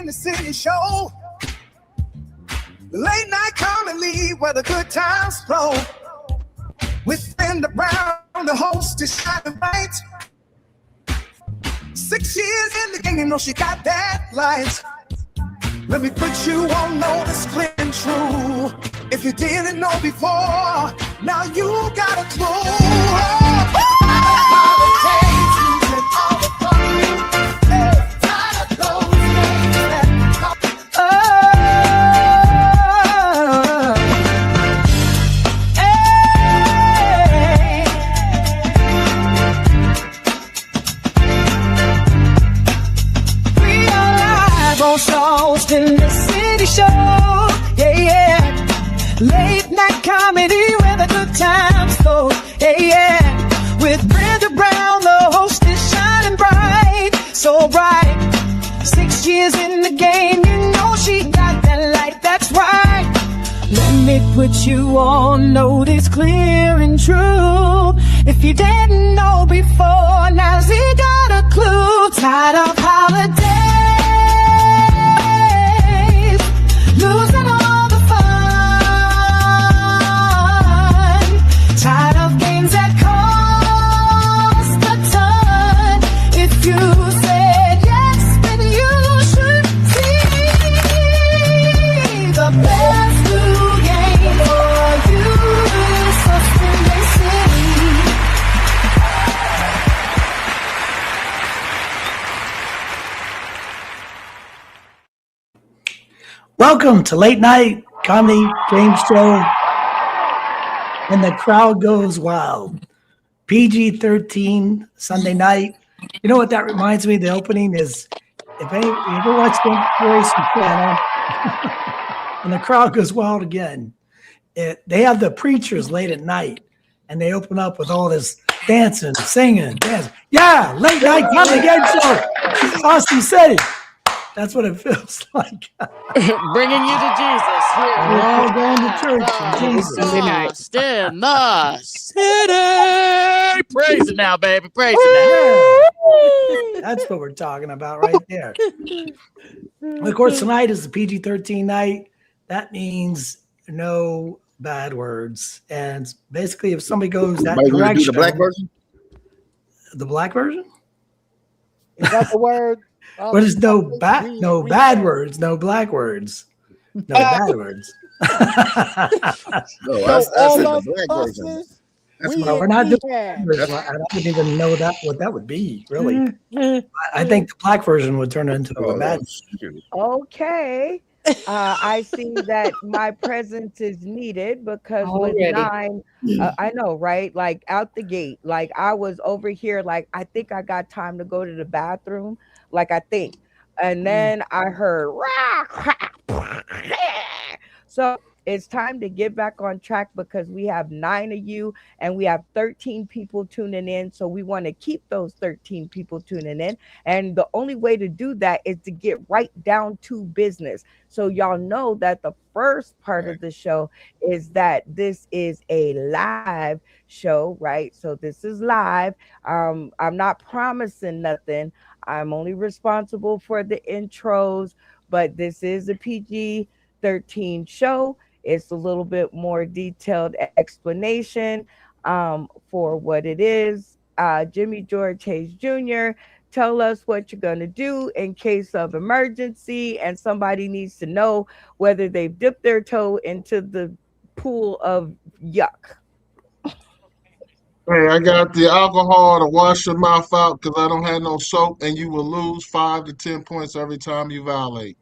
the city show. Late night comedy where the good times flow. With Brenda Brown, the host is shining bright. 6 years in the game, you know she got that light. Let me put you on notice, clear and true. If you didn't know before, now you got a clue. In the city show, yeah. Late night comedy where the good times go, yeah. With Brenda Brown, the host is shining bright, so bright. 6 years in the game, you know she got that light, that's right. Let me put you on notice, clear and true. If you didn't know before, now you got a clue. Tired of holidays, losing all the fun. Tired of games that cost a ton. If you said yes, then you should see the best new game for you is Sunday City. Welcome to Late Night Comedy Game Show, and the crowd goes wild. PG-13 Sunday night. You know what that reminds me? The opening is, if you ever watched the Royce Soprano, and the crowd goes wild again. They have the preachers late at night, and they open up with all this dancing, singing, dancing. Yeah, Late Night Comedy Game Show. Austin City. That's what it feels like. Bringing you to Jesus. We're all going to church. Jesus. In the city. Praise it now, baby. Praise it Yeah. That's what we're talking about right there. Of course, tonight is the PG-13 night. That means no bad words. And basically, if somebody goes that direction. The black version? The black version? Is that the word? But it's no bad words, no black words, no bad words. No, I said the black version. We're not doing that. I don't even know what that would be, really. I think the black version would turn into a bad. Okay. I see that my presence is needed because with 9, I know, right? Like out the gate, like I was over here, like I think I got time to go to the bathroom, like I think, and then I heard so it's time to get back on track because we have 9 of you and we have 13 people tuning in. So we want to keep those 13 people tuning in. And the only way to do that is to get right down to business. So y'all know that the first part of the show is that this is a live show, right? So this is live. I'm not promising nothing. I'm only responsible for the intros, but this is a PG-13 show. It's a little bit more detailed explanation for what it is. Jimmy George Hayes Jr., tell us what you're going to do in case of emergency and somebody needs to know whether they've dipped their toe into the pool of yuck. Hey, I got the alcohol to wash your mouth out because I don't have no soap, and you will lose 5 to 10 points every time you violate.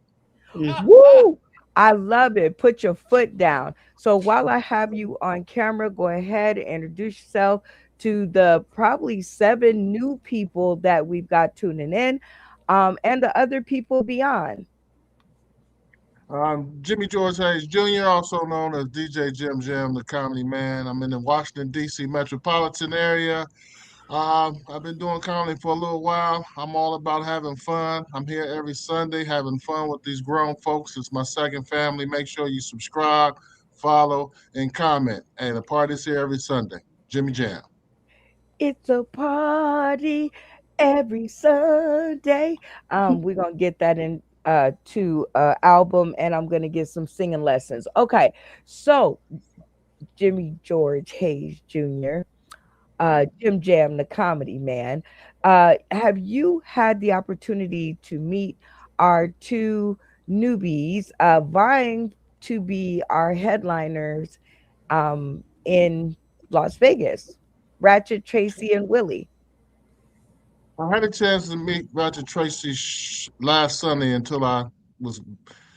Woo! I love it. Put your foot down. So while I have you on camera, go ahead and introduce yourself to the probably 7 new people that we've got tuning in, and the other people beyond. Jimmy George Hayes Jr., also known as DJ Jim Jam, the comedy man. I'm in the Washington, D.C. metropolitan area. I've been doing comedy for a little while. I'm all about having fun. I'm here every Sunday having fun with these grown folks. It's my second family. Make sure you subscribe, follow, and comment. And the party's here every Sunday. Jimmy Jam. It's a party every Sunday. We're going to get that in to album, and I'm gonna get some singing lessons. Okay, so Jimmy George Hayes Jr., Jim Jam, the comedy man. Have you had the opportunity to meet our two newbies vying to be our headliners in Las Vegas? Ratchet, Tracy, and Willie. I had a chance to meet Roger Tracy last Sunday until I was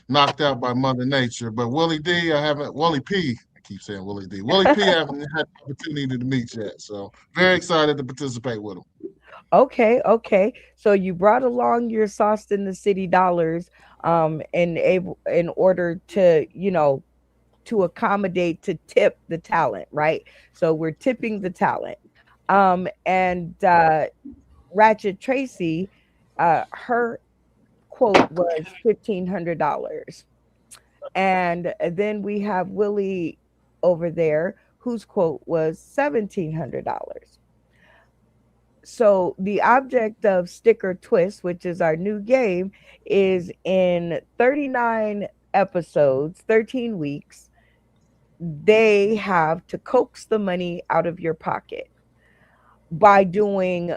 knocked out by Mother Nature. But Willie D, I haven't. Willie P, I keep saying Willie D. Willie P, I haven't had the opportunity to meet yet. So very excited to participate with him. Okay, okay. So you brought along your sauce in the city dollars in order to, to accommodate to tip the talent, right? So we're tipping the talent. And Ratchet Tracy, her quote was $1,500. And then we have Willie over there, whose quote was $1,700. So the object of Sticker Twist, which is our new game, is in 39 episodes, 13 weeks, they have to coax the money out of your pocket by doing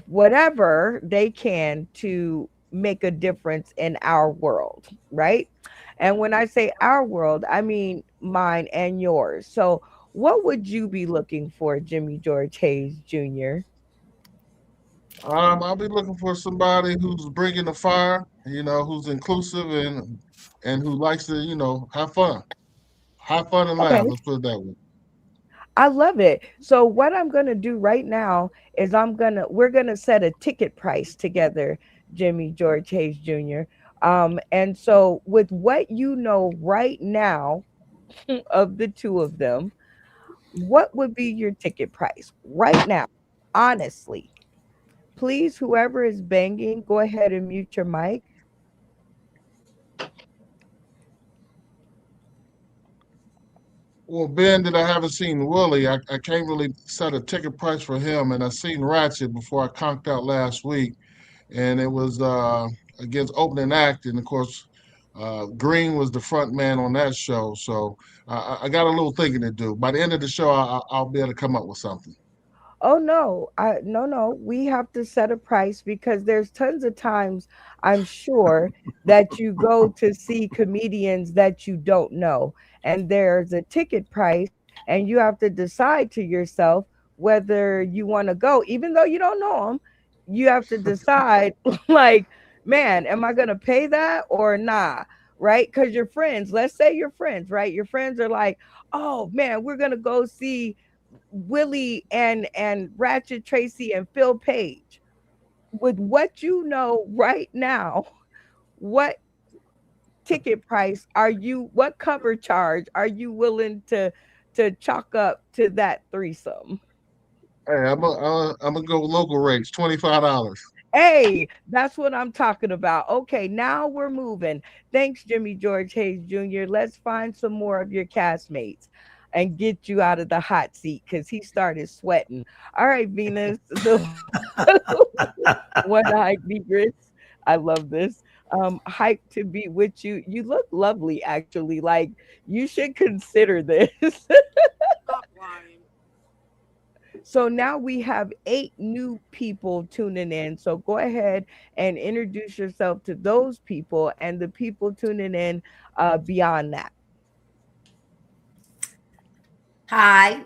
whatever they can to make a difference in our world, right? And when I say our world, I mean mine and yours. So, what would you be looking for, Jimmy George Hayes Jr.? I'll be looking for somebody who's bringing the fire, who's inclusive and who likes to, have fun and laugh. Okay. Let's put it that way. I love it. So what I'm going to do right now is we're going to set a ticket price together, Jimmy George Hayes Jr. And so with what you know right now of the two of them, what would be your ticket price right now? Honestly, please, whoever is banging, go ahead and mute your mic. Well, being that I haven't seen Willie, I can't really set a ticket price for him. And I seen Ratchet before I conked out last week, and it was against opening act, and of course, Green was the front man on that show. So I got a little thinking to do. By the end of the show, I'll be able to come up with something. Oh no, no. We have to set a price because there's tons of times I'm sure that you go to see comedians that you don't know, and there's a ticket price, and you have to decide to yourself whether you want to go, even though you don't know them. You have to decide, like, man, am I gonna pay that or nah? Right? Because your friends, let's say your friends, right? Your friends are like, oh man, we're gonna go see Willie and Ratchet Tracy and Phil Page. With what you know right now, what ticket price are you? What cover charge are you willing to chalk up to that threesome? Hey, I'm gonna go local rates, $25. Hey, that's what I'm talking about. Okay, now we're moving. Thanks, Jimmy George Hayes Jr. Let's find some more of your castmates and get you out of the hot seat because he started sweating. All right, Venus, the one-eyed negress. I love this. Hyped to be with you. You look lovely, actually. Like you should consider this. So now we have 8 new people tuning in. So go ahead and introduce yourself to those people and the people tuning in beyond that. Hi,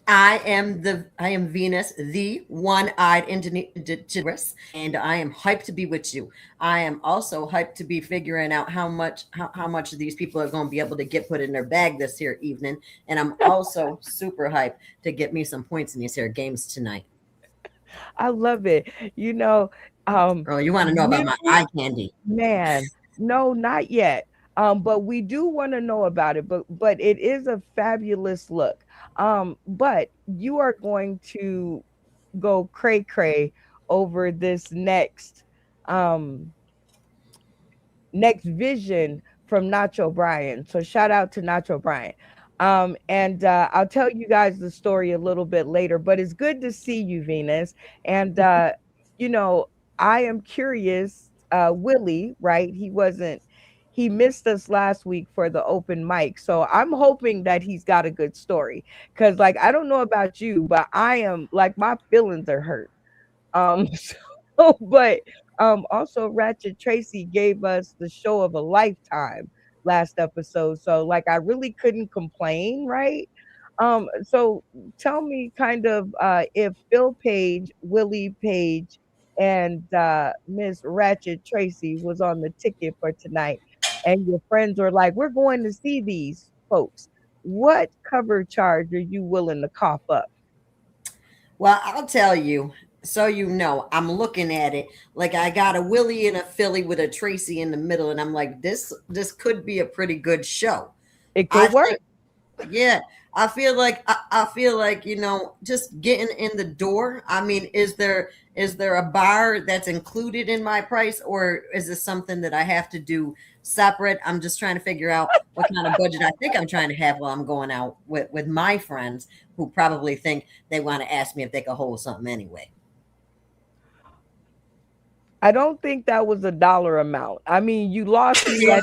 I am Venus, the one-eyed indigenous, and I am hyped to be with you. I am also hyped to be figuring out how much of these people are going to be able to get put in their bag this here evening, and I'm also super hyped to get me some points in these here games tonight. I love it. Oh, you want to know about my eye candy? Man, no, not yet. But we do want to know about it. But it is a fabulous look. But you are going to go cray cray over this next vision from Nacho Bryan. So shout out to Nacho Bryan. And I'll tell you guys the story a little bit later. But it's good to see you, Venus. And I am curious Willie, right? He missed us last week for the open mic. So I'm hoping that he's got a good story. Cause like I don't know about you, but I am like my feelings are hurt. But also Ratchet Tracy gave us the show of a lifetime last episode. So like I really couldn't complain, right? So tell me kind of if Phil Page, Willie Page, and Miss Ratchet Tracy was on the ticket for tonight, and your friends were like, we're going to see these folks. What cover charge are you willing to cough up? Well, I'll tell you, so you know, I'm looking at it like I got a Willie and a Philly with a Tracy in the middle, and I'm like, this could be a pretty good show. It I could work. think, yeah, I feel like, you know, just getting in the door. I mean, is there a bar that's included in my price, or is this something that I have to do separate? I'm just trying to figure out what kind of budget I think I'm trying to have while I'm going out with my friends who probably think they want to ask me if they could hold something anyway. I don't think that was a dollar amount. I mean, you lost me at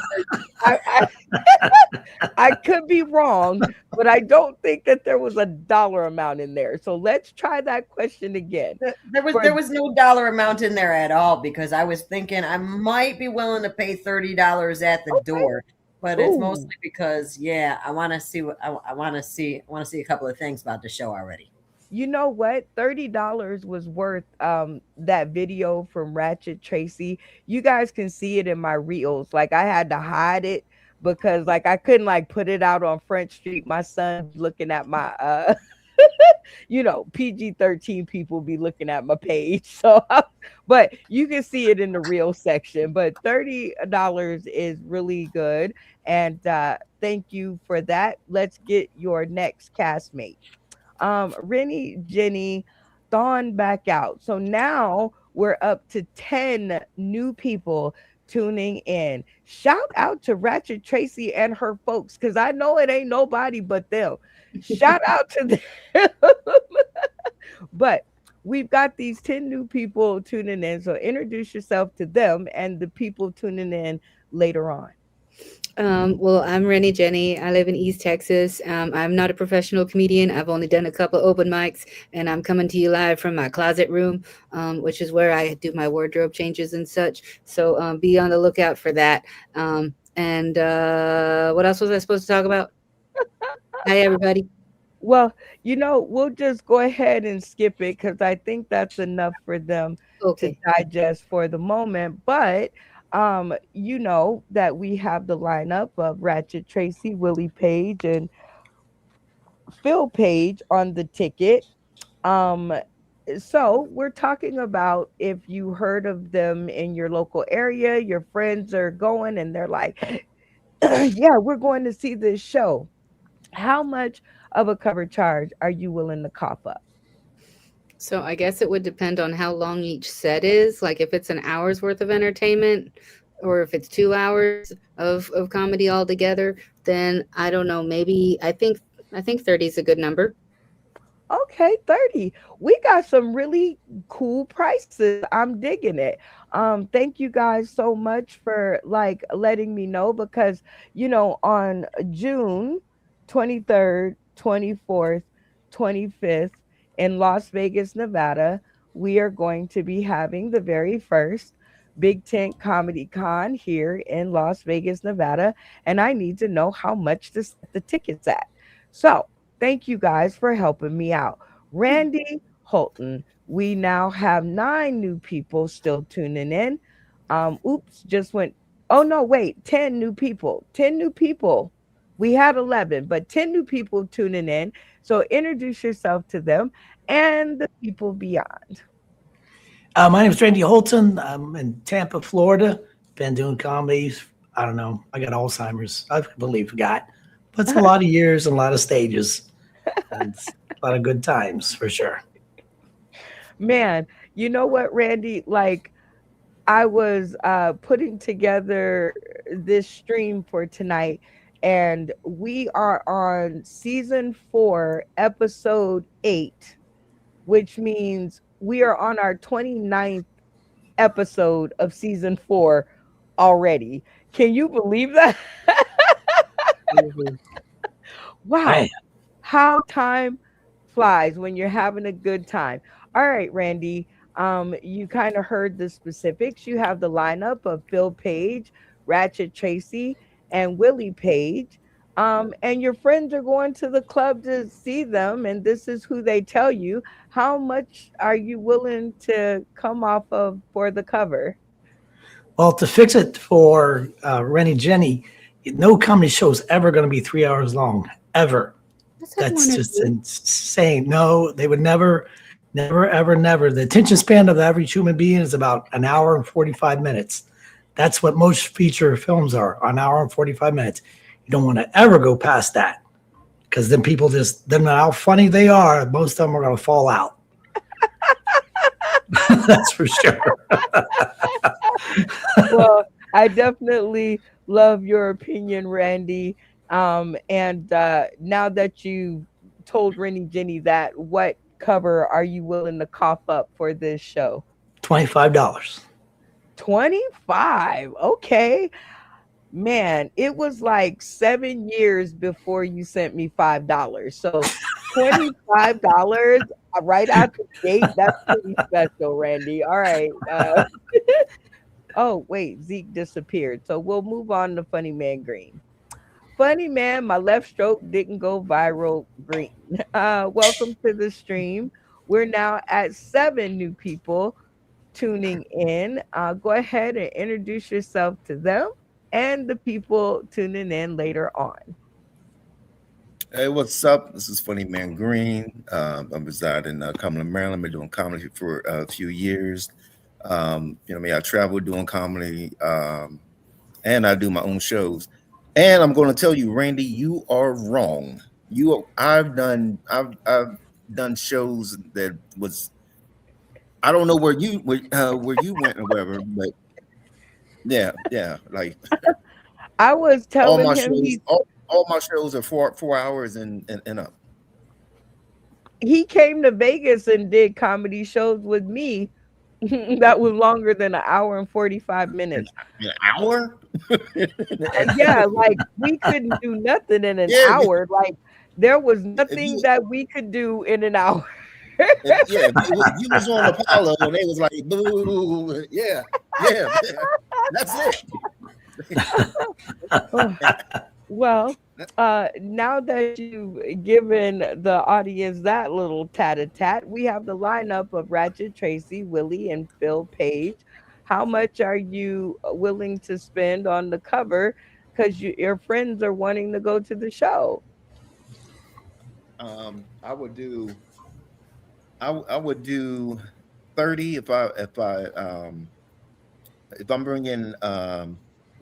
I could be wrong, but I don't think that there was a dollar amount in there. So let's try that question again. There was no dollar amount in there at all, because I was thinking I might be willing to pay $30 at the door, but it's mostly because I want to see I want to see a couple of things about the show already. You know what? $30 was worth that video from Ratchet Tracy. You guys can see it in my reels. Like I had to hide it because like I couldn't like put it out on French Street. My son's looking at my you know, PG-13 people be looking at my page. So but you can see it in the reel section. But $30 is really good. And thank you for that. Let's get your next castmate. Rennie, Jenny, Dawn back out. So now we're up to 10 new people tuning in. Shout out to Ratchet Tracy and her folks, because I know it ain't nobody but them. Shout out to them. But we've got these 10 new people tuning in. So introduce yourself to them and the people tuning in later on. Well, I'm Rennie Jenny. I live in East Texas. I'm not a professional comedian. I've only done a couple of open mics, and I'm coming to you live from my closet room, which is where I do my wardrobe changes and such. So be on the lookout for that. And what else was I supposed to talk about? Hi, everybody. Well, you know, we'll just go ahead and skip it because I think that's enough for them to digest for the moment. But you know that we have the lineup of Ratchet Tracy, Willie Page, and Phil Page on the ticket. So we're talking about if you heard of them in your local area, your friends are going and they're like, yeah, we're going to see this show. How much of a cover charge are you willing to cough up? So I guess it would depend on how long each set is. Like if it's an hour's worth of entertainment, or if it's 2 hours of comedy altogether, then I don't know. Maybe I think 30 is a good number. Okay, 30. We got some really cool prices. I'm digging it. Thank you guys so much for like letting me know, because you know on June 23rd, 24th, 25th in Las Vegas, Nevada, we are going to be having the very first Big Tent Comedy Con here in Las Vegas, Nevada, and I need to know how much to set the tickets at. So thank you guys for helping me out. Randy Holton, we now have 9 new people still tuning in. Oops, just went, oh no, wait, 10 new people. 10 new people. We had 11, but 10 new people tuning in. So introduce yourself to them and the people beyond. My name is Randy Holton. I'm in Tampa, Florida. Been doing comedies. I don't know. I got Alzheimer's. I completely forgot. But it's a lot of years and a lot of stages. And it's a lot of good times for sure. Man, you know what, Randy? Like, I was putting together this stream for tonight, and we are on season 4, episode 8, which means we are on our 29th episode of season 4 already. Can you believe that? Wow. Man. How time flies when you're having a good time. All right, Randy. You kind of heard the specifics. You have the lineup of Phil Page, Ratchet Tracy, and Willie Page. And your friends are going to the club to see them, and this is who they tell you. How much are you willing to come off of for the cover? Well, to fix it for Rennie Jenny, no comedy show is ever going to be 3 hours long, ever. That's just insane. No, they would never, ever, never. The attention span of the average human being is about an hour and 45 minutes. That's what most feature films are, an hour and 45 minutes. You don't want to ever go past that, because then people just, then how funny they are, most of them are going to fall out. That's for sure. Well, I definitely love your opinion, Randy. And now that you told Rennie Jenny that, what cover are you willing to cough up for this show? $25. 25. Okay. Man, it was like 7 years before you sent me $5. So $25 right out the gate. That's pretty special, Randy. All right. Oh, wait, Zeke disappeared. So we'll move on to Funny Man Green. Funny Man, my left stroke didn't go viral green. Welcome to the stream. We're now at 7 new people tuning in. Go ahead and introduce yourself to them and the people tuning in later on. Hey, what's up? This is Funny Man Green. I reside in Cumberland, Maryland. Been doing comedy for a few years. I travel doing comedy, and I do my own shows. And I'm going to tell you, Randy, you are wrong. I've done shows that was, I don't know where you went or whatever, but yeah, like I was telling him all my shows are 4 hours and up. He came to Vegas and did comedy shows with me that was longer than an hour and 45 minutes. An hour? Yeah, like we couldn't do nothing in an hour. Like there was nothing that we could do in an hour. Yeah, you was on Apollo and they was like, boo, yeah, that's it. Well, now that you've given the audience that little tat-a-tat, we have the lineup of Ratchet Tracy, Willie, and Phil Page. How much are you willing to spend on the cover? Because your friends are wanting to go to the show. I would do 30 if I'm bringing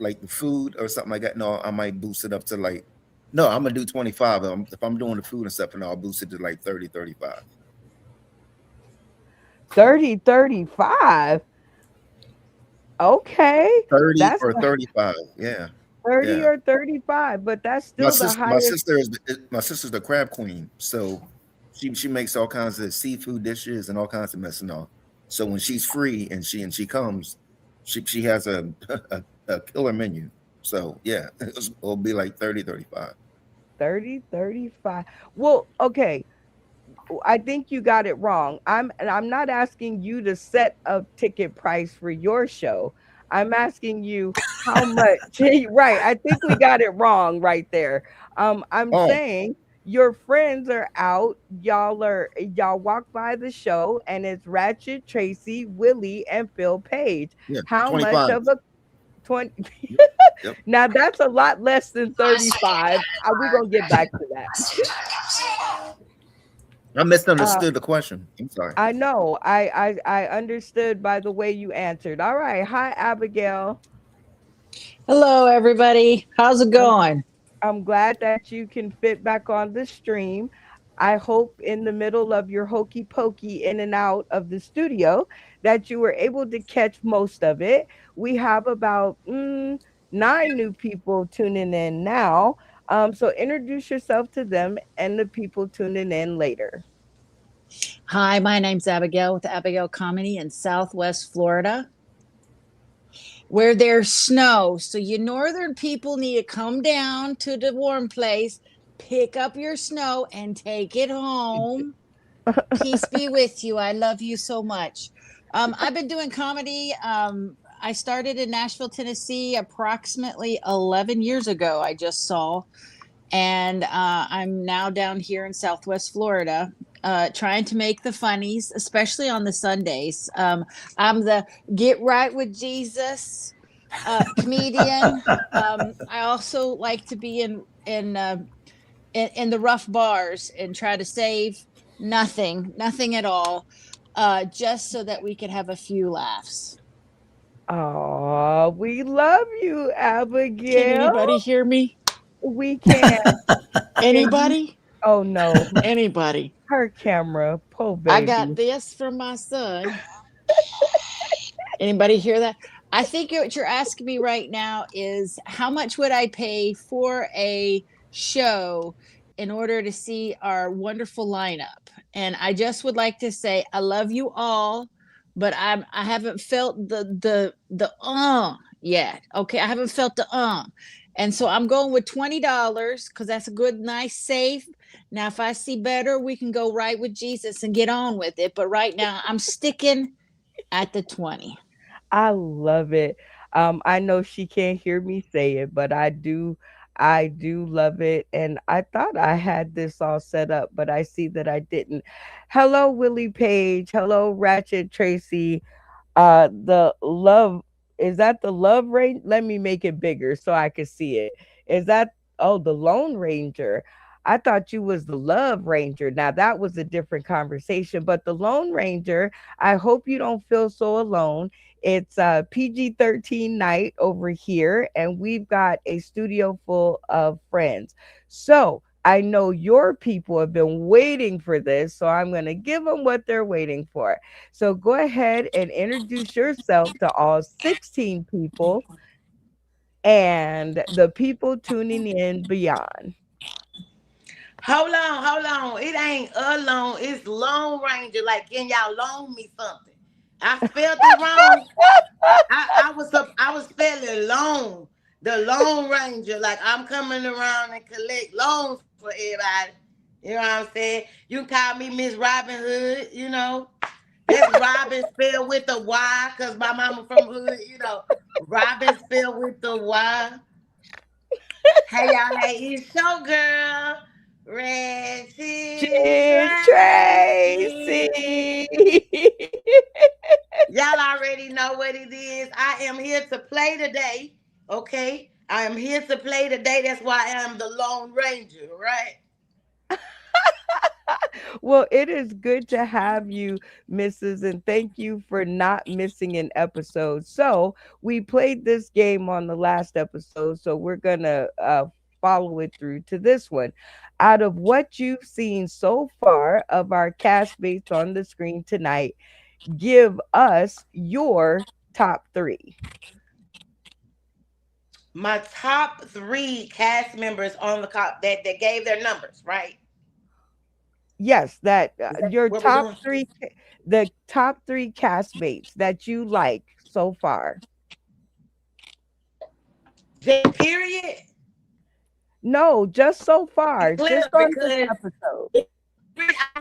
like the food or something like that. No, I might boost it up to like, no, I'm gonna do 25. If I'm doing the food and stuff, and I'll boost it to like 30, 35. 30, 35. Okay. 30 or 35. Yeah. 30 or 35, but that's still the highest. My sister's the crab queen, so she makes all kinds of seafood dishes and all kinds of mess and all. So when she's free and she comes, she has a killer menu. So yeah, it'll be like 30, 35. 30, 35. Well, okay. I think you got it wrong. I'm not asking you to set a ticket price for your show. I'm asking you how much. Right. I think we got it wrong right there. I'm saying your friends are out. Y'all walk by the show and it's Ratchet, Tracy, Willie, and Phil Page. Yeah, how 25. much of a 20? Yep. Now that's a lot less than 35. We're gonna get back to that. I misunderstood the question. I'm sorry. I know. I understood by the way you answered. All right. Hi, Abigail. Hello, everybody. How's it going? I'm glad that you can fit back on the stream. I hope in the middle of your hokey pokey in and out of the studio that you were able to catch most of it. We have about 9 new people tuning in now. So introduce yourself to them and the people tuning in later. Hi, my name's Abigail with Abigail Comedy in Southwest Florida. where there's snow. So you northern people need to come down to the warm place, pick up your snow, and take it home. Peace be with you. I love you so much. I've been doing comedy. I started in Nashville, Tennessee, approximately 11 years ago. I just saw, and I'm now down here in Southwest Florida, trying to make the funnies, especially on the Sundays. I'm the Get Right with Jesus comedian. I also like to be in the rough bars and try to save nothing at all, just so that we can have a few laughs. Oh, we love you, Abigail. Can anybody hear me? We can. Anybody? Oh no, Anybody? her camera, poor baby. I got this from my son. Anybody hear that? I think what you're asking me right now is how much would I pay for a show in order to see our wonderful lineup? And I just would like to say I love you all, but I haven't felt the yet. Okay, I haven't felt the and so I'm going with $20 because that's a good, nice, safe. Now, if I see better, we can go right with Jesus and get on with it. But right now, I'm sticking at the 20. I love it. I know she can't hear me say it, but I do love it. And I thought I had this all set up, but I see that I didn't. Hello, Willie Page. Hello, Ratchet Tracy. The love, is that the love range? Let me make it bigger so I can see it. Is that, oh, the Lone Ranger? I thought you was the Love Ranger. Now that was a different conversation, but the Lone Ranger, I hope you don't feel so alone. It's PG-13 night over here, and we've got a studio full of friends. So I know your people have been waiting for this, so I'm going to give them what they're waiting for. So go ahead and introduce yourself to all 16 people and the people tuning in beyond. Hold on. It ain't alone. It's Lone Ranger. Like, can y'all loan me something? I spelled it wrong. I was spelling loan. The Lone Ranger. Like, I'm coming around and collect loans for everybody. You know what I'm saying? You can call me Miss Robin Hood, you know. That's Robin spelled with a Y, because my mama from Hood, you know. Robin spelled with the Y. Hey, y'all. Hey, it's your girl. Tracy. Y'all already know what it is. I am here to play today. Okay. I am here to play today. That's why I am the Lone Ranger, right? Well, it is good to have you, Mrs. And thank you for not missing an episode. So we played this game on the last episode, so we're gonna follow it through to this one. Out of what you've seen so far of our castmates on the screen tonight, give us your top 3. My top 3 cast members on the cop that gave their numbers, right? Yes, that your what we're top doing? 3, the top 3 castmates that you like so far. Period. No, just so far, Clear, just on because this episode. I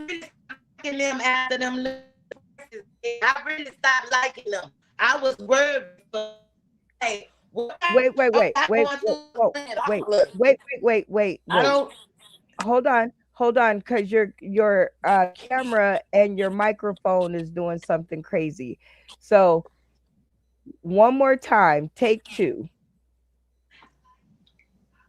really stopped liking them after them. I really stopped liking them. I was worried. Hey, Wait. I don't. Hold on, because your camera and your microphone is doing something crazy. So one more time, take 2.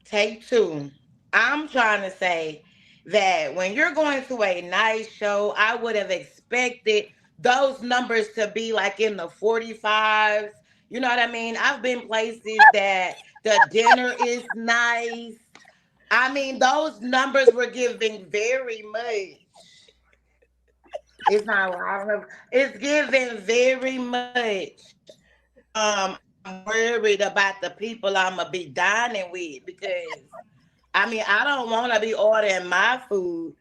Take 2. I'm trying to say that when you're going to a nice show, I would have expected those numbers to be like in the 45s. You know what I mean? I've been places that the dinner is nice. I mean, those numbers were giving very much. It's not loud. It's giving very much. I'm worried about the people I'm gonna be dining with, because I mean, I don't want to be ordering my food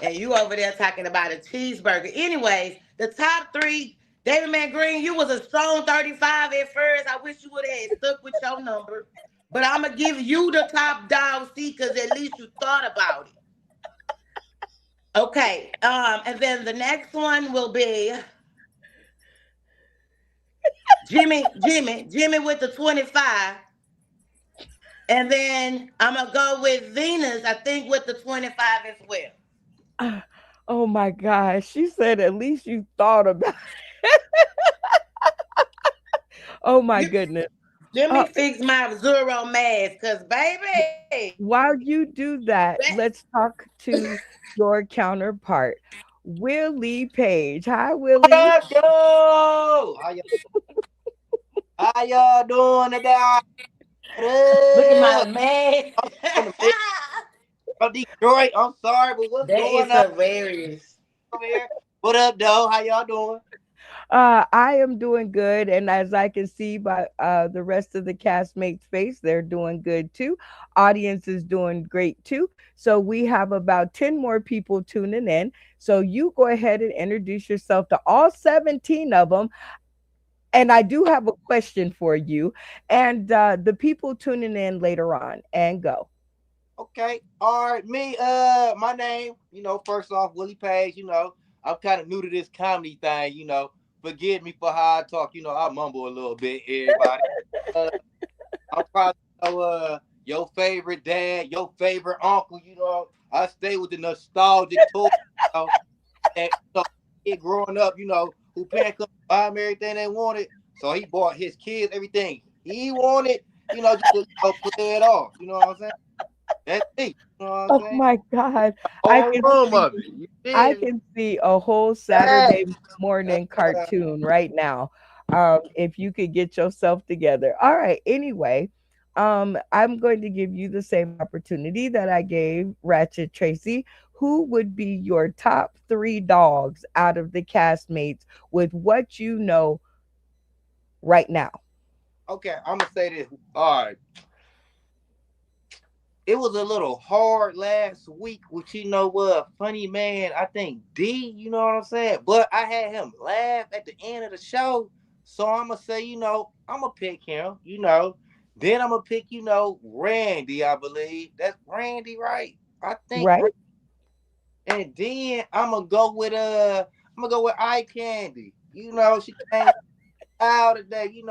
and you over there talking about a cheeseburger. Anyways, the top 3 David Man Green, you was a strong 35 at first. I wish you would have stuck with your number. But I'm going to give you the top dog seat because at least you thought about it. Okay. And then the next one will be Jimmy with the 25. And then I'm going to go with Venus, I think, with the 25 as well. Oh my gosh. She said at least you thought about it. Oh my goodness. Let me fix my zero mask, because baby. While you do that, let's talk to your counterpart, Willie Page. Hi, Willie. What up, how y'all doing today? Look at my man. From Detroit, I'm sorry, but what's going on? Hilarious. What up, though? How y'all doing? I am doing good, and as I can see by the rest of the castmates' face, they're doing good too. Audience is doing great too. So we have about 10 more people tuning in. So you go ahead and introduce yourself to all 17 of them. And I do have a question for you and the people tuning in later on, and go. Okay. All right. Me, my name, first off, Willie Page, I'm kind of new to this comedy thing, Forgive me for how I talk, I mumble a little bit, everybody. I'm probably, your favorite dad, your favorite uncle, I stay with the nostalgic toy, and kid growing up, who parents couldn't buy him everything they wanted. So he bought his kids everything he wanted, just to play it off. You know what I'm saying? That's me. You know what I'm saying? My God. I can see a whole Saturday morning cartoon right now. If you could get yourself together. All right. Anyway, I'm going to give you the same opportunity that I gave Ratchet Tracy. Who would be your top 3 dogs out of the castmates with what you know right now? Okay, I'm gonna say this. All right. It was a little hard last week with funny man, I think D, you know what I'm saying? But I had him laugh at the end of the show. So I'm gonna say, I'm gonna pick him, Then I'm gonna pick, Randy, I believe. That's Randy, right? I think right. And then I'm gonna go with Eye Candy. She came out today,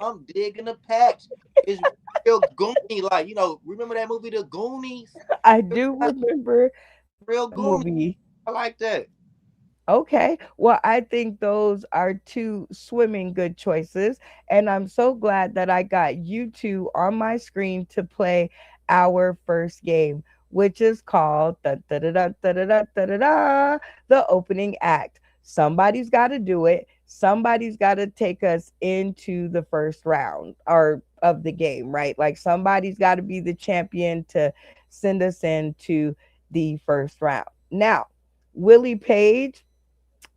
I'm digging the patch. It's real Goonie, like, remember that movie, The Goonies? I do remember real Goonie. I like that. Okay. Well, I think those are 2 swimming good choices. And I'm so glad that I got you 2 on my screen to play our first game, which is called the opening act. Somebody's got to do it. Somebody's got to take us into the first round or of the game, right? Like somebody's got to be the champion to send us into the first round. Now, Willie Page,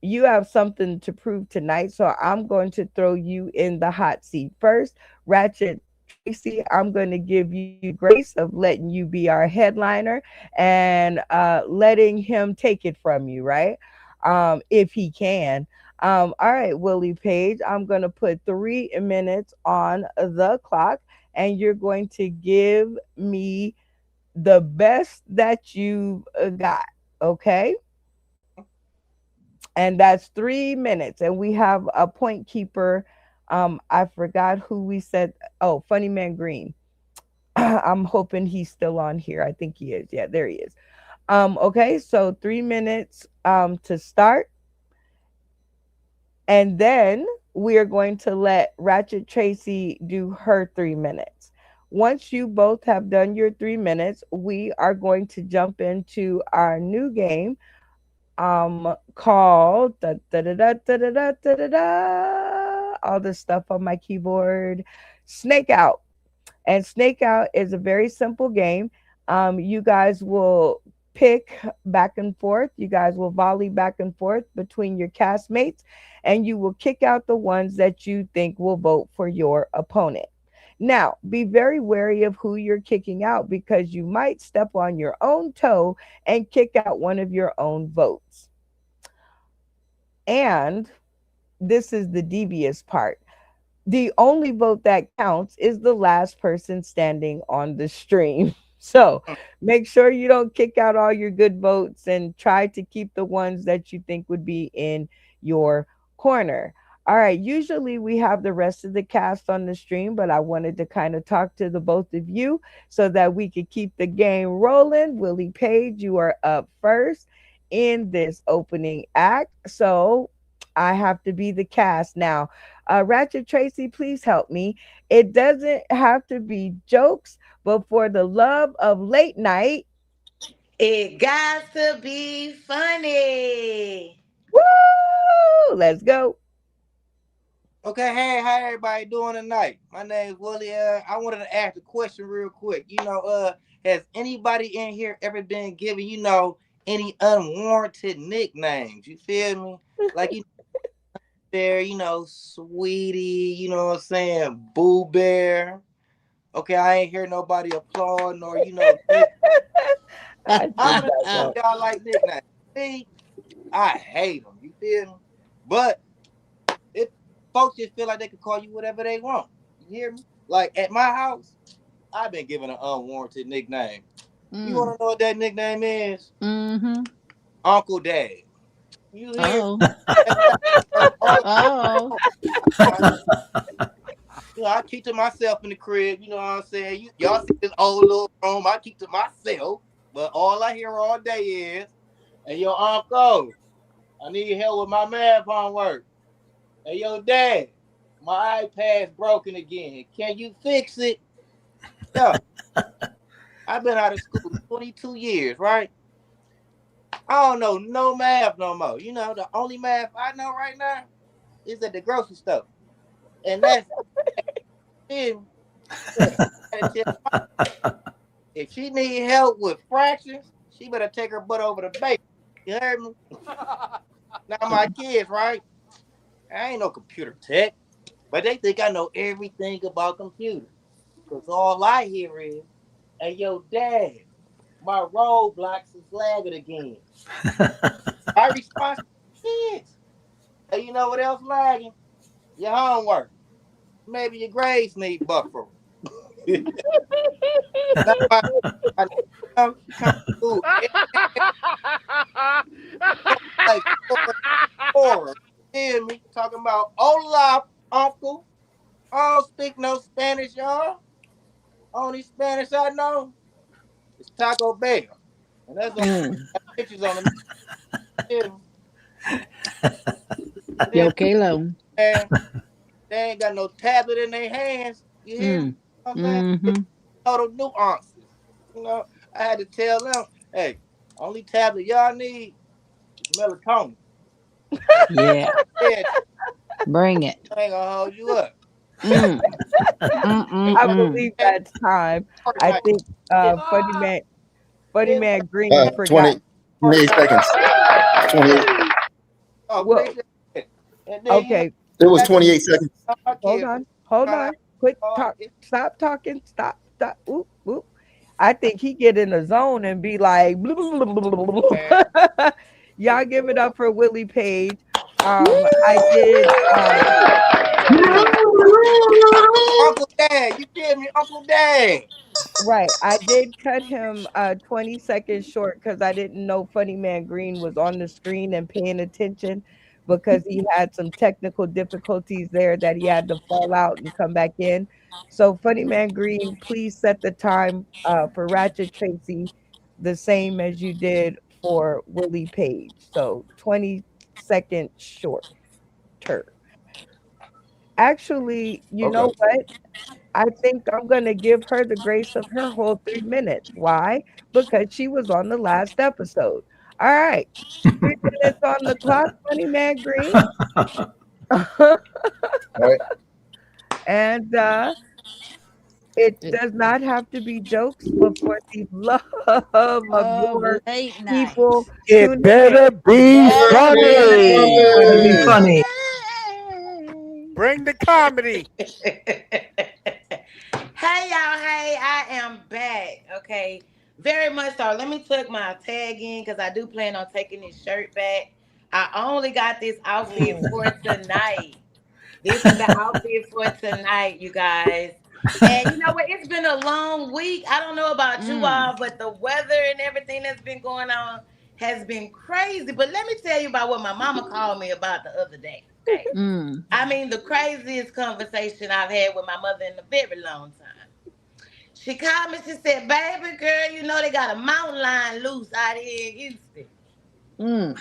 you have something to prove tonight, so I'm going to throw you in the hot seat first. Ratchet Tracy, I'm going to give you grace of letting you be our headliner and letting him take it from you, right? If he can. All right, Willie Page, I'm going to put 3 minutes on the clock, and you're going to give me the best that you've got, okay? And that's 3 minutes. And we have a point keeper. I forgot who we said. Oh, Funny Man Green. I'm hoping he's still on here. I think he is. Yeah, there he is. Okay, so 3 minutes to start. And then we are going to let Ratchet Tracy do her 3 minutes. Once you both have done your 3 minutes, we are going to jump into our new game called all the stuff on my keyboard, Snake Out. And Snake Out is a very simple game. You guys will pick back and forth. You guys will volley back and forth between your castmates, and you will kick out the ones that you think will vote for your opponent. Now, be very wary of who you're kicking out, because you might step on your own toe and kick out one of your own votes. And this is the devious part. The only vote that counts is the last person standing on the stream. So make sure you don't kick out all your good votes and try to keep the ones that you think would be in your corner. All right, usually we have the rest of the cast on the stream, but I wanted to kind of talk to the both of you so that we could keep the game rolling. Willie Page, you are up first in this opening act. So I have to be the cast now. Ratchet Tracy, please help me. It doesn't have to be jokes, but for the love of late night, It got to be funny. woo! Let's go. Okay, hey, how everybody doing tonight? My name's Willie. I wanted to ask a question real quick. Has anybody in here ever been given, any unwarranted nicknames? You feel me? Like there, sweetie, you know what I'm saying, Boo Bear. Okay, I ain't hear nobody applauding or I'm y'all like nicknames. See, I hate them. You feel me? But if folks just feel like they can call you whatever they want, you hear me? Like at my house, I've been given an unwarranted nickname. You want to know what that nickname is? Mm-hmm. Uncle Dad. You hear? Oh. I keep to myself in the crib. You know what I'm saying? Y'all see this old little room. I keep to myself. But all I hear all day is, "Hey, yo, Uncle, I need help with my math homework. Hey, yo, Dad, my iPad's broken again. Can you fix it?" Yeah. I've been out of school 22 years, right? I don't know no math no more. The only math I know right now is at the grocery store. And that's if she need help with fractions, she better take her butt over to bake. You heard me? Now my kids, right? I ain't no computer tech, but they think I know everything about computers. Because all I hear is, "Hey, yo, Dad, my roadblocks is lagging again." My response is, "Hey, you know what else lagging? Your homework. Maybe your grades need buffer." Like horror. Hear me talking about Olaf, Uncle. I don't speak no Spanish, y'all. Only Spanish I know is Taco Bell. And that's on pictures on the Yo, Kalo. They ain't got no tablet in their hands. You hear me? Total nuances. I had to tell them, "Hey, only tablet y'all need is melatonin." Yeah. Bring it. I ain't gonna hold you up. I believe that's time. I think Funny Man Green forgot. 28 seconds. 28. Okay. It was 28 seconds. Hold on. Quit talk. Stop talking. Stop. Oop, oop. I think he get in the zone and be like, blah, blah, blah, blah, blah. Y'all give it up for Willie Page. I did. Uncle Dad, you feel me? Uncle Dad. Right. I did cut him 20 seconds short because I didn't know Funny Man Green was on the screen and paying attention because he had some technical difficulties there that he had to fall out and come back in. So Funny Man Green, please set the time for Ratchet Tracy the same as you did for Willie Page. So 20 seconds shorter. Actually, you know what? I think I'm going to give her the grace of her whole 3 minutes. Why? Because she was on the last episode. All right. 3 minutes on the clock, Funny Man Green. And it does not have to be jokes, but for the love of your people. It better be funny. It better be funny. Bring the comedy. Hey y'all, hey, I am back. Okay, very much so. Let me tuck my tag in because I do plan on taking this shirt back. I only got this outfit for tonight. This is the outfit for tonight, you guys. And you know what? It's been a long week. I don't know about you all, but the weather and everything that's been going on has been crazy. But let me tell you about what my mama called me about the other day. Okay. I mean, the craziest conversation I've had with my mother in a very long time. She called me, she said, baby girl, you know they got a mountain lion loose out here in Houston.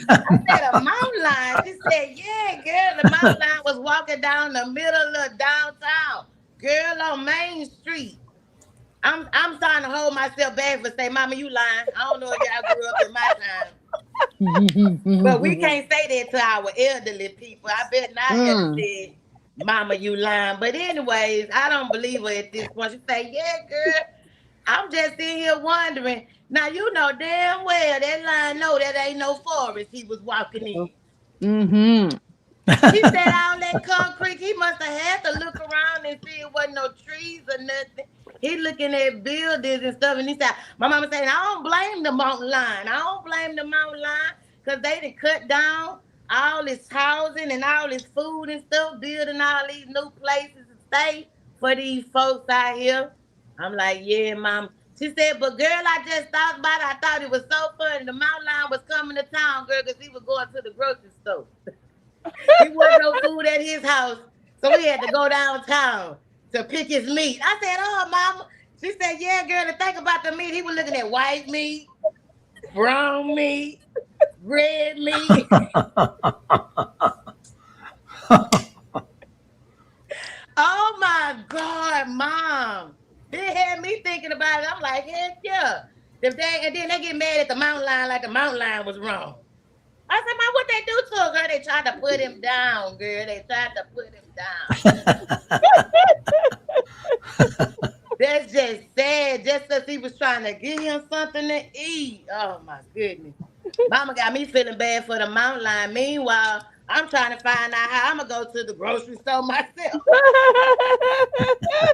I said, a mountain lion? She said, yeah, girl, the mountain lion was walking down the middle of downtown. Girl, on Main Street. I'm trying to hold myself back for say, Mama, you lying. I don't know if y'all grew up in my time. But we can't say that to our elderly people. I bet not have said, Mama, you lying. But anyways, I don't believe her at this point. She say, yeah, girl, I'm just in here wondering. Now, you know damn well that lion know that ain't no forest he was walking in. He said all that concrete, he must have had to look around and see it wasn't no trees or nothing. He looking at buildings and stuff, and he said, my mama saying, I don't blame the mountain lion. I don't blame the mountain lion, because they done cut down all this housing and all this food and stuff, building all these new places to stay for these folks out here. I'm like, yeah, Mom. She said, but girl, I just thought about it. I thought it was so funny. The mountain lion was coming to town, girl, because he was going to the grocery store. He wasn't no food at his house, so he had to go downtown to pick his meat. I said, oh, Mama. She said, yeah, girl, to think about the meat. He was looking at white meat, brown meat, red meat. Oh, my God, Mom. It had me thinking about it. I'm like, heck yeah. And then they get mad at the mountain lion like the mountain lion was wrong. I said, Mom, what they do to her, girl? They tried to put him down, girl. They tried to put him down. That's just sad. Just as he was trying to give him something to eat. Oh, my goodness. Mama got me feeling bad for the mountain lion. Meanwhile, I'm trying to find out how I'm going to go to the grocery store myself.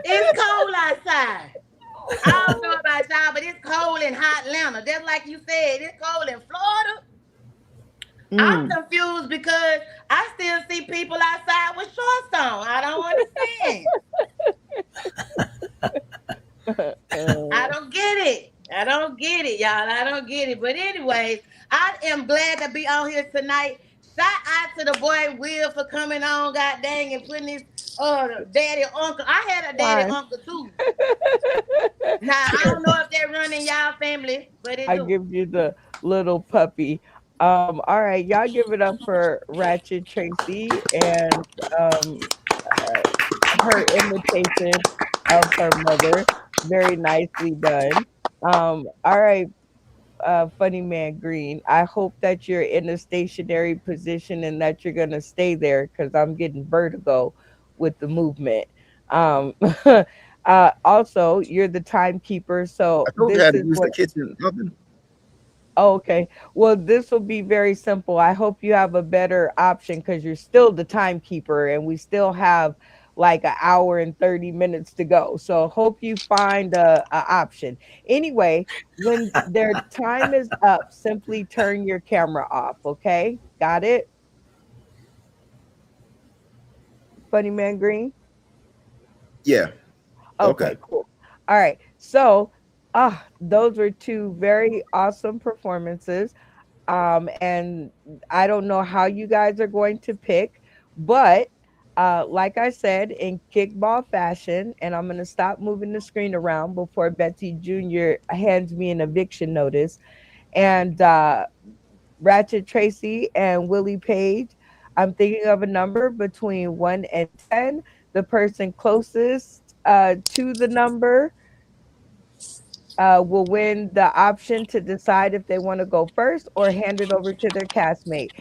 It's cold outside. I don't know about y'all, but it's cold in hot Atlanta. Just like you said, it's cold in Florida. I'm confused because I still see people outside with shorts on. I don't understand. I don't get it. I don't get it, y'all. I don't get it. But anyways, I am glad to be on here tonight. Shout out to the boy Will for coming on, god dang, and putting his daddy uncle. I had a daddy uncle too. Now I don't know if they're running y'all family, but I give you the little puppy. All right, y'all give it up for Ratchet Tracy and her imitation of her mother. Very nicely done. All right, Funny Man Green. I hope that you're in a stationary position and that you're gonna stay there because I'm getting vertigo with the movement. Also, you're the timekeeper, so I told you I had to use the kitchen oven. Oh, okay. Well, this will be very simple. I hope you have a better option because you're still the timekeeper and we still have like an hour and 30 minutes to go. So hope you find a option. Anyway, when their time is up, simply turn your camera off. Okay. Got it? Funny Man Green? Yeah. Okay, cool. All right. So those were two very awesome performances. And I don't know how you guys are going to pick, but like I said, in kickball fashion, and I'm going to stop moving the screen around before Betsy Jr. hands me an eviction notice. And Ratchet Tracy and Willie Page, I'm thinking of a number between 1 and 10. The person closest to the number will win the option to decide if they want to go first or hand it over to their castmate.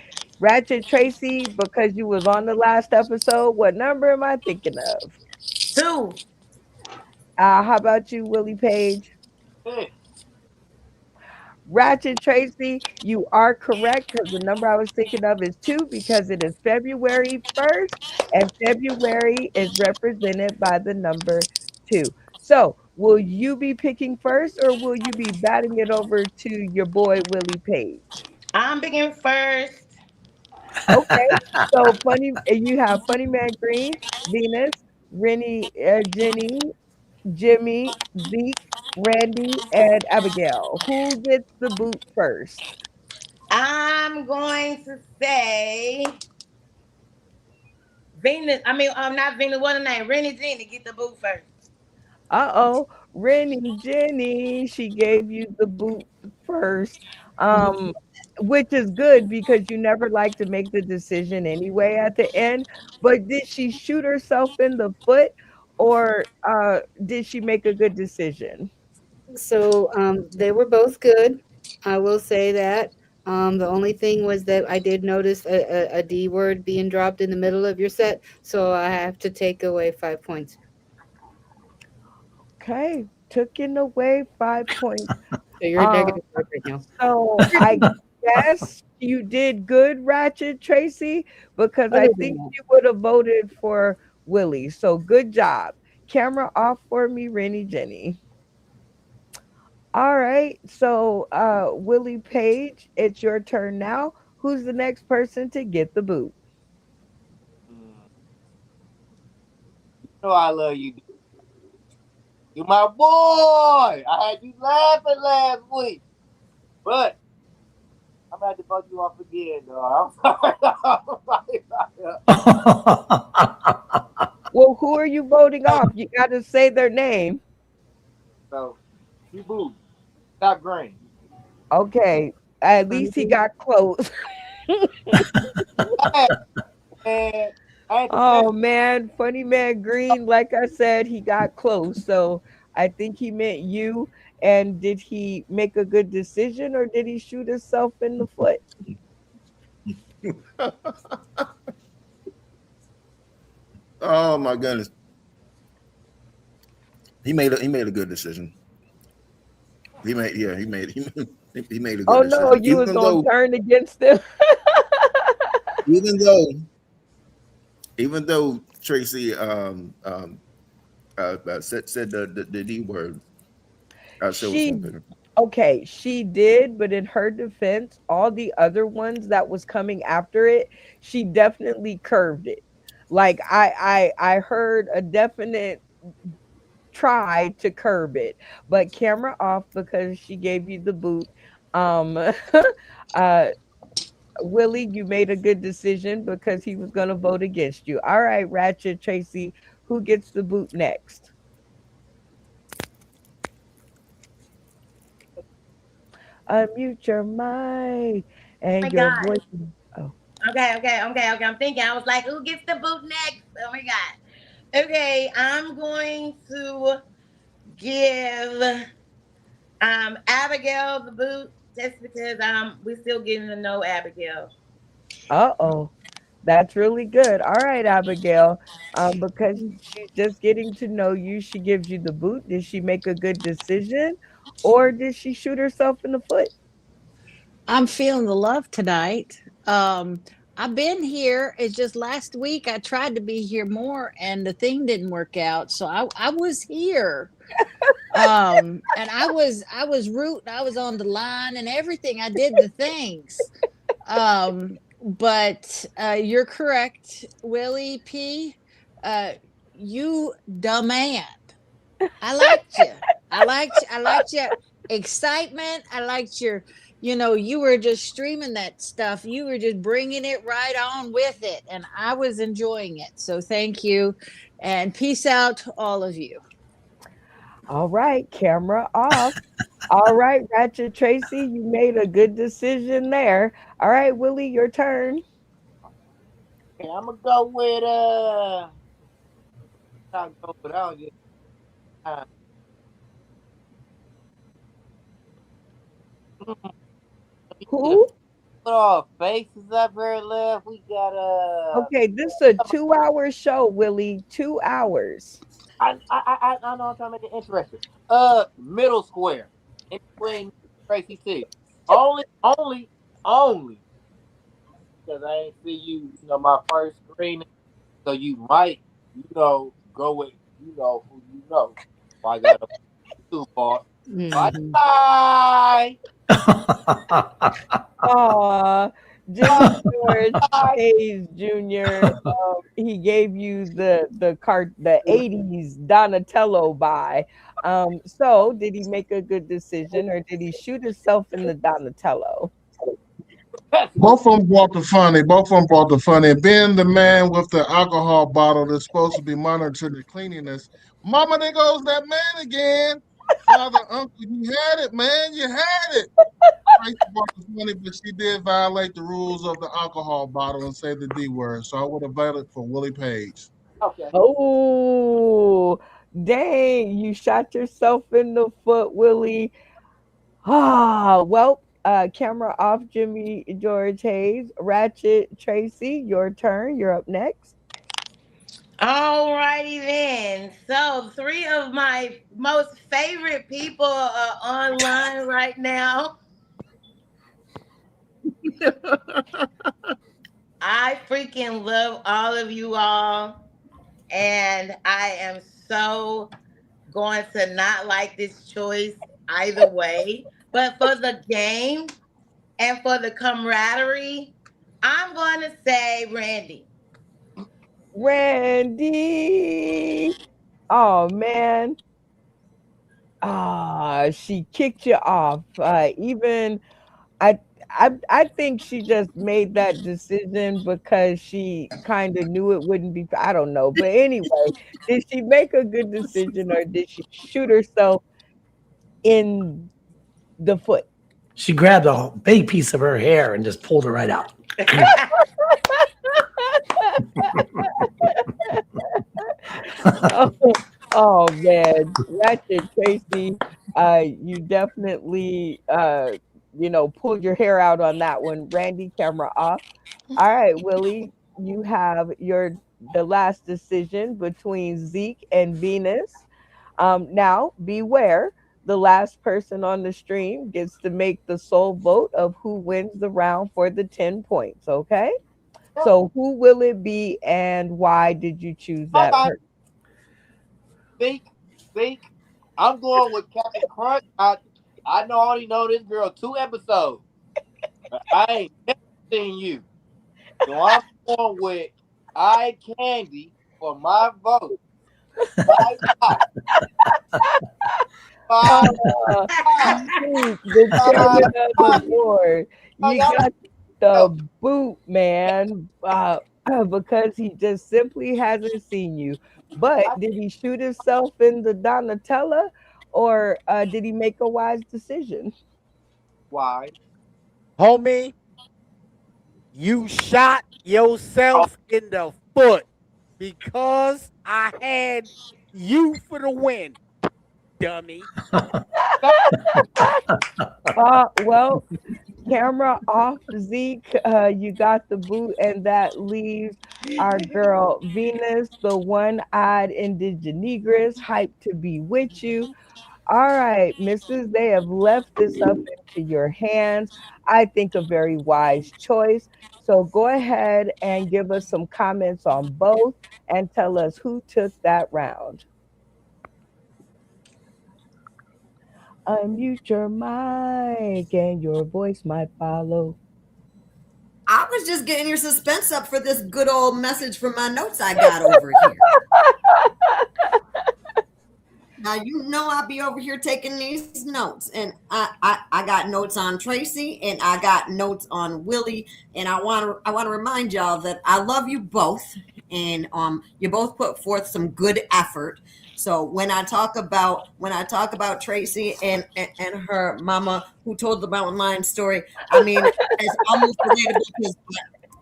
Ratchet Tracy, because you was on the last episode, what number am I thinking of? 2. How about you, Willie Page? Ratchet Tracy, you are correct because the number I was thinking of is 2 because it is February 1st and February is represented by the number 2. So will you be picking first or will you be batting it over to your boy, Willie Page? I'm picking first. Okay, so funny. You have Funny Man Green, Venus, Rennie, Jenny, Jimmy, Zeke, Randy, and Abigail. Who gets the boot first? I'm going to say Venus. I mean, not Venus. What her name? Rennie Jenny. Get the boot first. Uh-oh, Rennie Jenny, she gave you the boot first. Which is good because you never like to make the decision anyway at the end. But did she shoot herself in the foot or did she make a good decision? So they were both good. I will say that. The only thing was that I did notice a D word being dropped in the middle of your set, so I have to take away 5 points. Okay, took in away 5 points. So you're negative right now. So I guess you did good, Ratchet Tracy, because I Other than think that. you would have voted for Willie. So good job. Camera off for me, Rennie Jenny. All right. So Willie Page, it's your turn now. Who's the next person to get the boot? You know I love you. You my boy. I had you laughing last week. But I'm about to fuck you off again, though. I'm sorry. Well, who are you voting off? You got to say their name. So, you boo. Stop green. Okay. At least he got close. Man, Oh man, Funny Man Green, like I said, he got close. So I think he meant you. And did he make a good decision or did he shoot himself in the foot? Oh my goodness. He made a good decision. He made a good decision. Oh no, you was gonna turn against him. even though Tracy said the D word. Okay, she did, but in her defense, all the other ones that was coming after it, she definitely curved it. Like I heard a definite try to curb it, but camera off because she gave you the boot. Willie, you made a good decision because he was going to vote against you. All right, Ratchet Tracy, who gets the boot next? Unmute your mic and Oh my your God. voice. Oh. Okay. I'm thinking. I was like, who gets the boot next? Oh my God. Okay, I'm going to give Abigail the boot just because we're still getting to know Abigail. Uh-oh. That's really good. All right, Abigail. Because she's just getting to know you, she gives you the boot. Did she make a good decision or did she shoot herself in the foot? I'm feeling the love tonight. I've been here. It's just last week I tried to be here more and the thing didn't work out. So I was here. And I was rooting, I was on the line and everything. I did the things. But you're correct, Willie P. You demand. I liked you. I liked your excitement. I liked your, you were just streaming that stuff. You were just bringing it right on with it. And I was enjoying it. So thank you. And peace out to all of you. All right, camera off. All right, Ratchet Tracy, you made a good decision there. All right, Willie, your turn. Okay, I'm gonna go with I'll go without you. Who? Put all faces up here left. We got Okay, this is a 2-hour show, Willie. 2 hours. I know I'm trying to make it interesting. Middle square. In between Tracy T. Only because I ain't see you, my first screening. So you might, go with, who you know. So I got too far. Aw, Jimmy George Hayes Jr. He gave you the 80s Donatello buy. So did he make a good decision or did he shoot himself in the Donatello? Both of them brought the funny. Both of them brought the funny. Being the man with the alcohol bottle that's supposed to be monitoring the cleanliness. Mama, there goes that man again. Father, uncle, you had it, man. You had it. Tracy brought the funny, but she did violate the rules of the alcohol bottle and say the D word. So I would have voted for Willie Page. Okay. Oh, dang, you shot yourself in the foot, Willie. Well, camera off, Jimmy George Hayes. Ratchet Tracy, your turn. You're up next. All righty then. So 3 of my most favorite people are online right now. I freaking love all of you all. And I am so going to not like this choice either way. But for the game and for the camaraderie, I'm going to say Randy. Randy. Oh man. She kicked you off. Even I think she just made that decision because she kind of knew it wouldn't be. I don't know, but anyway, did she make a good decision or did she shoot herself in the foot? She grabbed a big piece of her hair and just pulled it right out. Oh man, Ratchet Tracy, you definitely pulled your hair out on that one. Randy, camera off. All right, Willie, you have the last decision between Zeke and Venus. Now beware, the last person on the stream gets to make the sole vote of who wins the round for the 10 points. Okay, so who will it be and why did you choose that person? Think. I'm going with Captain Crunch. I only know this girl 2 episodes. But I ain't never seen you. So I'm going with Eye Candy for my vote. Right now. The chairman of the board. You got the boot, man. Because he just simply hasn't seen you. But did he shoot himself in the Donatella or did he make a wise decision? Why? Homie, you shot yourself in the foot because I had you for the win, dummy. Well, camera off, Zeke. You got the boot, and that leaves our girl Venus, the one-eyed indigenegress, hyped to be with you. All right, missus, they have left this up into your hands. I think a very wise choice. So go ahead and give us some comments on both and tell us who took that round. Unmute your mic and your voice might follow. I was just getting your suspense up for this good old message from my notes I got over here. Now, you know I'll be over here taking these notes, and I got notes on Tracy, and I got notes on Willie, and I want to remind y'all that I love you both, and you both put forth some good effort. So when I talk about Tracy and her mama who told the mountain lion story, I mean it's almost relatable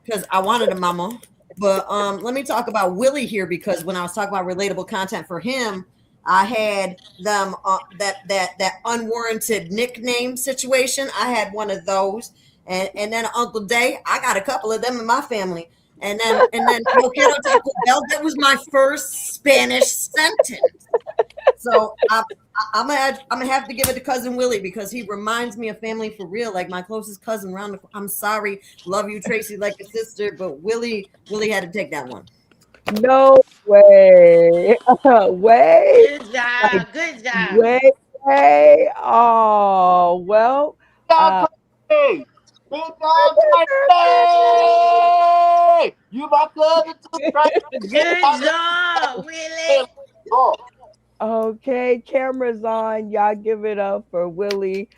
because I wanted a mama. But let me talk about Willie here, because when I was talking about relatable content for him, I had them that unwarranted nickname situation. I had one of those, and then Uncle Day. I got a couple of them in my family. And then Coquero Taco Bell, that was my first Spanish sentence. So I'm gonna have to give it to Cousin Willie, because he reminds me of family for real, like my closest cousin around. I'm sorry, love you, Tracy, like a sister, but Willie had to take that one. No way. Way. Good job. Good job. Way. Oh, well. Hey, Big dog birthday! You my cousin too, right? Good job, Willie. Oh, Okay, cameras on. Y'all give it up for Willie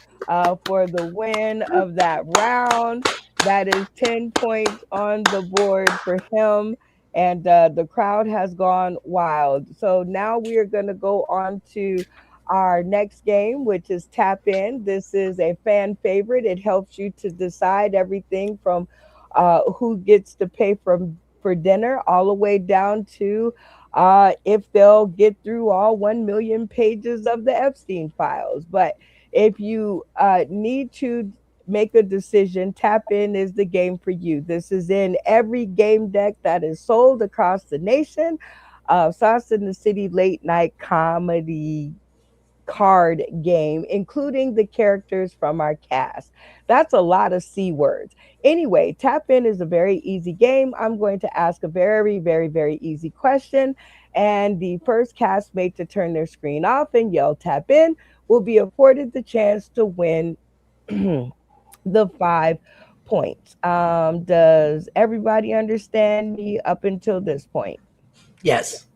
for the win of that round. That is 10 points on the board for him. And the crowd has gone wild. So now we are going to go on to our next game, which is Tap In. This is a fan favorite. It helps you to decide everything from who gets to pay for dinner all the way down to if they'll get through all 1 million pages of the Epstein files. But if you need to make a decision, Tap In is the game for you. This is in every game deck that is sold across the nation. Sauce in the City late night comedy card game, including the characters from our cast. That's a lot of C words. Anyway, Tap In is a very easy game. I'm going to ask a very, very, very easy question. And the first castmate to turn their screen off and yell Tap In will be afforded the chance to win the 5 points. Does everybody understand me up until this point? Yes.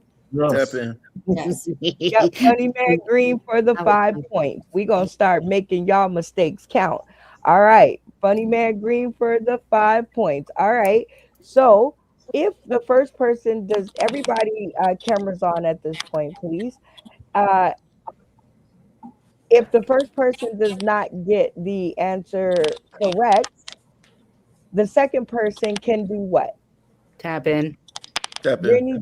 Tap in. Yes. Yep, Funny Man Green for the 5 points. We're going to start making y'all mistakes count. All right. Funny Man Green for the 5 points. All right. So if the first person does, everybody cameras on at this point, please. If the first person does not get the answer correct, the second person can do what? Tap in. Tap in. Brittany,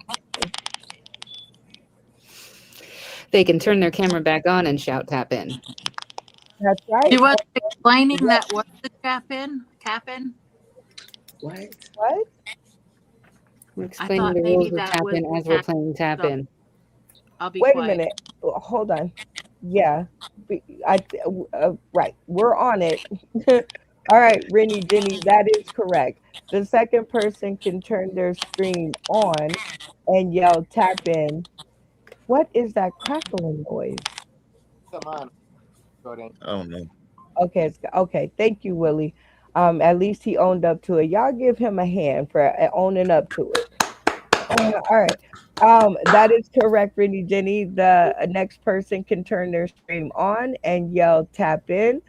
They can turn their camera back on and shout tap in. that's right. You was explaining that was the tap in? Tap in? What? What? We're I explaining thought the maybe rules of that tap was in the as we're tap playing tap so in. I'll be Wait quiet. a minute. Hold on. Yeah. Right. We're on it. All right, Rennie, Jenny, that is correct. The second person can turn their screen on and yell tap in. What is that crackling noise? come on. Go then. I don't know. Okay, okay. Thank you, Willie. At least he owned up to it. Y'all give him a hand for owning up to it. All right. That is correct, Rennie Jenny. The next person can turn their stream on and yell tap in,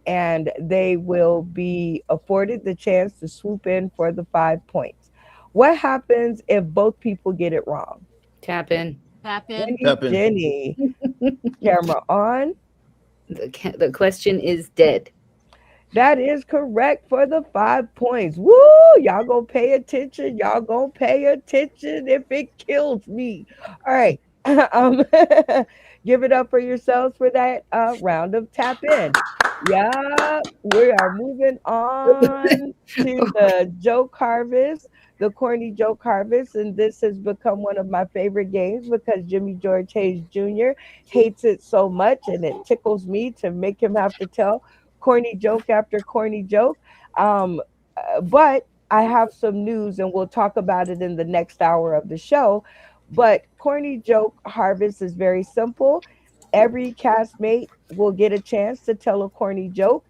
and they will be afforded the chance to swoop in for the 5 points. What happens if both people get it wrong? Tap in. Tap in. Rennie Tap in. Jenny, camera on. The question is dead. That is correct for the 5 points. Woo! Y'all gonna pay attention. Y'all gonna pay attention if it kills me. All right. Give it up for yourselves for that round of tap in. Yeah, we are moving on to the joke harvest, the corny joke harvest, and this has become one of my favorite games because Jimmy George Hayes Jr. hates it so much, and it tickles me to make him have to tell corny joke after corny joke. But I have some news, and we'll talk about it in the next hour of the show. But corny joke harvest is very simple. Every castmate will get a chance to tell a corny joke.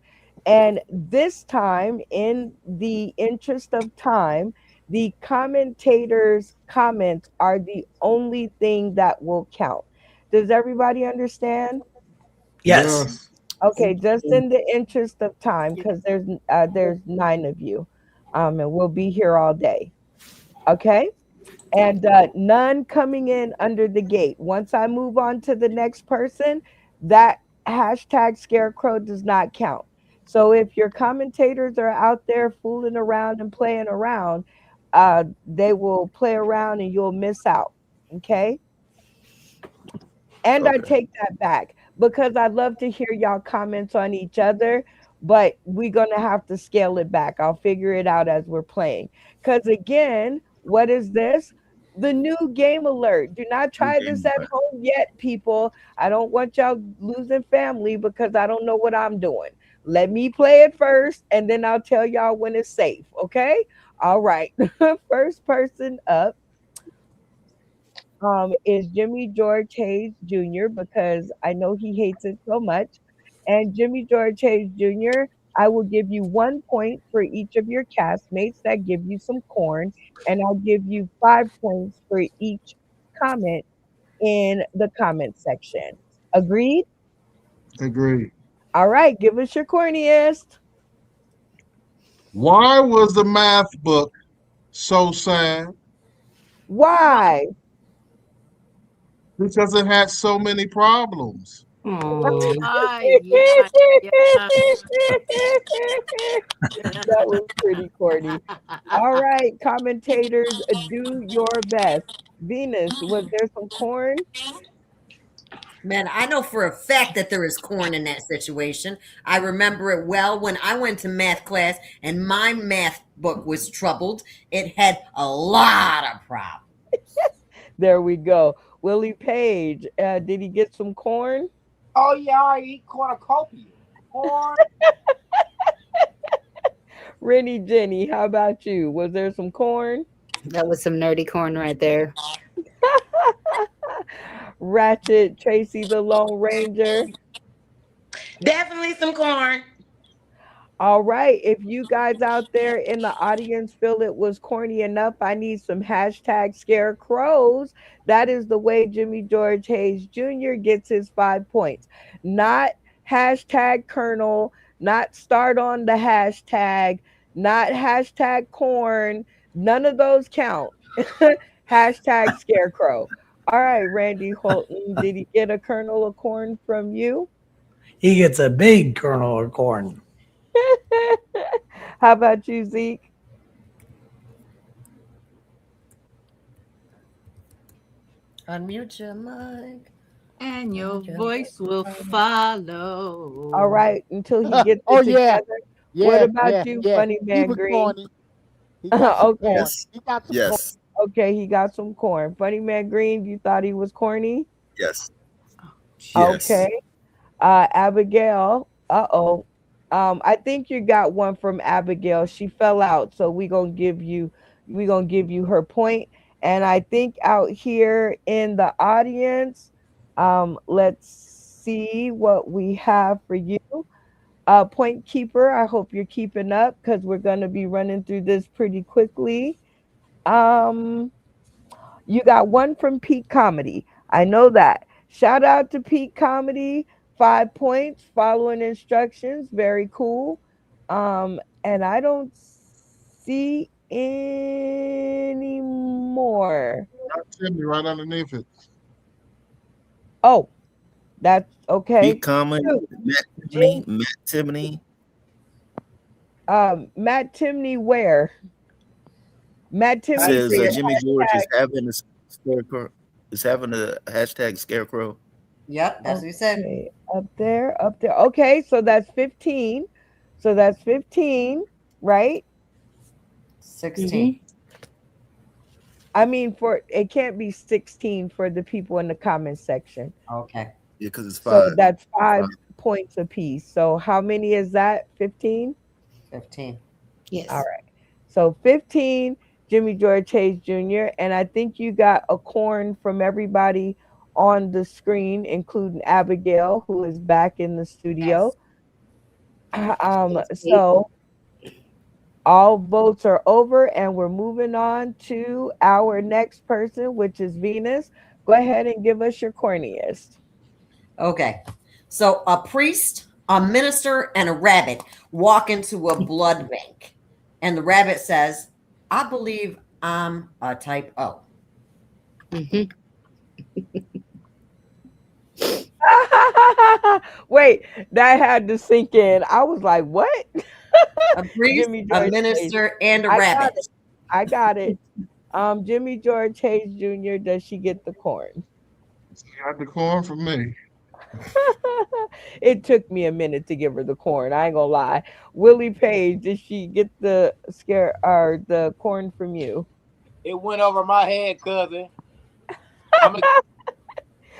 And this time, in the interest of time, the commentators' comments are the only thing that will count. Does everybody understand? Yes. Okay, just in the interest of time, because there's 9 of you, and we'll be here all day. Okay, and none coming in under the gate. Once I move on to the next person, that hashtag scarecrow does not count. So if your commentators are out there fooling around and playing around, they will play around and you'll miss out. Okay. And I Okay. take that back because I'd love to hear y'all comments on each other, but we're going to have to scale it back. I'll figure it out as we're playing. Because again, what is this? The new game alert. Do not try New this game at alert. home yet, people. I don't want y'all losing family because I don't know what I'm doing. Let me play it first and then I'll tell y'all when it's safe. Okay. All right. First person up is Jimmy George Hayes Jr. because I know he hates it so much. And Jimmy George Hayes Jr., I will give you 1 point for each of your castmates that give you some corn, and I'll give you 5 points for each comment in the comment section. Agreed? Agreed. All right, give us your corniest. Why was the math book so sad? Why? Because it had so many problems. Aw. Yeah. That was pretty corny. All right, commentators, do your best. Venus, was there some corn? Man, I know for a fact that there is corn in that situation. I remember it well when I went to math class and my math book was troubled. It had a lot of problems. There we go. Willie Page, did he get some corn? Oh yeah, I eat cornucopia. Corn. Rennie Jenny, how about you? Was there some corn? That was some nerdy corn right there. Ratchet Tracy the Lone Ranger. Definitely some corn. All right. If you guys out there in the audience feel it was corny enough, I need some hashtag scarecrows. That is the way Jimmy George Hayes Jr. gets his 5 points. Not hashtag Colonel, not start on the hashtag, not hashtag corn. None of those count. Hashtag scarecrow. All right, Randy Holton, did he get a kernel of corn from you? He gets a big kernel of corn. How about you, Zeke? Unmute your mic. And your voice will follow. All right, until he gets it Oh, yeah. together. Yeah, What about yeah, you, yeah. Funny He Man was Green? corny. He got some Okay. corn. Yes. He got some Yes. Okay, he got some corn. Funny Man Green, you thought he was corny? Yes. Yes. Okay. Abigail. Uh-oh. I think you got one from Abigail. She fell out, so we're gonna give you her point. And I think out here in the audience, let's see what we have for you. Point keeper, I hope you're keeping up because we're gonna be running through this pretty quickly. You got one from Peak Comedy. I know that. Shout out to Peak Comedy. 5 points, following instructions. Very cool. And I don't see any more. Timmy right underneath it. Oh, that's okay. Pete Common, Two. Matt Timoney. Matt Timney where? Matt Timney Says said Jimmy George is hashtag- having a scarecrow. Is having a hashtag scarecrow. Yep, that's what he said. Okay, up there. Okay, so that's 15. So that's 15, right? 16. I mean, for it can't be 16 for the people in the comment section. Okay. Yeah, because it's So 5. that's 5 points apiece. So how many is that? 15? 15. Yes. All right. So 15, Jimmy George Hayes Jr. And I think you got a corn from everybody on the screen, including Abigail, who is back in the studio. So all votes are over, and we're moving on to our next person, which is Venus. Go ahead and give us your corniest. Okay. So a priest, a minister, and a rabbit walk into a blood bank. And the rabbit says, I believe I'm a type O. Wait, that had to sink in. I was like, what? A priest, Jimmy a George minister, and a I got rabbit. it. I got it. Jimmy George Hayes Jr., does she get the corn? She got the corn from me. It took me a minute to give her the corn. I ain't gonna lie. Willie Page, did she get the corn from you? It went over my head, cousin.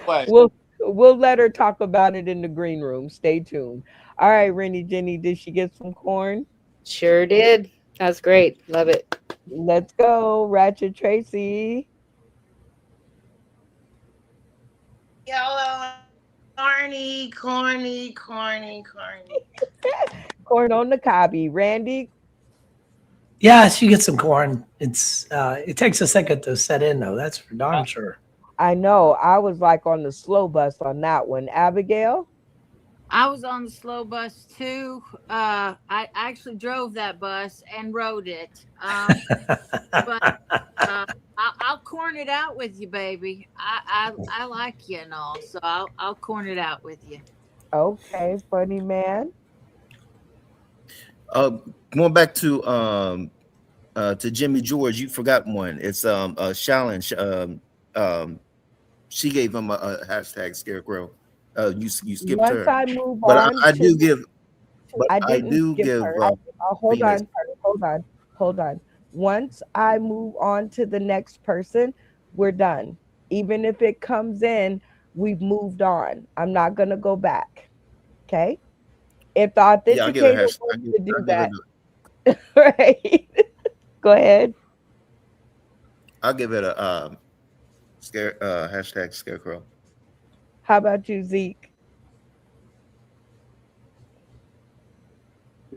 What? We'll let her talk about it in the green room. Stay tuned. All right, Rennie Jenny, did she get some corn? Sure did. That's great. Love it. Let's go, Ratchet Tracy. Yellow, corny. corn on the cobby. Randy? Yeah, she gets some corn. It takes a second to set in though. That's for darn sure. I know. I was like on the slow bus on that one. Abigail? I was on the slow bus too. I actually drove that bus and rode it. But I'll corn it out with you, baby. I like you and all, so I'll corn it out with you. Okay, funny man. Going back to Jimmy George, you forgot one. It's Shallon. She gave him a hashtag scarecrow. You skipped Once her. I move But on, I do give. But I I didn't do skip give. her. Hold on. Once I move on to the next person, we're done. Even if it comes in, we've moved on. I'm not gonna go back. Okay. If the Yeah, I'll give it a authenticator hashtag. wants to do I'll give that, it. right? Go ahead. I'll give it a hashtag scarecrow. How about you, Zeke?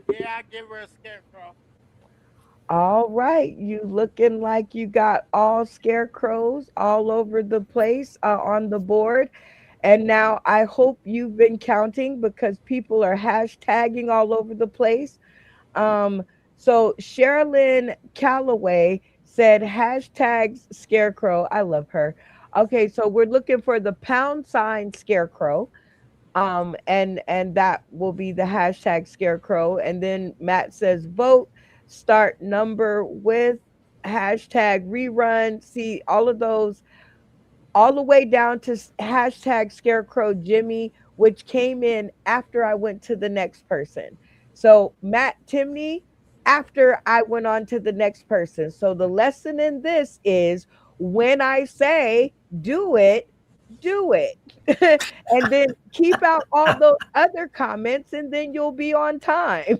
Yeah, I give her a scarecrow. All right, you looking like you got all scarecrows all over the place on the board. And now I hope you've been counting because people are hashtagging all over the place. So Sherilyn Calloway said hashtags scarecrow. I love her. Okay, so we're looking for the # scarecrow. And that will be the hashtag scarecrow. And then Matt says vote, start number with hashtag rerun. See all of those all the way down to hashtag scarecrow Jimmy, which came in after I went to the next person. So Matt Timney, after I went on to the next person. So the lesson in this is when I say do it, do it. And then keep out all those other comments and then you'll be on time.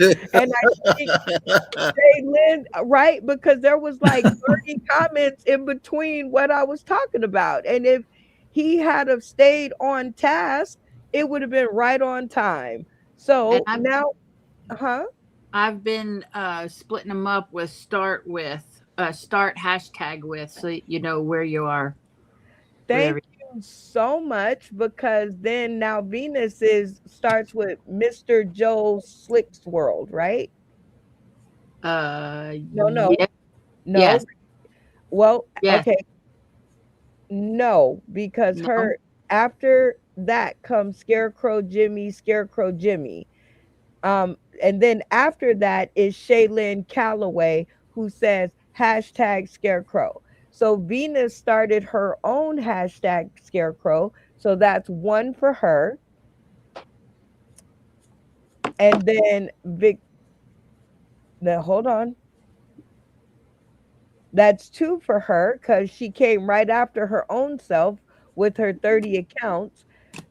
And I think Lynn, right? Because there was like 30 comments in between what I was talking about. And if he had have stayed on task, it would have been right on time. So now, I've been splitting them up with start hashtag with, so you know where you are. Thank you so much, because then now Venus starts with Mr. Joe Slick's World, right? No. Yes. Well, Yes. okay. No, because her after that comes Scarecrow Jimmy. And then after that is Shaylin Calloway, who says hashtag scarecrow. So Venus started her own hashtag scarecrow. So that's one for her. And then now hold on. That's two for her because she came right after her own self with her 30 accounts.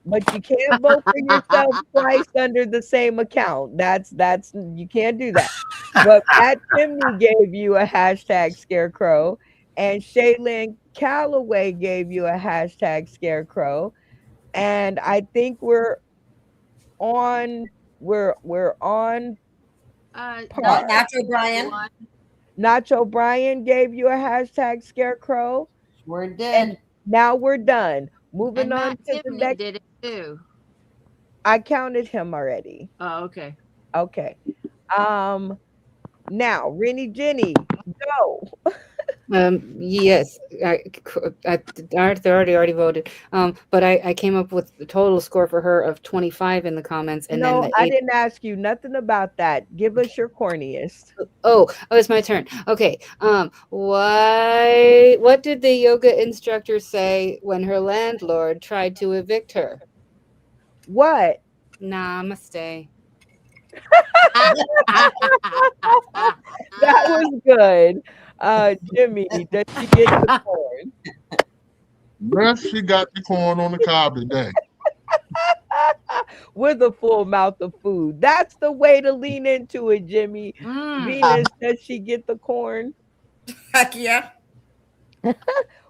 But you can't vote for yourself twice under the same account. That's you can't do that. But Pat Chimney gave you a hashtag scarecrow, and Shaylin Calloway gave you a hashtag scarecrow. And I think we're on par. Nacho Brian. Nacho Brian gave you a hashtag scarecrow. We're dead. And now we're done. Moving And on Matt to the Tiffany next. did it too. I counted him already. Oh, okay. Okay. Now, Rennie Jenny, go. Yes, I already voted. But I came up with the total score for her of 25 in the comments, and No, then I didn't ask you nothing about that. Give us your corniest. Oh, it's my turn. Okay. What did the yoga instructor say when her landlord tried to evict her? What? Namaste. That was good. Jimmy, does she get the corn? Yes, she got the corn on the cob today. With a full mouth of food. That's the way to lean into it, Jimmy. Venus, does she get the corn? Heck yeah.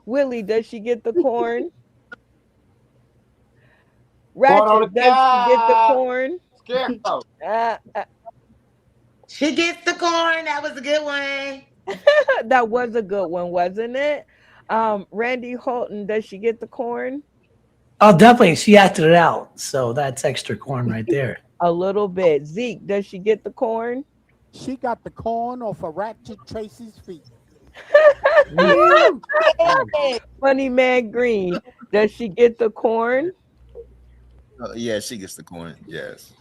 Willie, does she get the corn? on Ratchet, the does she get the cow. corn? Scarecrow. She gets the corn. That was a good one. That was a good one, wasn't it? Randy Holton, does she get the corn? Oh, definitely. She acted it out. So that's extra corn right there. A little bit. Zeke, does she get the corn? She got the corn off of Ratchet Tracy's feet. Funny Man Green, does she get the corn? Yeah, she gets the coin. Yes.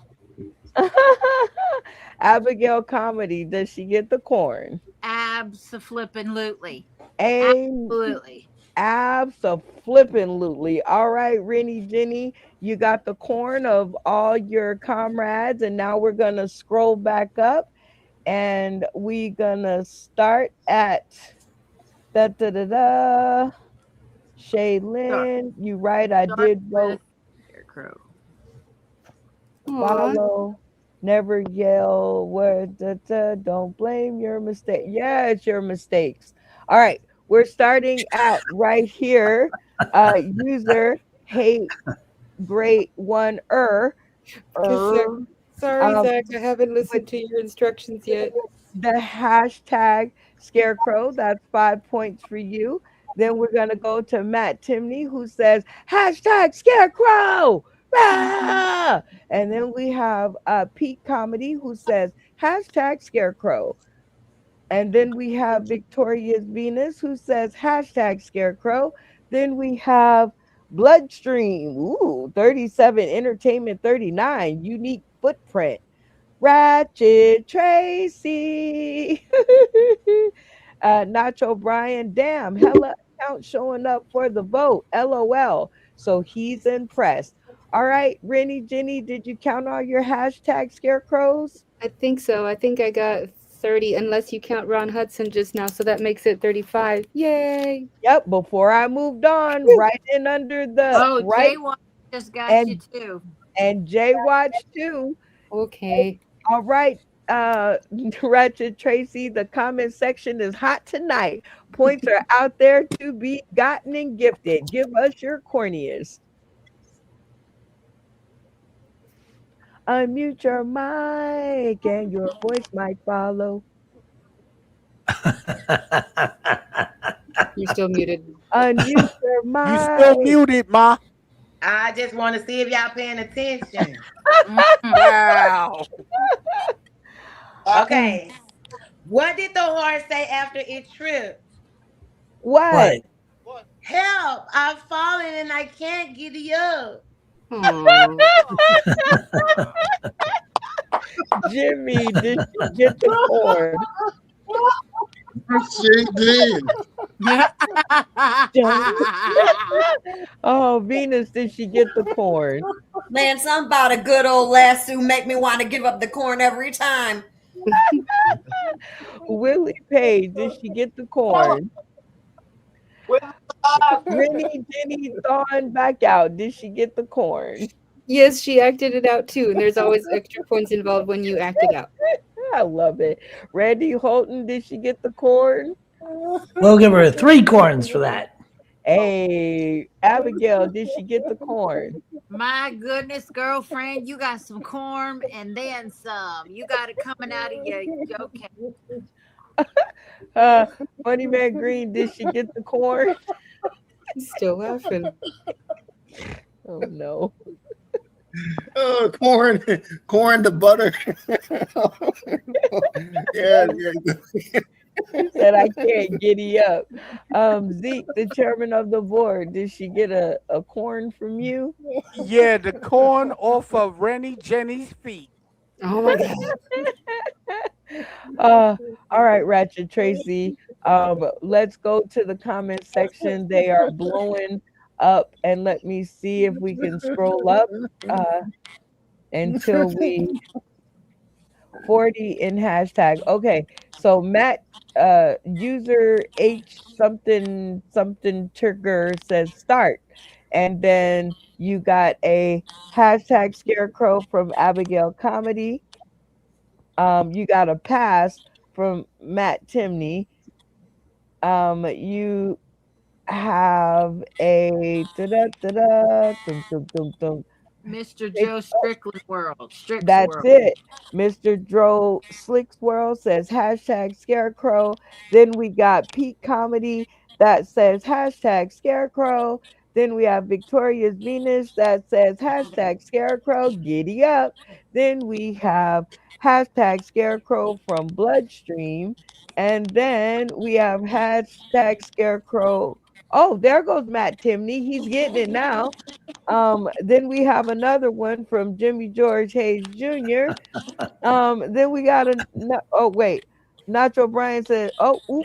Abigail Comedy, does she get the corn? Abso-flippin-lutely. Absolutely. Abso-flippin-lutely. All right, Rennie Jenny, you got the corn of all your comrades, and now we're gonna scroll back up, and we gonna start at da da da da. Shaylin, you right? I did vote. Scarecrow. Follow. Never yell. Word. Da, da, don't blame your mistake. Yeah, it's your mistakes. All right, we're starting at right here. User hate great one Sorry, Zach, I haven't listened with to your instructions yet. the hashtag scarecrow. That's 5 points for you. Then we're gonna go to Matt Timney, who says hashtag scarecrow. Rah! And then we have Pete Comedy, who says hashtag scarecrow. And then we have Victoria's Venus, who says hashtag scarecrow. Then we have Bloodstream, 37, Entertainment 39, Unique Footprint, Ratchet Tracy, Nacho Brian, damn, hella account showing up for the vote, LOL. So he's impressed. All right, Rennie Jenny, did you count all your hashtag scarecrows? I think so. I think I got 30, unless you count Ron Hudson just now, so that makes it 35. Yay! Yep, before I moved on, right in under the Oh, right, Jay Watch just got and you too. and Jay Watch too. Okay. All right, Ratchet Tracy, the comment section is hot tonight. Points are out there to be gotten and gifted. Give us your corniest. Unmute your mic and your voice might follow. You're still muted. Unmute your mic. You still muted, Ma. I just want to see if y'all paying attention. Wow. Okay. What did the horse say after it tripped? What? Help! I've fallen and I can't get up. Jimmy, did you get the corn? She did. Oh, Venus, did she get the corn? Man, something about a good old lasso make me want to give up the corn every time. Willie Page, did she get the corn? Rennie Jenny Thorn back out. Did she get the corn? Yes, she acted it out too, and there's always extra points involved when you act it out. I love it. Randy Holton, did she get the corn? We'll give her 3 corns for that. Hey, Abigail, did she get the corn? My goodness, girlfriend, you got some corn and then some. You got it coming out of you. Okay. Funny Man Green, did she get the corn? Still laughing. Oh no. Oh, corn to butter. Yeah. He said I can't giddy up. Zeke, the chairman of the board, did she get a corn from you? Yeah, the corn off of Rennie Jenny's feet. Oh my God. All right, Ratchet Tracy. Let's go to the comment section. They are blowing up, and let me see if we can scroll up until we 40 in hashtag. Okay, so Matt, user H something trigger says start, and then you got a hashtag scarecrow from Abigail Comedy. You got a pass from Matt Timney. You have a Mr. Joe Strickland World. Strick's That's World. it. Mr. Dro Slicks World says hashtag Scarecrow. Then we got Pete Comedy that says hashtag Scarecrow. Then we have Victoria's Venus that says hashtag Scarecrow. Giddy up. Then we have hashtag Scarecrow from Bloodstream. And then we have hashtag Scarecrow. Oh, there goes Matt Timney. He's getting it now. Then we have another one from Jimmy George Hayes Jr. Then we got oh wait, Nacho Bryan said, oh oop,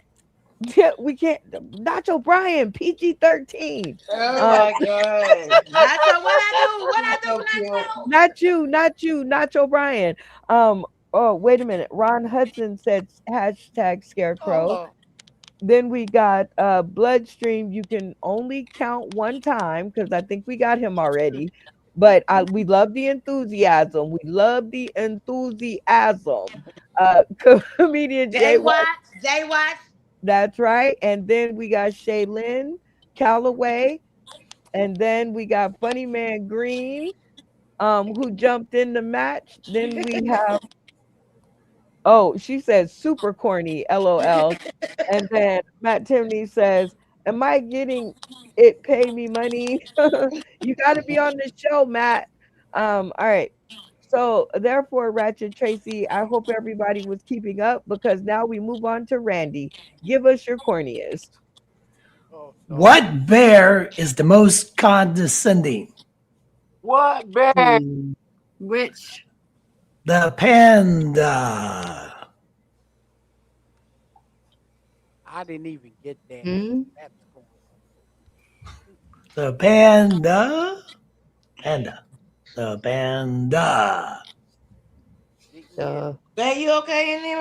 yeah, we can't. Nacho Bryan PG-13. Oh my god, Nacho, what I do, Nacho? Not you, Nacho Bryan. Oh wait a minute, Ron Hudson said hashtag Scarecrow. Oh. Then we got Bloodstream. You can only count one time because I think we got him already. But we love the enthusiasm. We love the enthusiasm. Comedian Jay Watts. Jay Watts. That's right. And then we got Shaylin Calloway. And then we got Funny Man Green, who jumped in the match. Then we have oh, she says super corny, LOL. And then Matt Timney says, am I getting it? Pay me money. You got to be on the show, Matt. All right. So therefore, Ratchet Tracy, I hope everybody was keeping up because now we move on to Randy. Give us your corniest. What bear is the most condescending? What bear? Which? The panda. I didn't even get that. That's cool. The panda. Panda. The panda. Are you okay in there?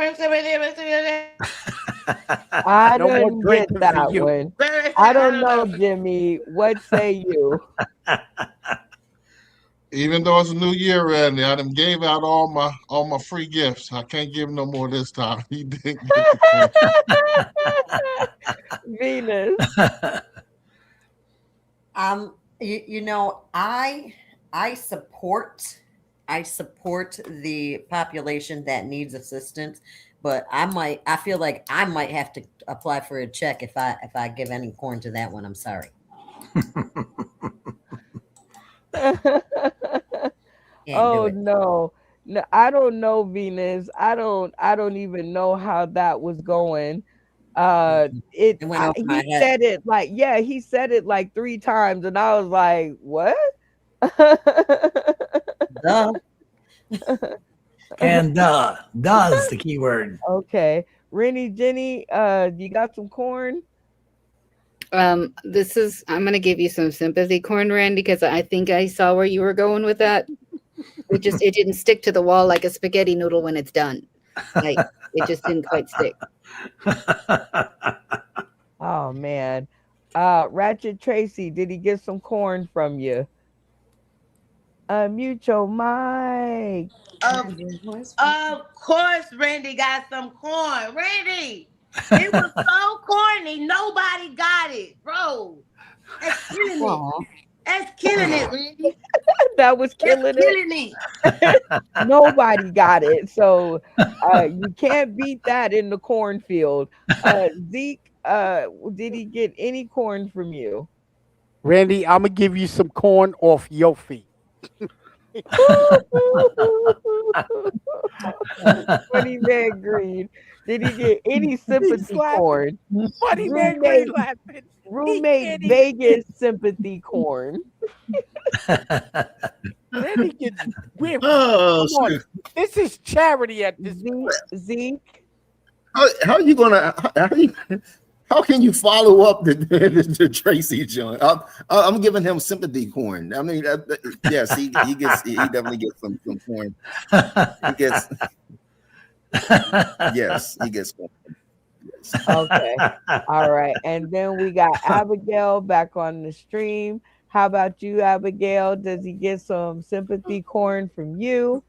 I No more didn't get drinking that for you. one. I don't know, Jimmy. What say you? Even though it's a new year, Randy, I done gave out all my free gifts. I can't give no more this time. He didn't get the Venus. You know, I support the population that needs assistance, but I feel like I might have to apply for a check if I give any corn to that one. I'm sorry. Oh no. No, I don't know, Venus. I don't even know how that was going. He said it like, yeah, he said it like 3 times, and I was like, what? And duh is the key word. Okay. Rennie, Jenny, you got some corn? I'm gonna give you some sympathy corn, Randy, because I think I saw where you were going with that. It didn't stick to the wall like a spaghetti noodle when it's done. Like it just didn't quite stick. Oh man. Ratchet Tracy, did he get some corn from you? Mute your mic. Of course, Randy got some corn. Randy, it was so corny. Nobody got it, bro. That's killing it. That's killing it, Randy. That was killing it. Nobody got it. So you can't beat that in the cornfield. Zeke, did he get any corn from you? Randy, I'm gonna give you some corn off your feet. Funny Man Green, did he get any sympathy corn? Funny Man Green laughing. Roommate Vegas sympathy corn. Then he gets whipped. Oh, Come on. This is charity at this point. Zeke. How are you gonna? How can you follow up the Tracy joint? I'm giving him sympathy corn. I mean, yes, he definitely gets some corn. He gets yes, he gets corn. Yes. Okay, all right, and then we got Abigail back on the stream. How about you, Abigail? Does he get some sympathy corn from you?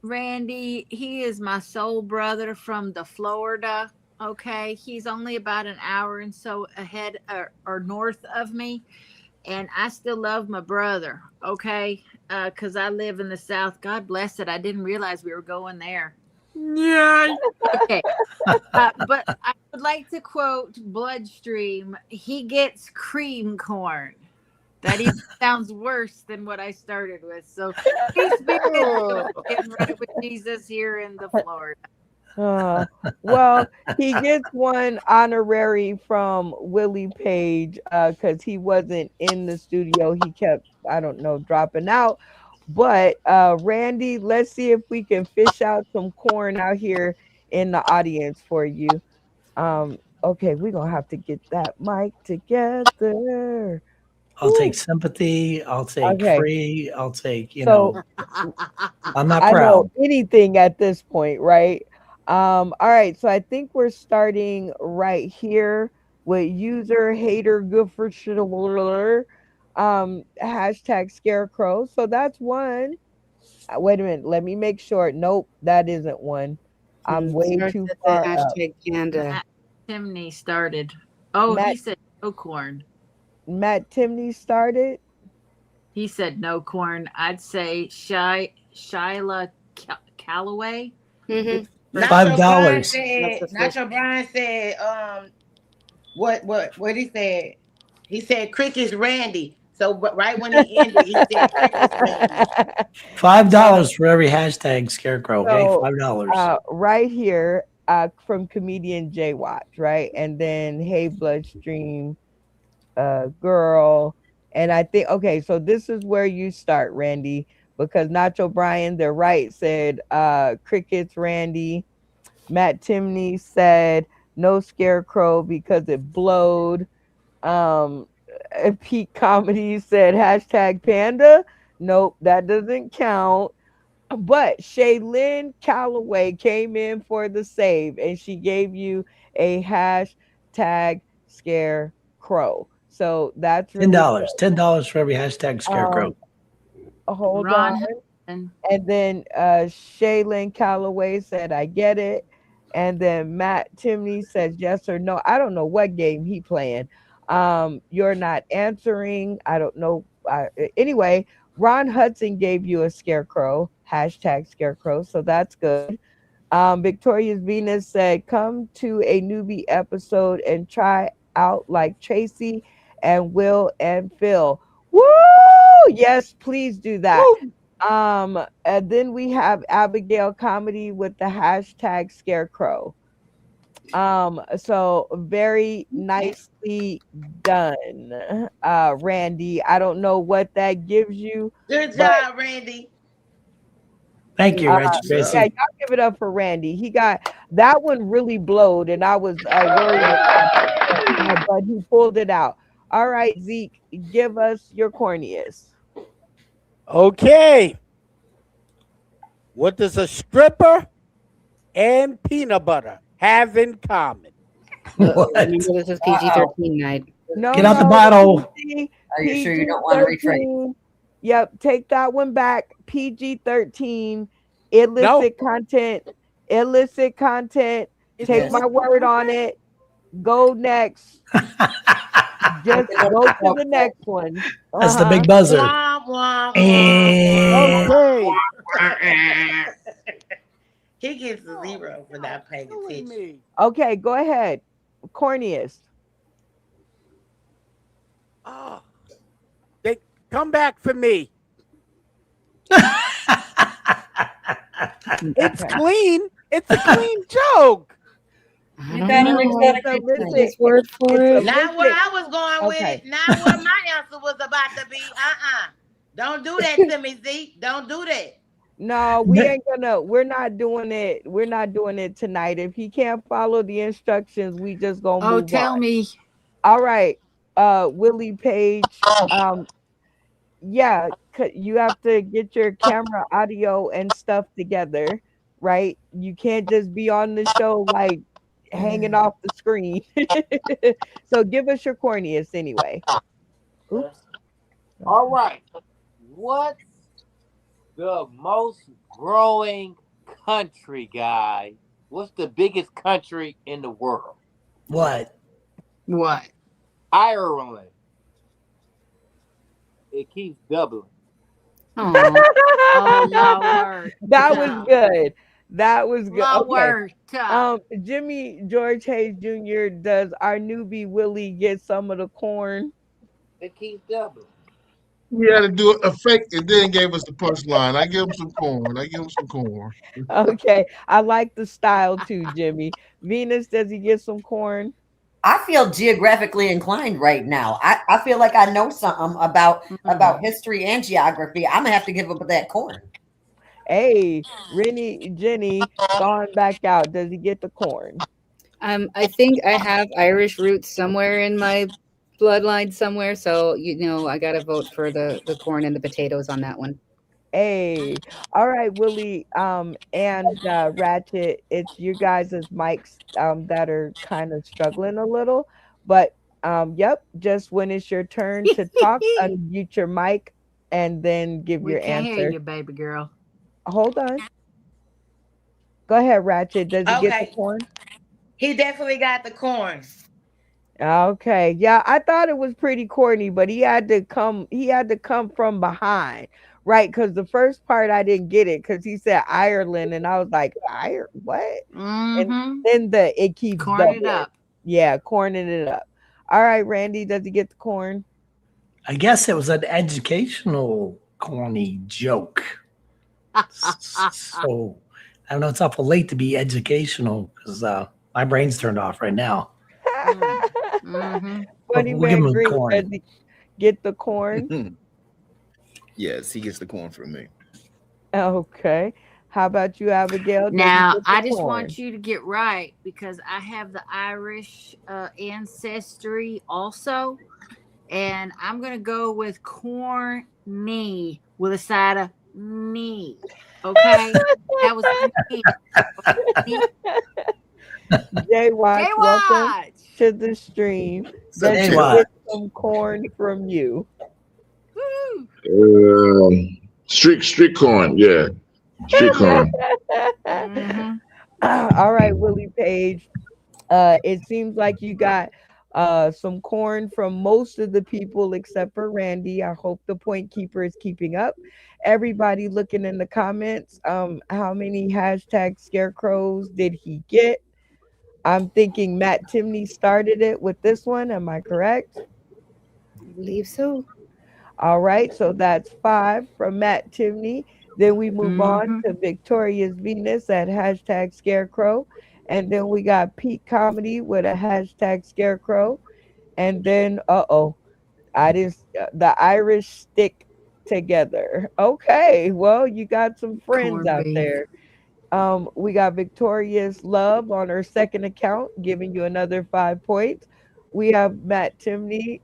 Randy, he is my soul brother from the Florida. Okay, he's only about an hour and so ahead or north of me, and I still love my brother. Okay, because I live in the South. God bless it. I didn't realize we were going there. Yeah. Okay. But I would like to quote Bloodstream. He gets cream corn. That even sounds worse than what I started with. So peace be with you. Getting right with Jesus here in the Florida. Well, he gets one honorary from Willie Page because he wasn't in the studio. He kept, I don't know, dropping out. But Randy, let's see if we can fish out some corn out here in the audience for you. Okay, we're gonna have to get that mic together. I'll take sympathy. I'll take Okay. free. I'll take, So I'm not I proud. know anything at this point, right? All right, so I think we're starting right here with user hater good for shit hashtag scarecrow. So that's one. Wait a minute, let me make sure. Nope, that isn't one. I'm way Starts too with the far up. hashtag panda. Matt Timney started. Oh, he Matt- said no corn. Matt Timney started. He said no corn. I'd say Shyla Calloway. Mhm. $5. Nacho Brian said, what he said? He said Cricket's Randy. So but right when he ended, he said Cricket's Randy. $5 for every hashtag scarecrow. Okay, So, $5. right here from comedian Jay Watch, right? And then Hey Bloodstream girl. And I think, okay, so this is where you start, Randy, because Nacho Brian, they're right, said Crickets Randy. Matt Timney said no scarecrow because it blowed. Pete Comedy said hashtag panda. Nope, that doesn't count. But Shaylin Calloway came in for the save and she gave you a hashtag scarecrow. So that's really $10. $10 for every hashtag scarecrow. hold Ron on. Hudson. And then Shaylin Calloway said, I get it. And then Matt Timney says yes or no. I don't know what game he playing. You're not answering. I don't know. Anyway, Ron Hudson gave you a scarecrow, hashtag scarecrow. So that's good. Victoria's Venus said, come to a newbie episode and try out like Tracy and Will and Phil. Woo! Yes, please do that. And then we have Abigail Comedy with the hashtag scarecrow. So very nicely done, Randy. I don't know what that gives you. Good but, job, Randy. Thank you, Reggie Tracy. yeah, y'all give it up for Randy. He got that one really blowed, and I was worried about it, but he pulled it out. All right, Zeke, give us your corniest. Okay. What does a stripper and peanut butter have in common? What? Remember, this is PG-13 night. No, Get out the no, bottle. PG, Are you sure you don't want to retrace? PG-13. Yep, take that one back. PG-13, illicit content, illicit content. Take my word on it. Go next. Just go to the next one. That's the big buzzer. Womp, womp, And Okay. He gets a 0 for not paying attention. Okay, go ahead. Corniest. Oh, they come back for me. It's clean. It's a clean joke. I don't know. His word for it. Not where I was going Okay. with it. Not where my answer was about to be. Don't do that to me, Zeke. Don't do that. No, we ain't gonna. We're not doing it. We're not doing it tonight. If he can't follow the instructions, we just gonna Oh, move tell on. me. All right, Willie Page. Yeah, you have to get your camera, audio, and stuff together, right? You can't just be on the show like hanging off the screen. So give us your corniest anyway. Oops. All right. What's the most growing country, guy? What's the biggest country in the world? what? What? Ireland. It keeps doubling. Oh, Lord. That was good. That was good. Lord. Okay. Jimmy George Hayes Jr. Does our newbie Willie get some of the corn? It keeps doubling. We had to do a fake and then gave us the punchline. I give him some corn. Okay. I like the style too, Jimmy. Venus, does he get some corn? I feel geographically inclined right now. I feel like I know something about history and geography. I'm gonna have to give up that corn. Hey, Jenny gone back out. Does he get the corn? I think I have Irish roots somewhere in my bloodline somewhere, so I gotta vote for the corn and the potatoes on that one. Hey, all right, Willie, and Ratchet, it's you guys as mics that are kind of struggling a little, but yep, just when it's your turn to talk, unmute your mic and then give We your can't answer. hear you, baby girl. Hold on. Go ahead, Ratchet. Does he get the Okay. corn? He definitely got the corn. Okay. Yeah, I thought it was pretty corny, but he had to come from behind, right? Because the first part I didn't get it because he said Ireland, and I was like, what? And then it keeps Corn it doubling. up. Yeah, corning it up. All right, Randy, does he get the corn? I guess it was an educational corny joke. So I don't know. It's awful late to be educational because my brain's turned off right now. Funny We'll give man him Green, corn. does he get the corn? Yes, he gets the corn from me. Okay. How about you, Abigail? Does he Now, get the I just corn? want you to get right because I have the Irish ancestry also. And I'm going to go with corny with a side of knee. Okay? That was me. Jay Watch, Jay welcome Watch. to the stream. What's up, Does he Jay get Watch? some corn from you? Woo. Street corn, yeah. Street corn. All right, Willie Page. It seems like you got some corn from most of the people except for Randy. I hope the point keeper is keeping up. Everybody looking in the comments, how many hashtag scarecrows did he get? I'm thinking Matt Timney started it with this one. Am I correct? I believe so. All right, so that's 5 from Matt Timney. Then we move on to Victoria's Venus at hashtag Scarecrow. And then we got Pete Comedy with a hashtag Scarecrow. And then, the Irish stick together. Okay, well, you got some friends Corned out beef. there. We got Victoria's Love on her second account, giving you another 5 points. We have Matt Timney.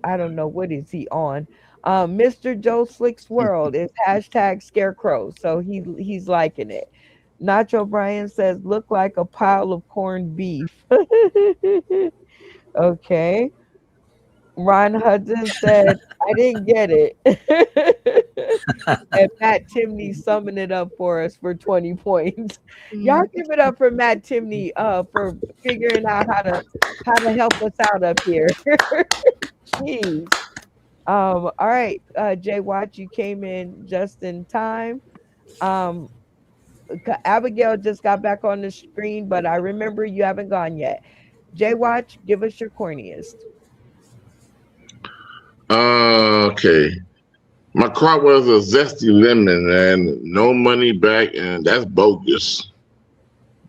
I don't know what is he on. Mr. Joe Slick's World is hashtag Scarecrow, so he's liking it. Nacho Bryan says, look like a pile of corned beef. Okay. Ron Hudson said, I didn't get it. And Matt Timney summing it up for us for 20 points. Y'all give it up for Matt Timney for figuring out how to help us out up here. Jeez. All right, Jay Watch, you came in just in time. Abigail just got back on the screen, but I remember you haven't gone yet. Jay Watch, give us your corniest. Okay. My crop was a zesty lemon and no money back, and that's bogus.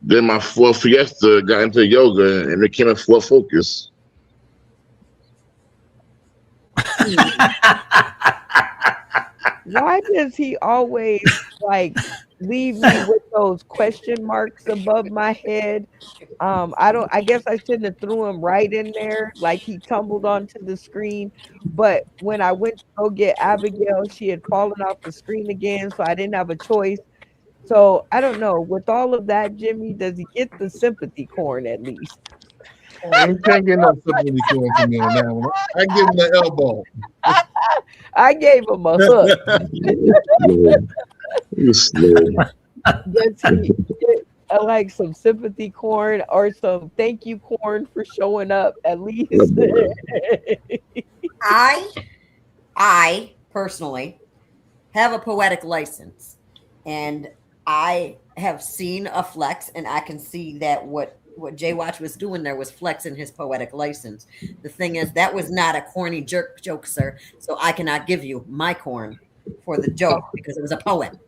Then my Ford Fiesta got into yoga and became a Ford Focus. Why does he always leave me with those question marks above my head? I guess I shouldn't have threw him right in there, like he tumbled onto the screen. But when I went to go get Abigail, she had fallen off the screen again, so I didn't have a choice. So I don't know. With all of that, Jimmy, does he get the sympathy corn at least? You can't get no sympathy corn from me on that one. I give him the elbow. I gave him a hook. You slow. Does he get like some sympathy corn or some thank you corn for showing up at least? I personally have a poetic license, and I have seen a flex, and I can see that what Jay Watch was doing there was flexing his poetic license. The thing is, that was not a corny joke, sir. So I cannot give you my corn for the joke because it was a poem.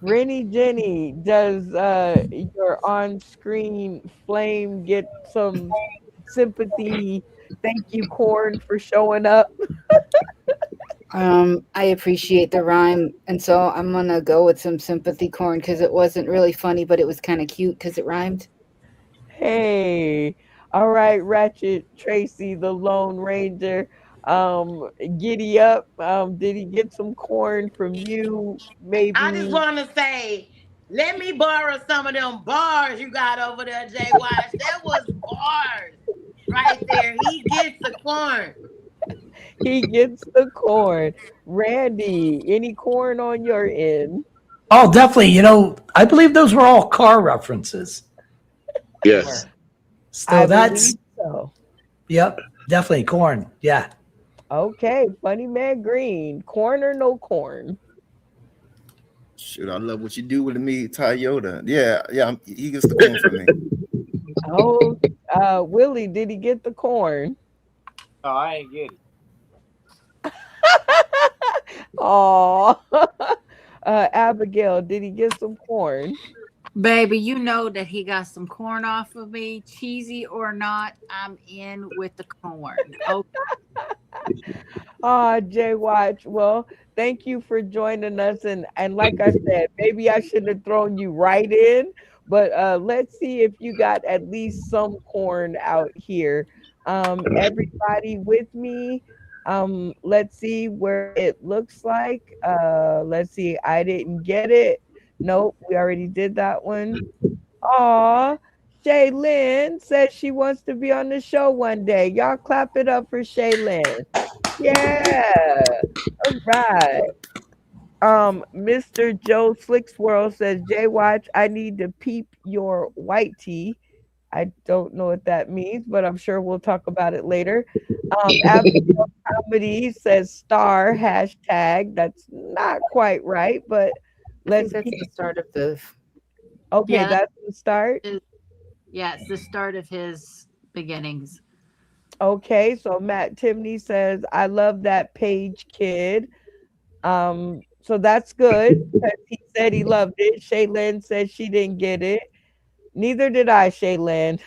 Rennie Jenny, does your on-screen flame get some sympathy? Thank you, corn, for showing up. I appreciate the rhyme, and so I'm gonna go with some sympathy corn because it wasn't really funny, but it was kind of cute because it rhymed. Hey, all right, Ratchet Tracy, the Lone Ranger. Giddy up. Did he get some corn from you? Maybe. I just want to say, let me borrow some of them bars you got over there, Jay Watch. That was bars right there. He gets the corn. He gets the corn. Randy, any corn on your end? Oh, definitely. I believe those were all car references. Yes. So I that's, believe so. yep, definitely corn. Yeah. Okay, Funny Man Green, corn or no corn? Shoot, I love what you do with me, Toyota. Yeah, he gets the corn from me. Oh, Willie, did he get the corn? No, I ain't get it. Oh, Abigail, did he get some corn? Baby, you know that he got some corn off of me. Cheesy or not, I'm in with the corn. Okay. Jay Watch. Well, thank you for joining us. And like I said, maybe I shouldn't have thrown you right in, but let's see if you got at least some corn out here. Everybody with me. Let's see where it looks like. Let's see. I didn't get it. Nope, we already did that one. Aw, Shaylin says she wants to be on the show one day. Y'all clap it up for Shaylin. Yeah. All right. Mr. Joe Slickswirl says, Jay Watch, I need to peep your white tee. I don't know what that means, but I'm sure we'll talk about it later. Abigail Comedy says star hashtag. That's not quite right, but let's That's the start of the. Okay, Yeah. that's the start. Yeah, it's the start of his beginnings. Okay, so Matt Timney says, I love that page kid. So that's good because he said he loved it. Shaylin said she didn't get it. Neither did I, Shaylin.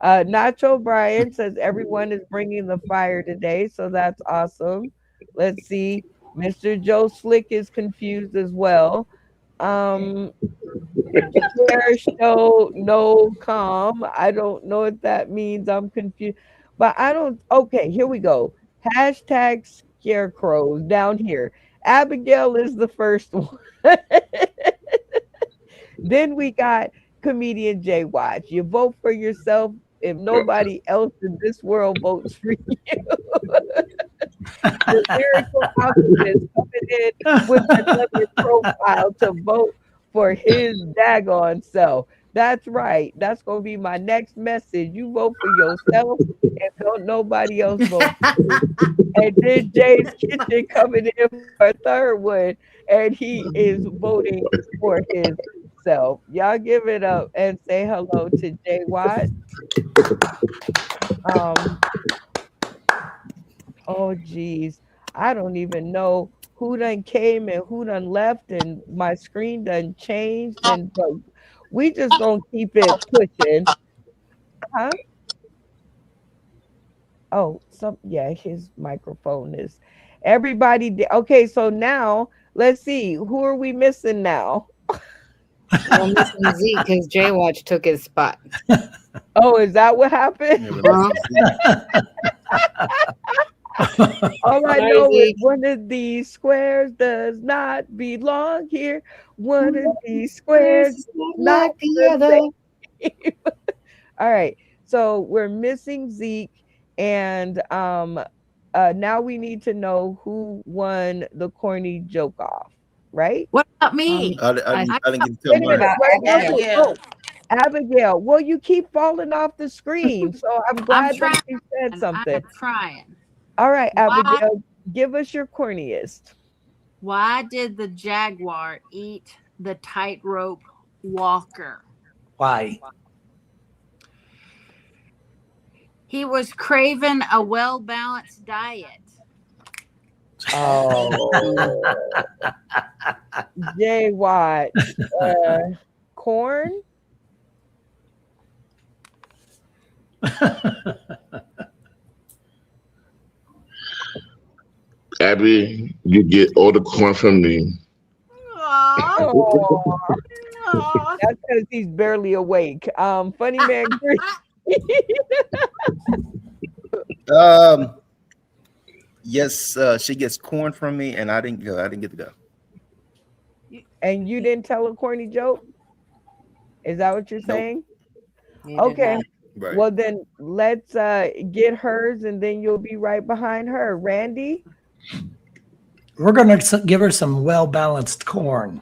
Nacho Bryan says everyone is bringing the fire today, so that's awesome. Let's see. Mr. Joe Slick is confused as well. Share show no calm. I don't know what that means. I'm confused. But I don't. Okay, here we go. Hashtag scarecrows down here. Abigail is the first one. Then we got comedian Jay Watch. You vote for yourself if nobody else in this world votes for you. The lyrical alchemist coming in with another profile to vote for his daggone self. That's right. That's gonna be my next message. You vote for yourself and don't nobody else vote for you. And then Jay's Kitchen coming in for a third one, and he is voting for himself. Y'all give it up and say hello to Jay Watt. Oh geez, I don't even know who done came and who done left, and my screen done changed, and but we just gonna keep it pushing. Huh? Oh, yeah, his microphone is. Everybody, okay, so now let's see, who are we missing now? I'm missing Zeke because Jay Watch took his spot. Oh, is that what happened? All I Sorry, know is Zeke. one of these squares does not belong here. One of these squares not the other. All right, so we're missing Zeke, and now we need to know who won the corny joke off, right? What about me? I didn't get to Wait tell a minute, mine. wait, oh, Abigail. Well, you keep falling off the screen, so I'm glad that you said something. I'm trying. All right, Why- Abigail. Give us your corniest. Why did the jaguar eat the tightrope walker? Why? He was craving a well-balanced diet. Oh, Jay Watt, corn. Abby, you get all the corn from me. Oh, that's because he's barely awake. Funny man. Yes, she gets corn from me, and I didn't go. I didn't get to go. And you didn't tell a corny joke? Is that what you're saying? You did Okay. not. Right. Well, then let's get hers, and then you'll be right behind her. Randy? We're going to give her some well-balanced corn.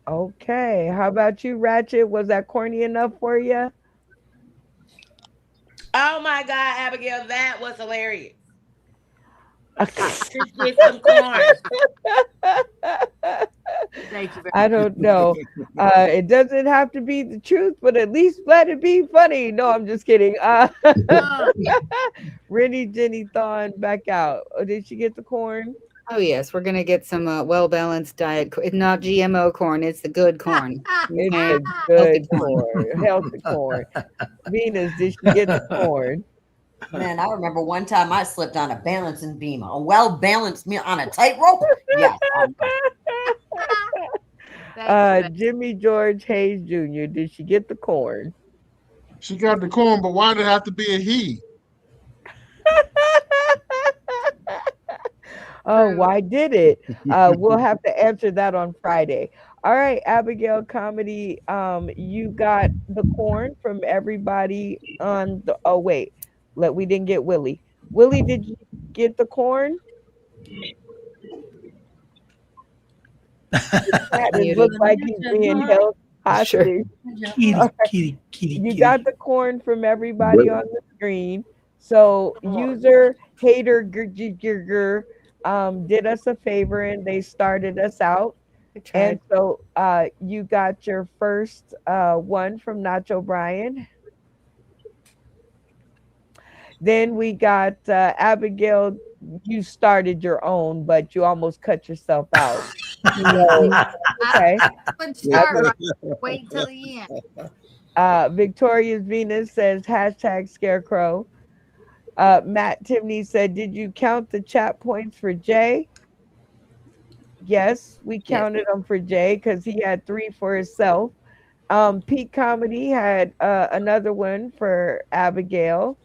Okay. How about you, Ratchet? Was that corny enough for you? Oh my God, Abigail, that was hilarious. Just get some corn. Thank you very I don't know. It doesn't have to be the truth, but at least let it be funny. No, I'm just kidding. Rennie Jenny Thon back out. Oh, did she get the corn? Oh yes, we're gonna get some well-balanced diet. It's not GMO corn; it's the good corn. It's Okay? a good corn, healthy corn. Venus, did she get the corn? Man, I remember one time I slipped on a balancing beam, a well-balanced meal on a tightrope. Yes. Jimmy George Hayes Jr., did she get the corn? She got the corn, but why did it have to be a he? Oh, why did it? We'll have to answer that on Friday. All right, Abigail Comedy, you got the corn from everybody on the. Oh wait, we didn't get Willie. Willie, did you get the corn? It looks like he's being held hostage. Kitty. You got the corn from everybody on the screen. So user hater did us a favor and they started us out. And so you got your first one from Nacho Brian. Then we got Abigail. You started your own, but you almost cut yourself out. Okay. Wait till the end. Victoria's Venus says hashtag scarecrow. Matt Timney said, did you count the chat points for Jay? Yes, we counted them for Jay because he had 3 for himself. Pete Comedy had another one for Abigail.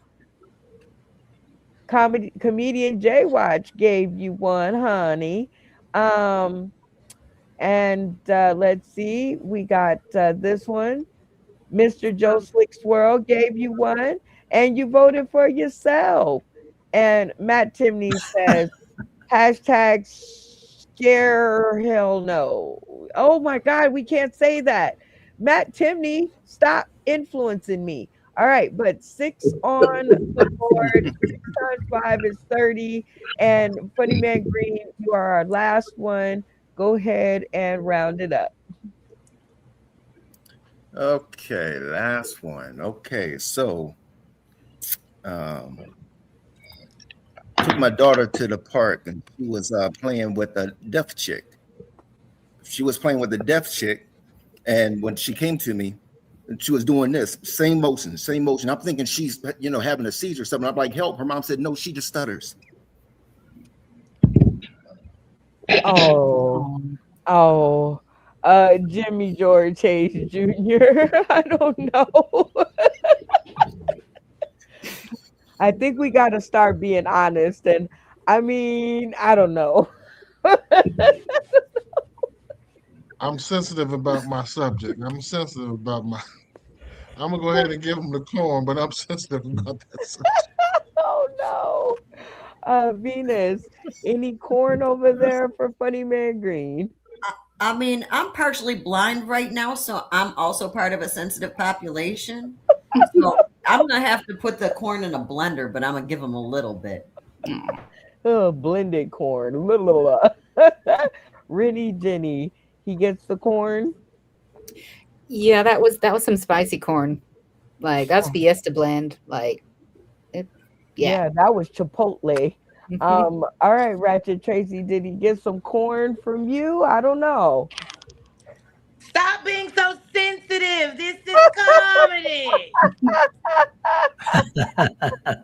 Comedian Jay Watch gave you 1, honey. And let's see, we got this one. Mr. Joe Slick Swirl gave you 1, and you voted for yourself. And Matt Timney says, hashtag scare hell no. Oh my God, we can't say that. Matt Timney, stop influencing me. All right, but 6 on the board. 6 times 5 is 30. And Funny Man Green, you are our last one. Go ahead and round it up. Okay, last one. Okay, so took my daughter to the park and she was playing with a deaf chick. She was playing with a deaf chick, and when she came to me, she was doing this same motion. I'm thinking she's having a seizure or something. I'm like, help. Her mom said, no, she just stutters. Jimmy George Hayes Jr. I don't know. I think we got to start being honest. And I mean, I don't know. I'm sensitive about my subject. I'm sensitive about my. I'm gonna go ahead and give them the corn, but I'm sensitive about that subject. Oh no. Venus, any corn over there for Funny Man Green? I mean, I'm partially blind right now, so I'm also part of a sensitive population. So I'm gonna have to put the corn in a blender, but I'm gonna give them a little bit. Blended corn. Rennie Jenny, he gets the corn. Yeah, that was some spicy corn. Like that's Fiesta blend. Like it. Yeah. That was Chipotle. Mhm. All right, Ratchet Tracy, did he get some corn from you? I don't know. Stop being so sensitive. This is comedy.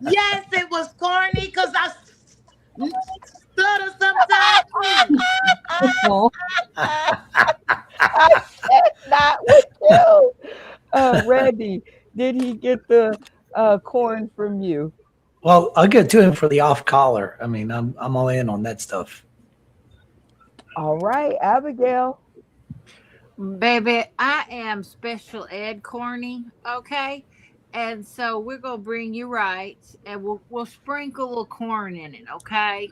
Yes, it was corny because I stutter sometimes. I said not with you. Randy, did he get the corn from you? Well, I'll get to him for the off collar. I mean, I'm all in on that stuff. All right, Abigail. Baby, I am special ed corny, okay? And so we're gonna bring you right, and we'll sprinkle a little corn in it, okay?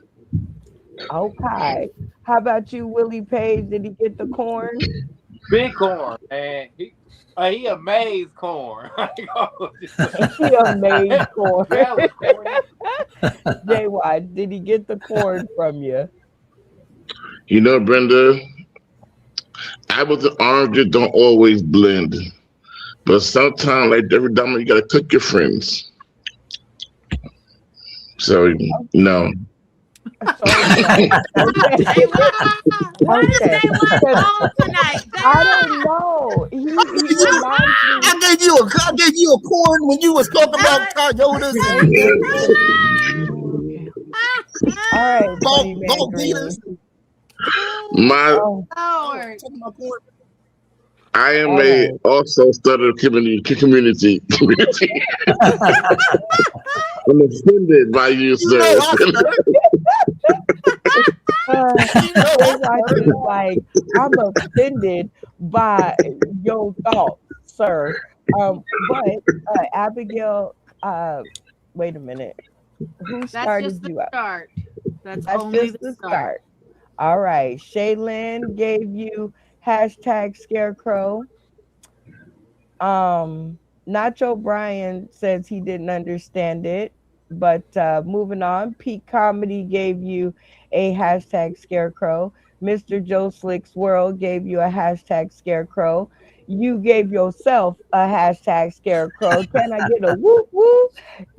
Okay. How about you, Willie Page? Did he get the corn? Big corn, man. He a maize corn. He a maize corn. That was corny. JY, did he get the corn from you? You know, Brenda, apples and oranges don't always blend. But sometimes, like every time, you gotta cook your friends. So, no. Okay. What is they want on tonight? I don't know. He reminds me. I gave you a corn when you was talking about Toyotas All right, and Buddy ball Man beaters. My, Lord. I am All a right. also stutter community. I'm offended by you, sir. JY is like, I'm offended by your thoughts, sir. But Abigail, wait a minute. Who That's started just the you up? start. That's That's only just the the start. start. All right. Shaylin gave you hashtag scarecrow. Nacho Bryan says he didn't understand it. But moving on, Pete Comedy gave you a hashtag scarecrow. Mr. Joe Slick's World gave you a hashtag scarecrow. You gave yourself a hashtag scarecrow. Can I get a whoop whoop?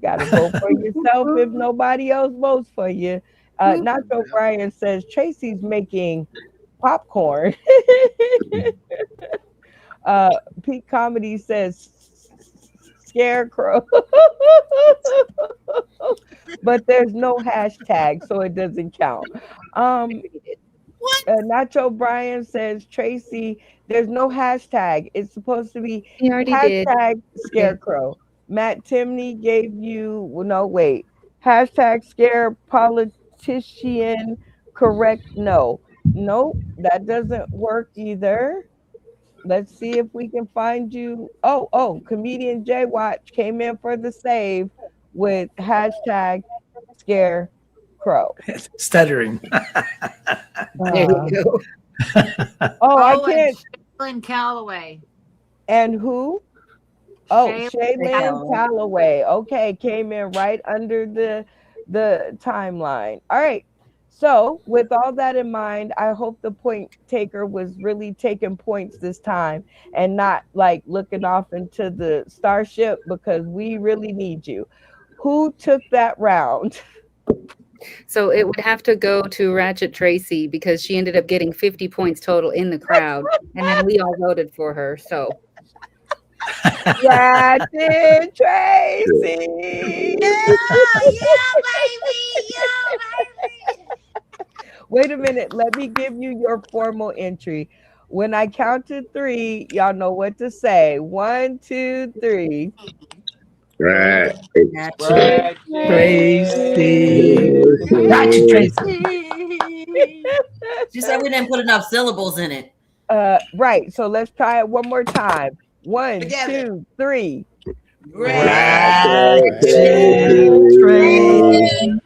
Gotta vote for yourself if nobody else votes for you. Nacho Bryan says Tracy's making popcorn. Pete Comedy says scarecrow. But there's no hashtag, so it doesn't count. Nacho Bryan says Tracy, there's no hashtag. It's supposed to be He already did. hashtag scarecrow. Matt Timney gave you hashtag scare politician correct. Nope, that doesn't work either. Let's see if we can find you. Oh, comedian J Watch came in for the save with hashtag scarecrow. Stuttering. There you go. I can't. And Shaylin Calloway. And who? Oh, Shaylin Shaylin Calloway. Okay, came in right under the timeline. All right. So, with all that in mind, I hope the point taker was really taking points this time and not like looking off into the starship, because we really need you. Who took that round? So it would have to go to Ratchet Tracy because she ended up getting 50 points total in the crowd, and then we all voted for her. So Ratchet Tracy. baby. Wait a minute. Let me give you your formal entry. When I count to 3, y'all know what to say. 1, 2, 3. Right. Tracy. Ratchet Tracy. She said we didn't put enough syllables in it. Right. So let's try it one more time. 1, Together. 2, 3. Ratchet Tracy.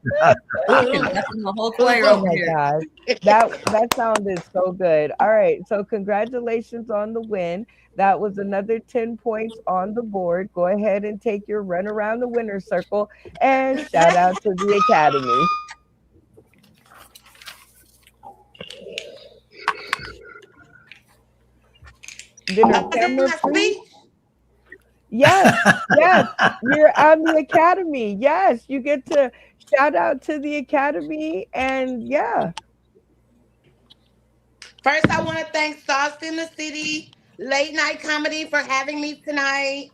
The whole choir Oh over my here. gosh. That sounded so good. All right. So congratulations on the win. That was another 10 points on the board. Go ahead and take your run around the winner's circle and shout out to the Academy. Did her camera freeze? Yes, yes. You're on the Academy. Yes, you get to shout out to the Academy and yeah. First, I want to thank Sauce in the City Late Night Comedy for having me tonight.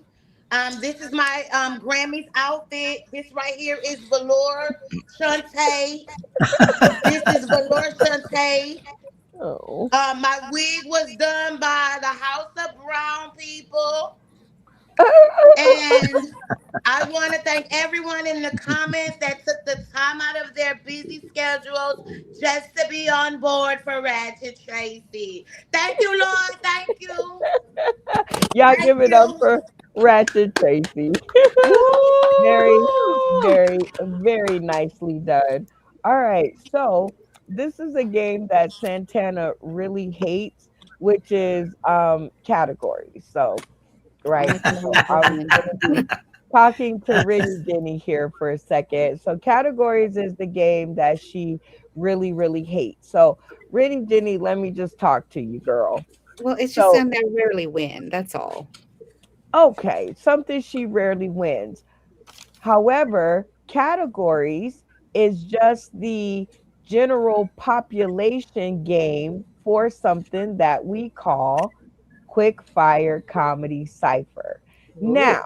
This is my Grammys outfit. This right here is Velour Shantae. This is Velour Shantae. Oh. My wig was done by the House of Brown people. And I want to thank everyone in the comments that took the time out of their busy schedules just to be on board for Ratchet Tracy. Thank you, Lord. Thank you. Y'all give it up for Ratchet Tracy. Very nicely done. All right, so this is a game that Santana really hates, which is categories. So, right, so I'm going to be talking to Rennie Jenny here for a second. So, categories is the game that she really hates. So, Rennie Jenny, let me just talk to you, girl. Well, it's just something I rarely win. That's all. Okay, something she rarely wins. However, categories is just the general population game for something that we call Quick Fire Comedy Cipher. Now,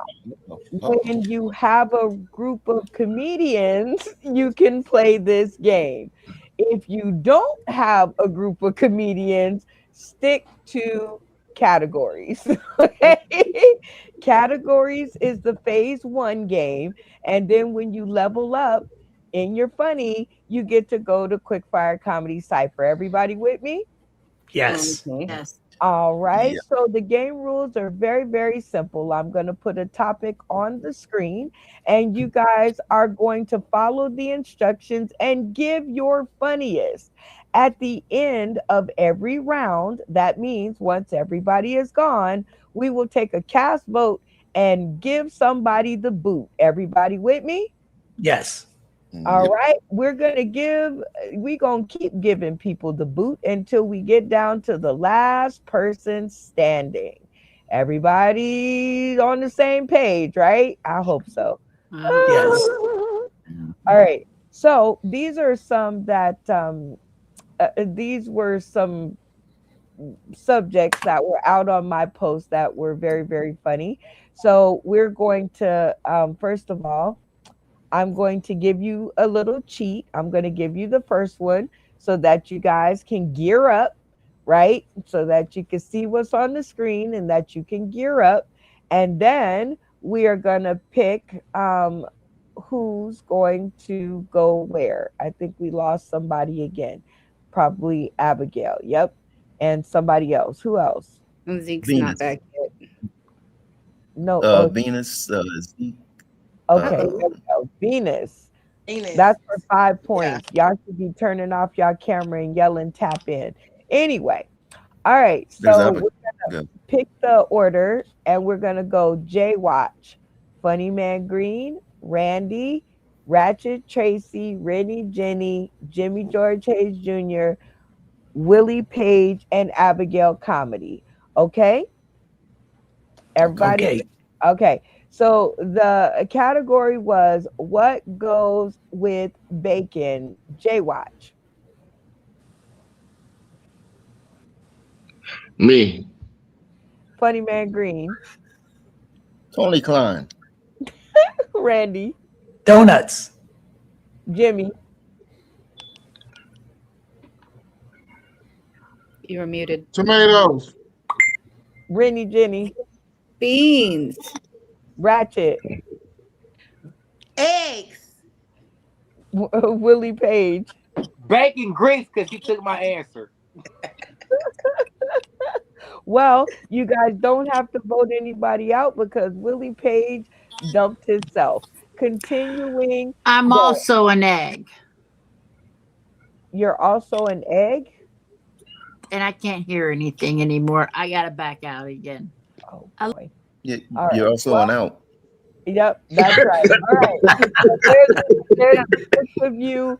when you have a group of comedians, you can play this game. If you don't have a group of comedians, stick to categories. Categories is the phase 1 game, and then when you level up in your funny, you get to go to Quick Fire Comedy Cipher. Everybody with me? Yes. Yes. All right. So the game rules are very simple. I'm going to put a topic on the screen, and you guys are going to follow the instructions and give your funniest. At the end of every round, that means once everybody is gone, we will take a cast vote and give somebody the boot. Everybody with me? Yes. All right. We're going to keep giving people the boot until we get down to the last person standing. Everybody on the same page, right? I hope so. Yes. All right. So these are some that these were some subjects that were out on my post that were very funny. So we're going to first of all, I'm going to give you a little cheat. I'm going to give you the first one so that you guys can gear up, right? So that you can see what's on the screen and that you can gear up. And then we are going to pick who's going to go where. I think we lost somebody again. Probably Abigail. Yep. And somebody else. Who else? Zeke's Venus. not back yet. No. Venus. Zeke. Okay, there we go. Venus. That's for 5 points. Y'all should be turning off y'all camera and yelling tap in. Anyway, all right. So we're gonna pick the order and we're gonna go J Watch, Funny Man Green, Randy, Ratchet Tracy, Rennie Jenny, Jimmy George Hayes Jr., Willie Page, and Abigail Comedy. Okay? Everybody? Okay. So the category was what goes with bacon? J Watch. Me. Funny Man Green. Tony Klein. Randy. Donuts. Jimmy. You're muted. Tomatoes. Rennie Jenny. Beans. Ratchet. Eggs. Willie Page. Bacon grease, because you took my answer. Well, you guys don't have to vote anybody out because Willie Page dumped himself. continuing. I'm the- also an egg, You're also an egg. and I can't hear anything anymore. I gotta back out again. Oh I- boy. You, All right. you're also Well, an out. Yep, that's right. All right. So there's 6 of you.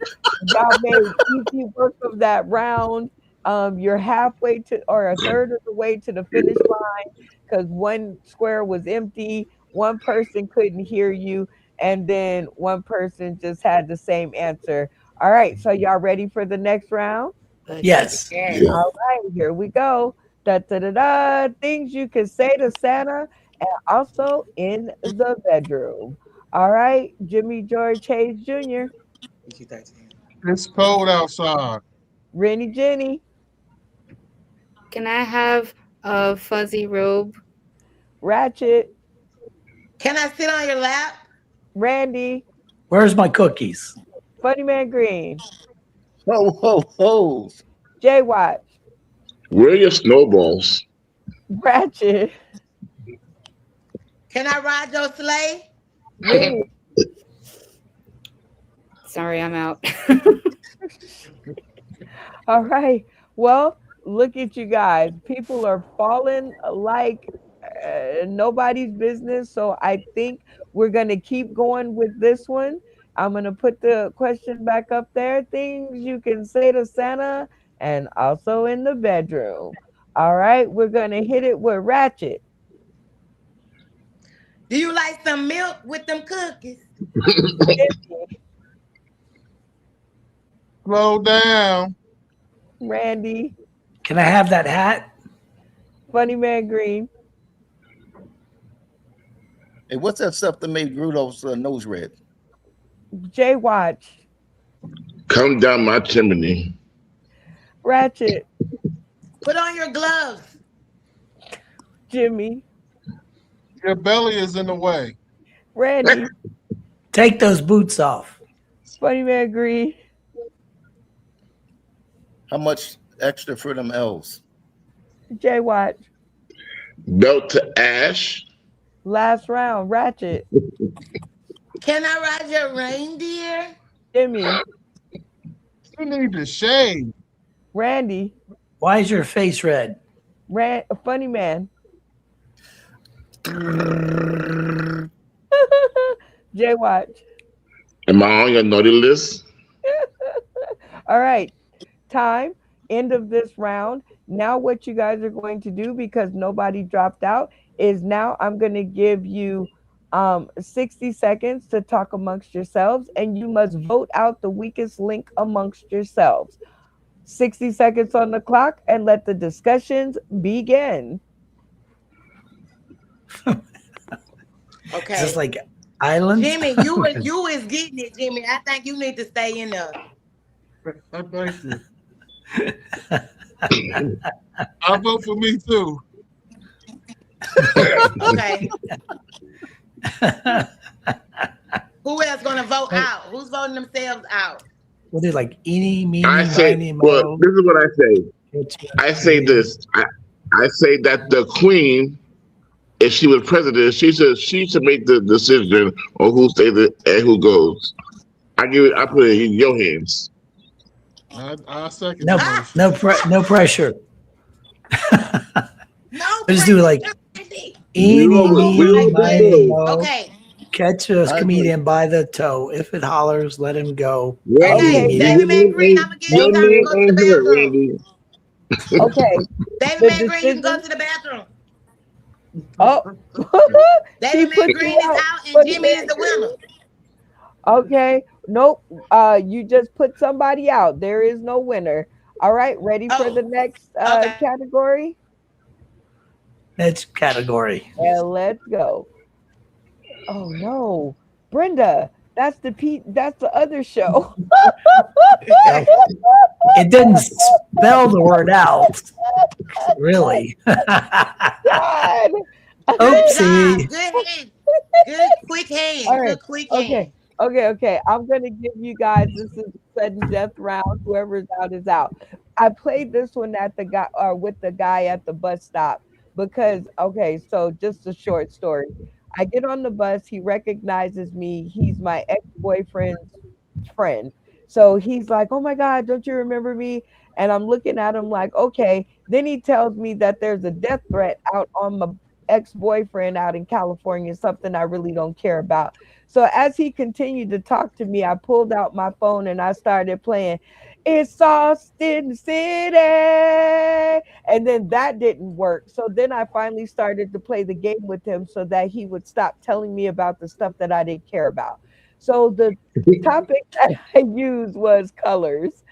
Y'all made easy work of that round. You're halfway to, or a third of the way to the finish line, because one square was empty, one person couldn't hear you, and then one person just had the same answer. All right, so y'all ready for the next round? Yes. Yes. Yeah. All right, here we go. Da da da da. Things you can say to Santa, and also in the bedroom. All right, Jimmy George Hayes Jr., It's cold outside. Rennie Jenny, Can I have a fuzzy robe? Ratchet, Can I sit on your lap? Randy, Where's my cookies? Funny Man Green, Ho, ho, ho. Jay Watch, Where are your snowballs? Ratchet, Can I ride your sleigh? Rennie. Sorry, I'm out. All right. Well, look at you guys. People are falling like nobody's business. So I think we're going to keep going with this one. I'm going to put the question back up there. Things you can say to Santa and also in the bedroom. All right. We're going to hit it with Ratchet. Do you like some milk with them cookies? Slow down. Randy, Can I have that hat? Funny Man Green, Hey, what's that stuff that made Rudolph's nose red? Jay Watch, Come down my chimney. Ratchet, Put on your gloves. Jimmy, Your belly is in the way. Randy, Take those boots off. Funny Man Green, How much extra for them L's? Jay Watch. Belt to ash. Last round, Ratchet, Can I ride your reindeer? Jimmy, You need to shave. Randy, Why is your face red? Funny Man, Jay Watch. Am I on your naughty list? All right, time, end of this round. Now what you guys are going to do, because nobody dropped out, is now I'm going to give you 60 seconds to talk amongst yourselves, and you must vote out the weakest link amongst yourselves. 60 seconds on the clock, and let the discussions begin. Okay. Is this like islands? Jimmy, you is getting it, Jimmy. I think you need to stay in there. Thank you. I vote for me too. Okay. Who else gonna vote out? Who's voting themselves out? Well, they're like eeny, meeny, I say, miny, well, mo. this is what I say. I say this. I say that the queen, if she was president, she should make the decision on who stays and who goes. I put it in your hands. I second. No, the motion. no pressure. No. Just do like eeny, meeny, miny, mo. Okay. Catch a comedian by the toe. If it hollers, let him go. Okay, Eeny, David meeny. Man Green, I'm gonna give you time to go to the bathroom. Okay. David The Man Green, you can go decision- to the bathroom. Oh, David put Man you Green is out. out and Funny Jimmy is Man the winner. Okay. Nope. You just put somebody out. There is no winner. All right. Ready for the next category? Next category. And let's go. Oh no, Brenda. That's the other show. It didn't spell the word out. Really. God. Oopsie. Good hand. Good quick hand. All right. Good quick hand. Okay. I'm gonna give you guys, this is sudden death round. Whoever's out is out. I played this one at the guy with the guy at the bus stop because so just a short story. I get on the bus. He recognizes me. He's my ex-boyfriend's friend. So he's like, "Oh my God, don't you remember me?" And I'm looking at him like, "Okay." Then he tells me that there's a death threat out on my ex-boyfriend out in California, something I really don't care about. So as he continued to talk to me, I pulled out my phone and I started playing "It's Austin City." And then that didn't work. So then I finally started to play the game with him so that he would stop telling me about the stuff that I didn't care about. So the topic that I used was colors.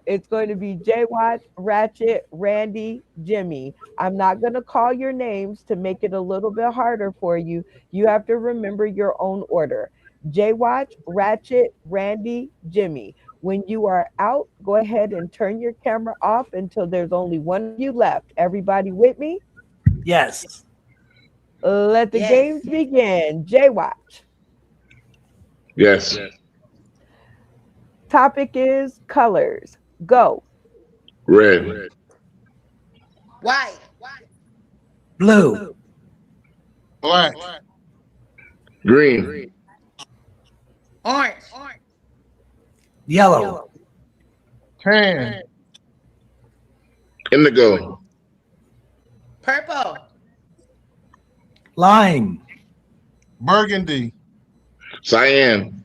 It's going to be Jay Watch, Ratchet, Randy, Jimmy. I'm not going to call your names to make it a little bit harder for you. You have to remember your own order. Jay Watch, Ratchet, Randy, Jimmy. When you are out, go ahead and turn your camera off until there's only one of you left. Everybody with me? Yes. Let the games begin. Jay Watch. Yes. Topic is colors. Go. Red. White. Blue. Black. Green. Orange. Yellow. Tan. Indigo. Purple. Lime. Burgundy. Cyan.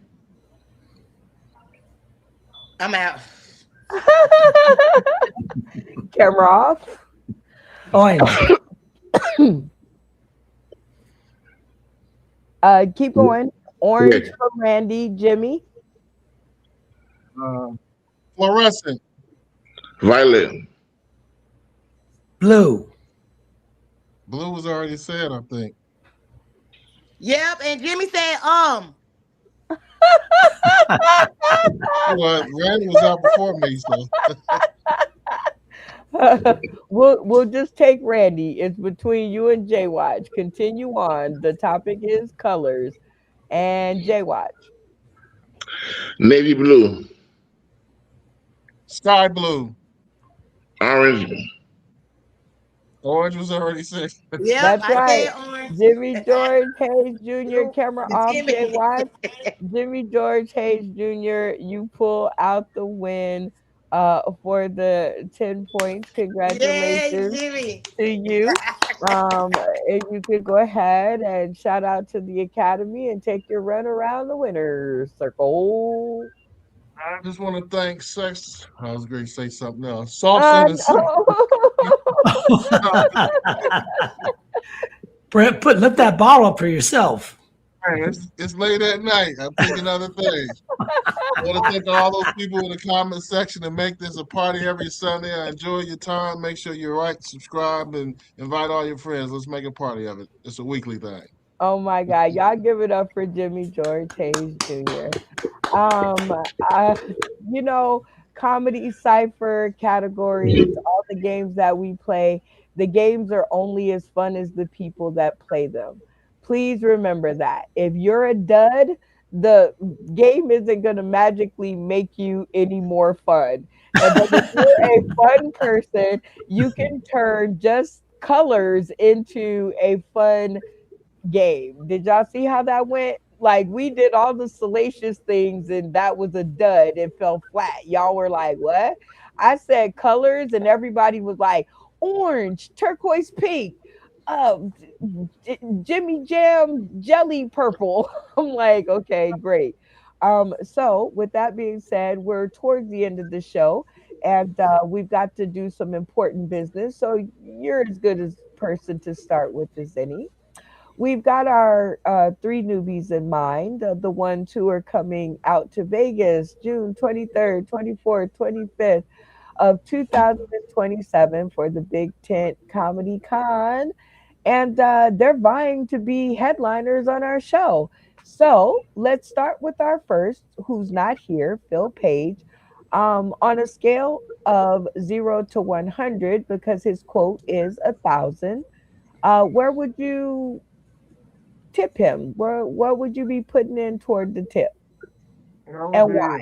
I'm out. Camera off. Orange. Keep going. Orange Red. for Randy. Jimmy. Fluorescent. Violet. Blue. Blue was already said, I think. Yep, and Jimmy said, Well, Randy was out before me, so. We'll just take Randy. It's between you and Jay Watch. Continue on. The topic is colors. And Jay Watch. Navy blue. Sky blue. Orange. Orange was already said. Yep, That's I right. said orange. Jimmy George Hayes Jr. Camera off. Jimmy. Jay Watch. Jimmy George Hayes Jr. You pull out the win for the 10 points. Congratulations Jimmy. to you. And you could go ahead and shout out to the Academy and take your run around the winner's circle. I just want to thank Sex. I was going to say something else. Salsa and Brett, lift that bottle up for yourself. It's late at night. I'm thinking other things. I want to thank all those people in the comment section and make this a party every Sunday. I enjoy your time. Make sure you like, subscribe, and invite all your friends. Let's make a party of it. It's a weekly thing. Oh my God. Y'all give it up for Jimmy George Hayes Jr. Comedy cipher categories, all the games that we play, the games are only as fun as the people that play them. Please remember that. If you're a dud, the game isn't going to magically make you any more fun. But if you're a fun person, you can turn just colors into a fun game. Did y'all see how that went? Like, we did all the salacious things and that was a dud. It fell flat. Y'all were like, what? I said colors and everybody was like orange, turquoise pink, Jimmy Jam jelly purple. I'm like, okay, great. So with that being said, we're towards the end of the show and we've got to do some important business. So you're as good as person to start with as any. We've got our 3 newbies in mind, the ones who are coming out to Vegas June 23rd, 24th, 25th of 2027 for the Big Tent Comedy Con. And they're vying to be headliners on our show. So let's start with our first, who's not here, Phil Page. On a scale of 0 to 100, because his quote is 1,000, where would you tip him? What would you be putting in toward the tip? And why?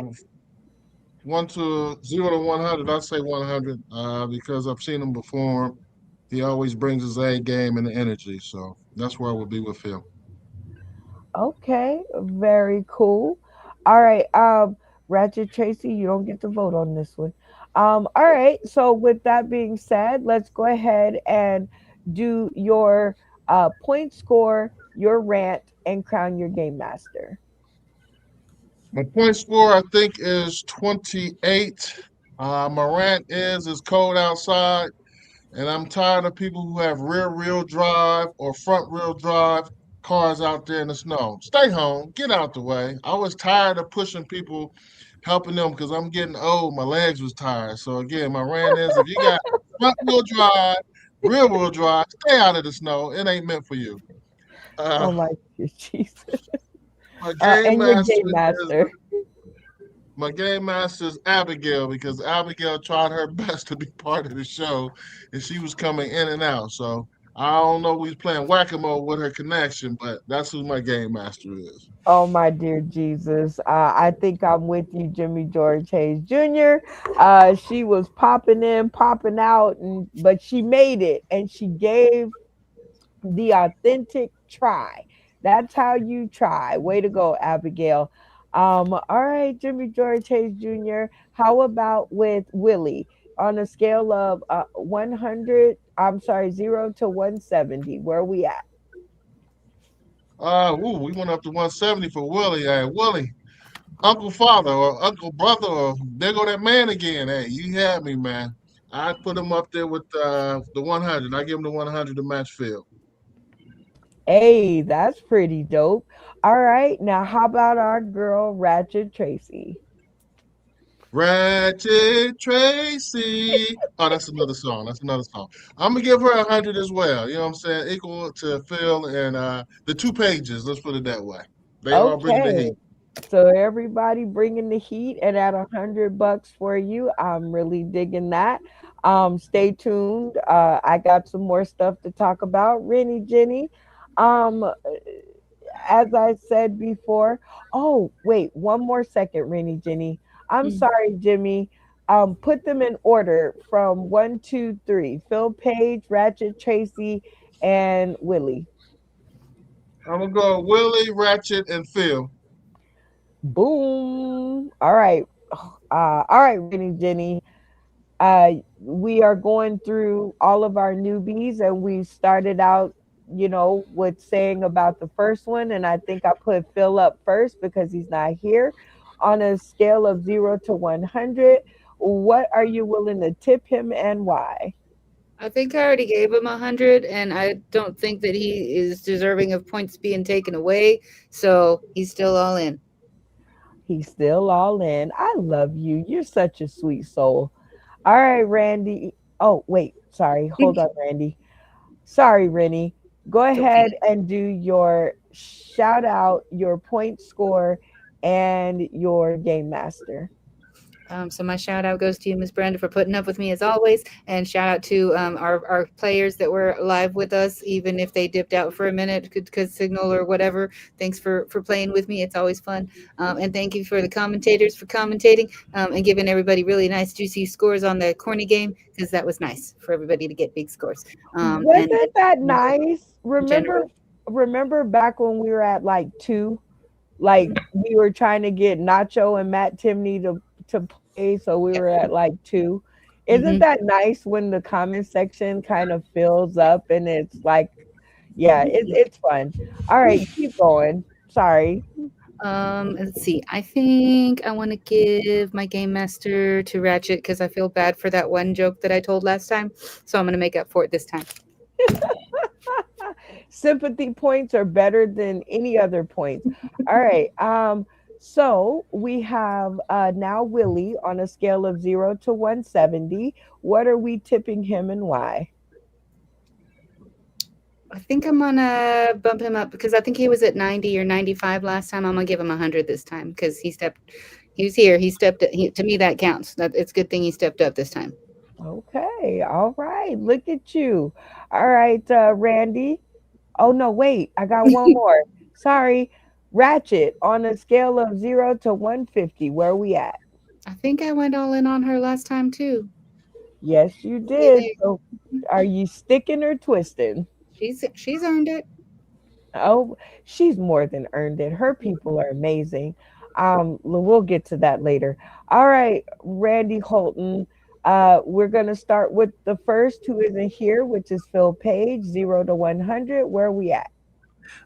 0 to 100, I'd say 100 because I've seen him perform. he always brings his A game and the energy. So that's where I would be with Phil. Okay, very cool. All right, Ratchet Tracy, you don't get to vote on this one. All right, so with that being said, let's go ahead and do your point score, your rant, and crown your game master. My point score, I think, is 28. My rant is it's cold outside, and I'm tired of people who have rear-wheel drive or front-wheel drive cars out there in the snow. Stay home, get out the way. I was tired of pushing people, helping them because I'm getting old. My legs was tired. So again, my rant is if you got front-wheel drive, rear-wheel drive, stay out of the snow. It ain't meant for you. Oh Uh, my Jesus. my game And your master game is master. my game master is Abigail because Abigail tried her best to be part of the show, and she was coming in and out. So I don't know. We was playing whack-a-mole with her connection, but that's who my game master is. Oh my dear Jesus. I think I'm with you, Jimmy George Hayes Jr. She was popping in, popping out, but she made it and she gave the authentic try. That's how you try. Way to go, Abigail. All right, Jimmy George Hayes Jr. How about with Willie on a scale of 100? I'm sorry, 0 to 170. Where are we at? We went up to 170 for Willie. Hey, Willie, Uncle Father or Uncle Brother, or there go that man again. Hey, you had me, man. I put him up there with the 100. I give him the 100 to match Phil. Hey, that's pretty dope. All right, now how about our girl Ratchet Tracy? Ratchet Tracy. Oh, that's another song. That's another song. I'm gonna give her 100 as well. You know what I'm saying? Equal to Phil and the 2 pages. Let's put it that way. They are bringing the Okay, heat. so everybody bringing the heat, and at $100 for you, I'm really digging that. Stay tuned. I got some more stuff to talk about. Rennie Jenny. Um, as I said before. Oh, wait, one more second, Rennie Jenny. I'm Mm. sorry, Jimmy. Put them in order from one, two, three. Phil Page, Ratchet Tracy, and Willie. I'm gonna go Willie, Ratchet, and Phil. Boom. All right. All right, Rennie Jenny. We are going through all of our newbies, and we started out, with saying about the first one. And I think I put Phil up first because he's not here. On a scale of 0 to 100, what are you willing to tip him and why? I think I already gave him 100, and I don't think that he is deserving of points being taken away. So he's still all in. He's still all in. I love you. You're such a sweet soul. All right, Randy. Oh, wait. Sorry. Hold on, Randy. Sorry, Rennie. Go It's ahead okay. and do your shout out, your point score, and your game master. So my shout out goes to you, Miss Brenda, for putting up with me as always, and shout out to our players that were live with us, even if they dipped out for a minute because signal or whatever. Thanks for playing with me. It's always fun. And thank you for the commentators for commentating and giving everybody really nice juicy scores on the corny game because that was nice for everybody to get big scores. And Wasn't that remember, nice? in general. Remember back when we were at like two, like we were trying to get Nacho and Matt Timney to play, so we were at like two. Isn't hmm that nice when the comment section kind of fills up and it's like, yeah, it's fun. All right, keep going. Sorry. Let's see. I think I want to give my game master to Ratchet because I feel bad for that one joke that I told last time. So I'm gonna make up for it this time. Sympathy points are better than any other points. All right. So we have now Willie on a scale of 0 to 170. What are we tipping him and why? I think I'm gonna bump him up because I think he was at 90 or 95 last time. I'm gonna give him 100 this time because he was here. He stepped. To me, that counts. It's a good thing he stepped up this time. Okay. All right. Look at you. All right, Randy. Oh no, wait. I got one more. Sorry. Ratchet on a scale of 0 to 150. Where are we at? I think I went all in on her last time too. Yes, you did. So are you sticking or twisting? She's earned it. Oh, she's more than earned it. Her people are amazing. We'll get to that later. All right, Randy Holton. We're gonna start with the first who isn't here, which is Phil Page, 0 to 100. Where are we at?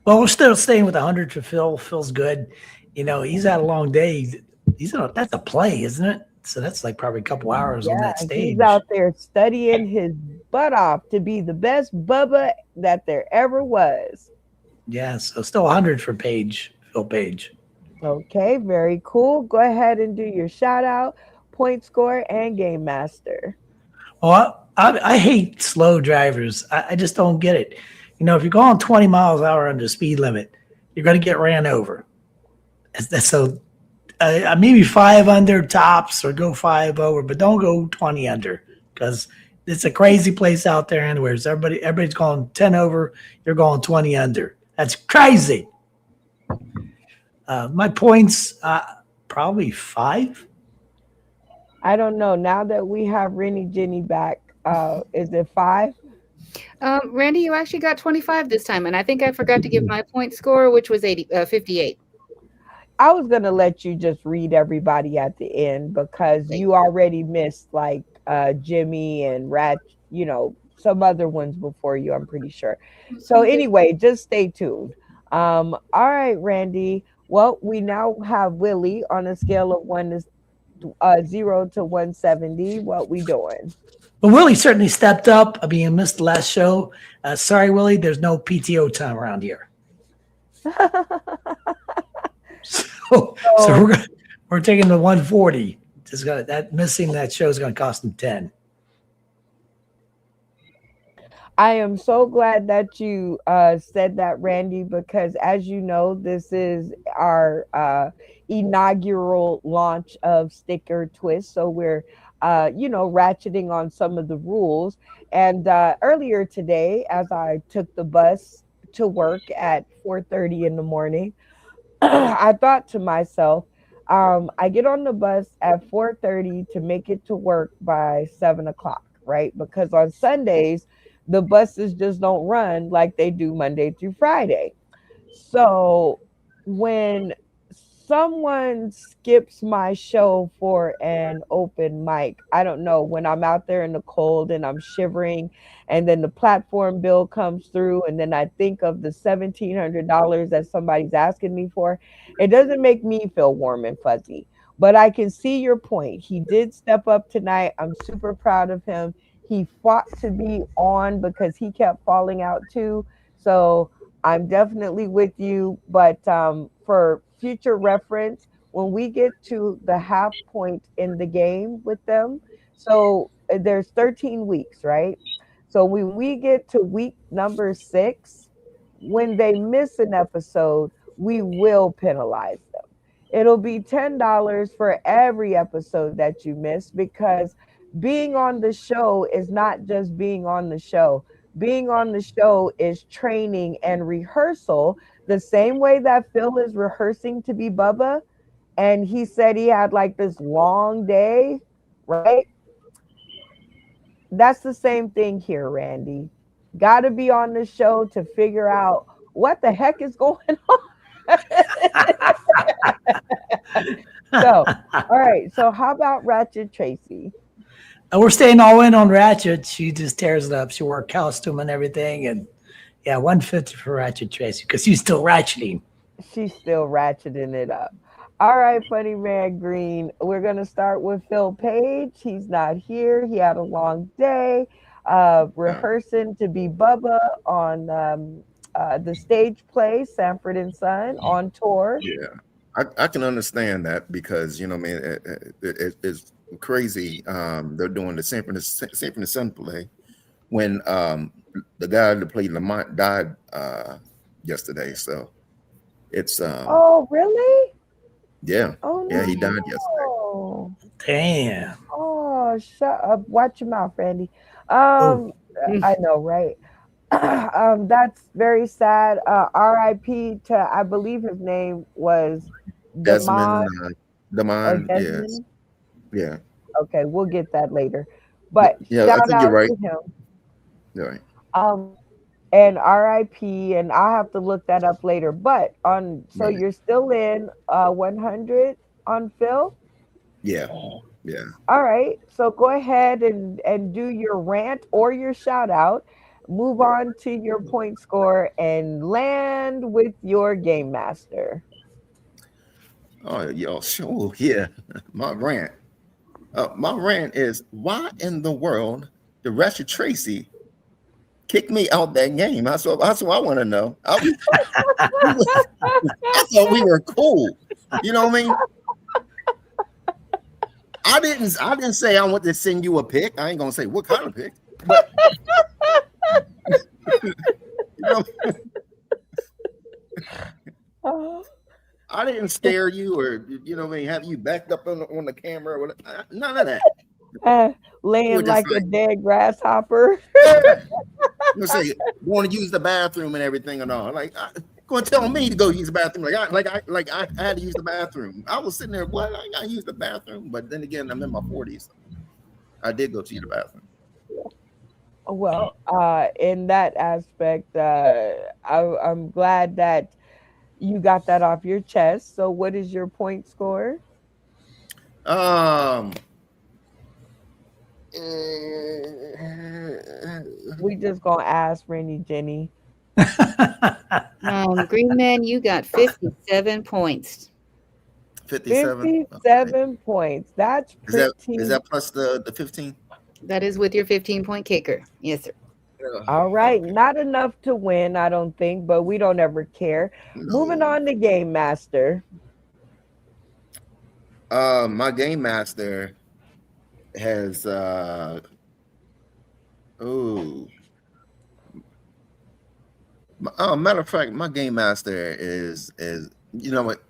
Well, we're still staying with 100 for Phil. Phil's good. You know, he's had a long day. That's a play, isn't it? So that's like probably a couple hours on that stage. He's out there studying his butt off to be the best Bubba that there ever was. Yeah, so still 100 for Page, Phil Page. Okay, very cool. Go ahead and do your shout out, point score, and game master. Well, I hate slow drivers. I just don't get it. You know, if you're going 20 miles an hour under the speed limit, you're going to get ran over. So maybe 5 under tops or go 5 over, but don't go 20 under because it's a crazy place out there anyways. Everybody's going 10 over, you're going 20 under. That's crazy. My points, probably 5. I don't know. Now that we have Rennie Jenny back, is it 5? Randy, you actually got 25 this time, and I think I forgot to give my point score, which was 58. I was gonna let you just read everybody at the end because you already missed like Jimmy and Rat, you know, some other ones before you, I'm pretty sure. So anyway, just stay tuned. All right, Randy. Well, we now have Willie on a scale of 0 to 170. What we doing? Well, Willie certainly stepped up. I mean, I missed the last show. Sorry, Willie, there's no PTO time around here. So we're taking the 140. Missing that show is going to cost him 10. I am so glad that you said that, Randy, because as you know, this is our inaugural launch of Sticker Twist. So we're, ratcheting on some of the rules. And earlier today, as I took the bus to work at 4:30 in the morning, I thought to myself, I get on the bus at 4:30 to make it to work by 7 o'clock, right? Because on Sundays, the buses just don't run like they do Monday through Friday. So when someone skips my show for an open mic, I don't know, when I'm out there in the cold and I'm shivering and then the platform bill comes through and then I think of the $1,700 that somebody's asking me for, it doesn't make me feel warm and fuzzy. But I can see your point. He did step up tonight. I'm super proud of him. He fought to be on because he kept falling out too. So I'm definitely with you. But for future reference, when we get to the half point in the game with them, so there's 13 weeks, right? So when we get to week number 6, when they miss an episode, we will penalize them. It'll be $10 for every episode that you miss because being on the show is not just being on the show. Being on the show is training and rehearsal, the same way that Phil is rehearsing to be Bubba. And he said he had like this long day, right? That's the same thing here, Randy. Got to be on the show to figure out what the heck is going on. So, all right. So how about Ratchet Tracy? We're staying all in on Ratchet. She just tears it up. She wore a costume and everything. And yeah, 150 for Ratchet Tracy because she's still ratcheting. She's still ratcheting it up. All right, Funny Man Green. We're going to start with Phil Page. He's not here. He had a long day rehearsing to be Bubba on the stage play, Sanford and Son, on tour. Yeah, I can understand that because, you know, man, it's crazy. They're doing the Sanford and Son play when the guy that played Lamont died yesterday. So it's oh, really? Yeah. Oh, yeah, he died yesterday. Damn. Oh, shut up. Watch your mouth, Randy. I know, right? That's very sad. R.I.P. to, I believe his name was Desmond. Yes. Yeah. Okay, we'll get that later. But Yeah, I shout think you're out right. to him. You're right. And RIP, and I'll have to look that up later. But so Right. you're still in 100 on Phil? Yeah. Yeah. All right. So go ahead and do your rant or your shout out. Move on to your point score and land with your game master. Oh, yo, sure. Yeah. My rant. My rant is, why in the world did Ratchet Tracy kick me out that game? That's what I want to know. I thought we were cool. You know what I mean? I didn't say I want to send you a pic. I ain't gonna say what kind of pic, but you know, I didn't scare you or you know what I mean, have you backed up on the camera or whatever. None of that. Laying like a dead grasshopper. You say going to use the bathroom and everything and all. Like going to tell me to go use the bathroom. Like I had to use the bathroom. I was sitting there, what? I gotta use the bathroom. But then again, I'm in my 40s. I did go to use the bathroom. Well, in that aspect, I'm glad that you got that off your chest. So what is your point score? We just gonna ask Rennie Jenny. Green Man, you got 57 points. 57. 57 points. That's pretty. Is that plus the 15? That is with your 15-point kicker. Yes, sir. All right. Not enough to win, I don't think, but we don't ever care. Moving on to Game Master. My Game Master has matter of fact, my Game Master is you know what?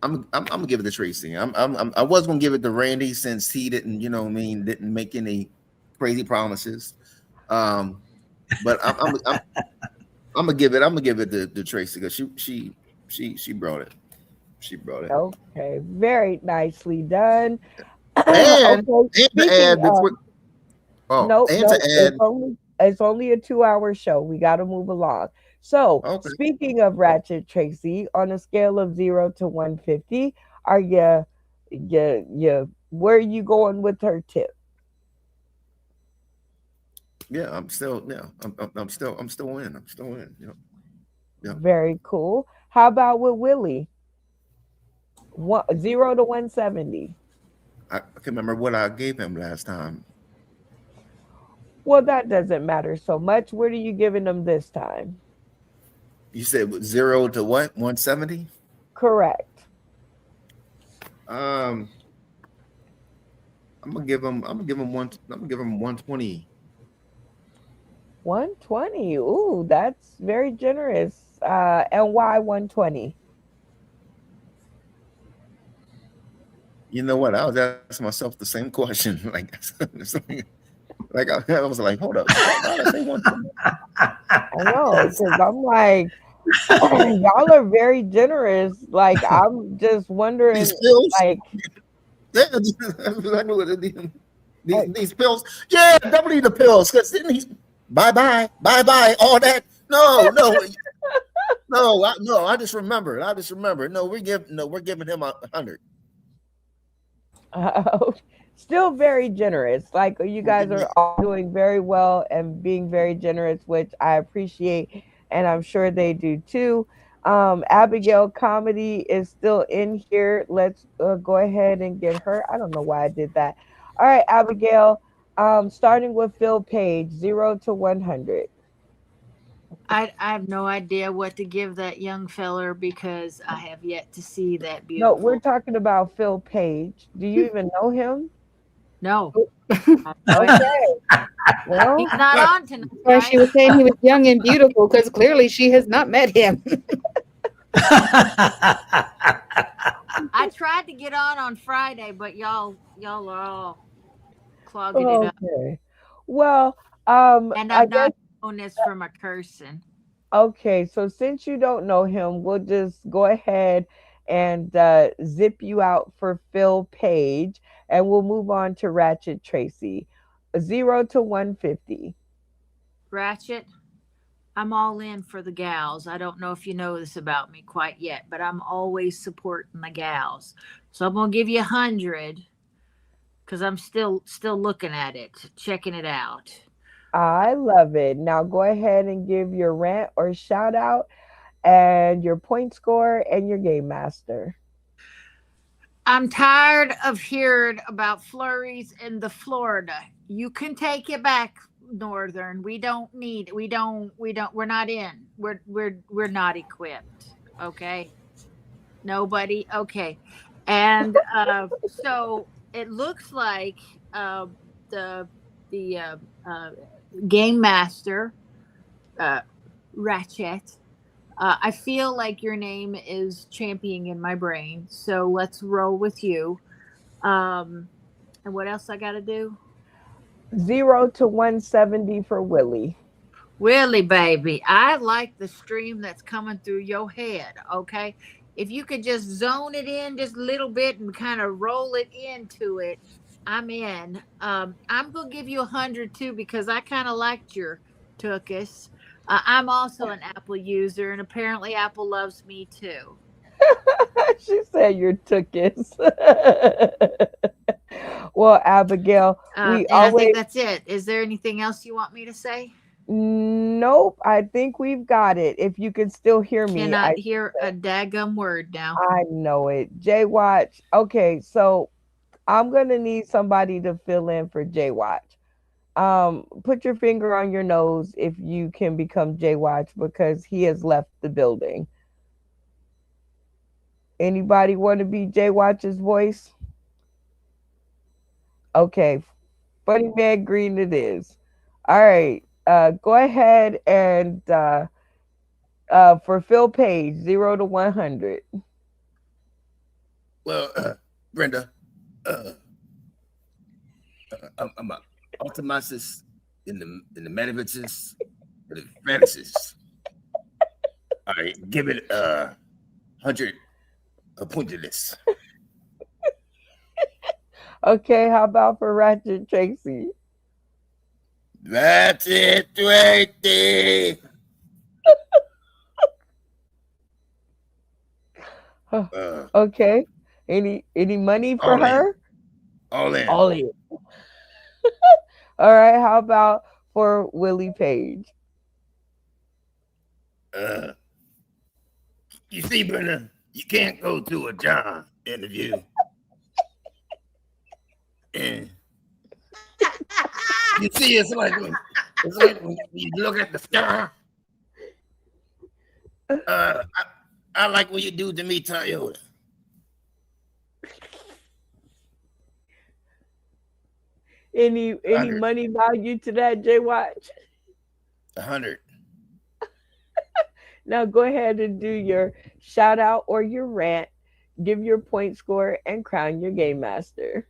I'm gonna give it to Tracy. I was gonna give it to Randy since he didn't, you know what I mean, didn't make any crazy promises. But I'm gonna give it to Tracy because she brought it. She brought it. Okay, very nicely done. And to add, it's only a 2-hour show. We got to move along. So, speaking of Ratchet Tracy, on a scale of 0 to 150, are you where are you going with her tip? Yeah, I'm still in. I'm still in. You know. Yeah. Very cool. How about with Willie? 0 to 170. I can't remember what I gave him last time. Well, that doesn't matter so much. What are you giving him this time? You said 0 to what? 170? Correct. I'm gonna give him 120. 120. Ooh, that's very generous. And why 120? You know what? I was asking myself the same question. Like I was like, hold up. Why did I say 120? I know, because I'm like, y'all are very generous. Like, I'm just wondering, These pills? like, these pills. Yeah, don't need the pills because then he's bye bye all that. No. I just remembered. No, we're giving him 100. Still very generous. Like, you guys are all doing very well and being very generous, which I appreciate, and I'm sure they do too. Abigail Comedy is still in here. Let's go ahead and get her. I don't know why I did that. All right, Abigail, starting with Phil Page, 0 to 100. I have no idea what to give that young feller because I have yet to see that beautiful. No, we're talking about Phil Page. Do you even know him? No. Okay. Well, he's not on tonight. Well, she was saying he was young and beautiful because clearly she has not met him. I tried to get on Friday, but y'all are all clogging it up. Okay. Well, and I I'm guess, not doing this from a cursing. okay, so since you don't know him, we'll just go ahead and zip you out for Phil Page, and we'll move on to Ratchet Tracy. 0 to 150. Ratchet, I'm all in for the gals. I don't know if you know this about me quite yet, but I'm always supporting the gals. So I'm gonna give you 100 because I'm still looking at it, checking it out. I love it. Now go ahead and give your rant or shout out and your point score and your game master. I'm tired of hearing about flurries in the Florida. You can take it back, Northern. We don't need it. We're not in. We're not equipped. Okay. Nobody. Okay. And so it looks like the game master, Ratchet. I feel like your name is championing in my brain, so let's roll with you. And what else I got to do? 0 to 170 for Willie. Willie, baby, I like the stream that's coming through your head, okay? If you could just zone it in just a little bit and kind of roll it into it, I'm in. I'm going to give you 100 too because I kind of liked your Tookus. I'm also an Apple user, and apparently Apple loves me too. She said you're Tookus. Well, Abigail, I think that's it. Is there anything else you want me to say? Nope. I think we've got it. If you can still hear me. Cannot hear a daggum word now. I know it. Jay Watch. Okay, so I'm going to need somebody to fill in for Jay Watch. Put your finger on your nose if you can become Jay Watch because he has left the building. Anybody want to be Jay Watch's voice? Okay. Funny Man Green it is. All right. Go ahead and for Phil Page, 0 to 100. Well, Brenda, I'm a optimizes in the metaverses, the fantasies. All right, give it 100 pointedness. Okay, how about for Ratchet Tracy? Ratchet Tracy. Okay. Any money for her? All in. All in. All right. How about for Willie Page? You see, Brenda, you can't go to a job interview and you see, it's like when you look at the star. I like what you do to me, Toyota. Any money value to that, Jay Watch? 100. Now go ahead and do your shout out or your rant, give your point score, and crown your game master.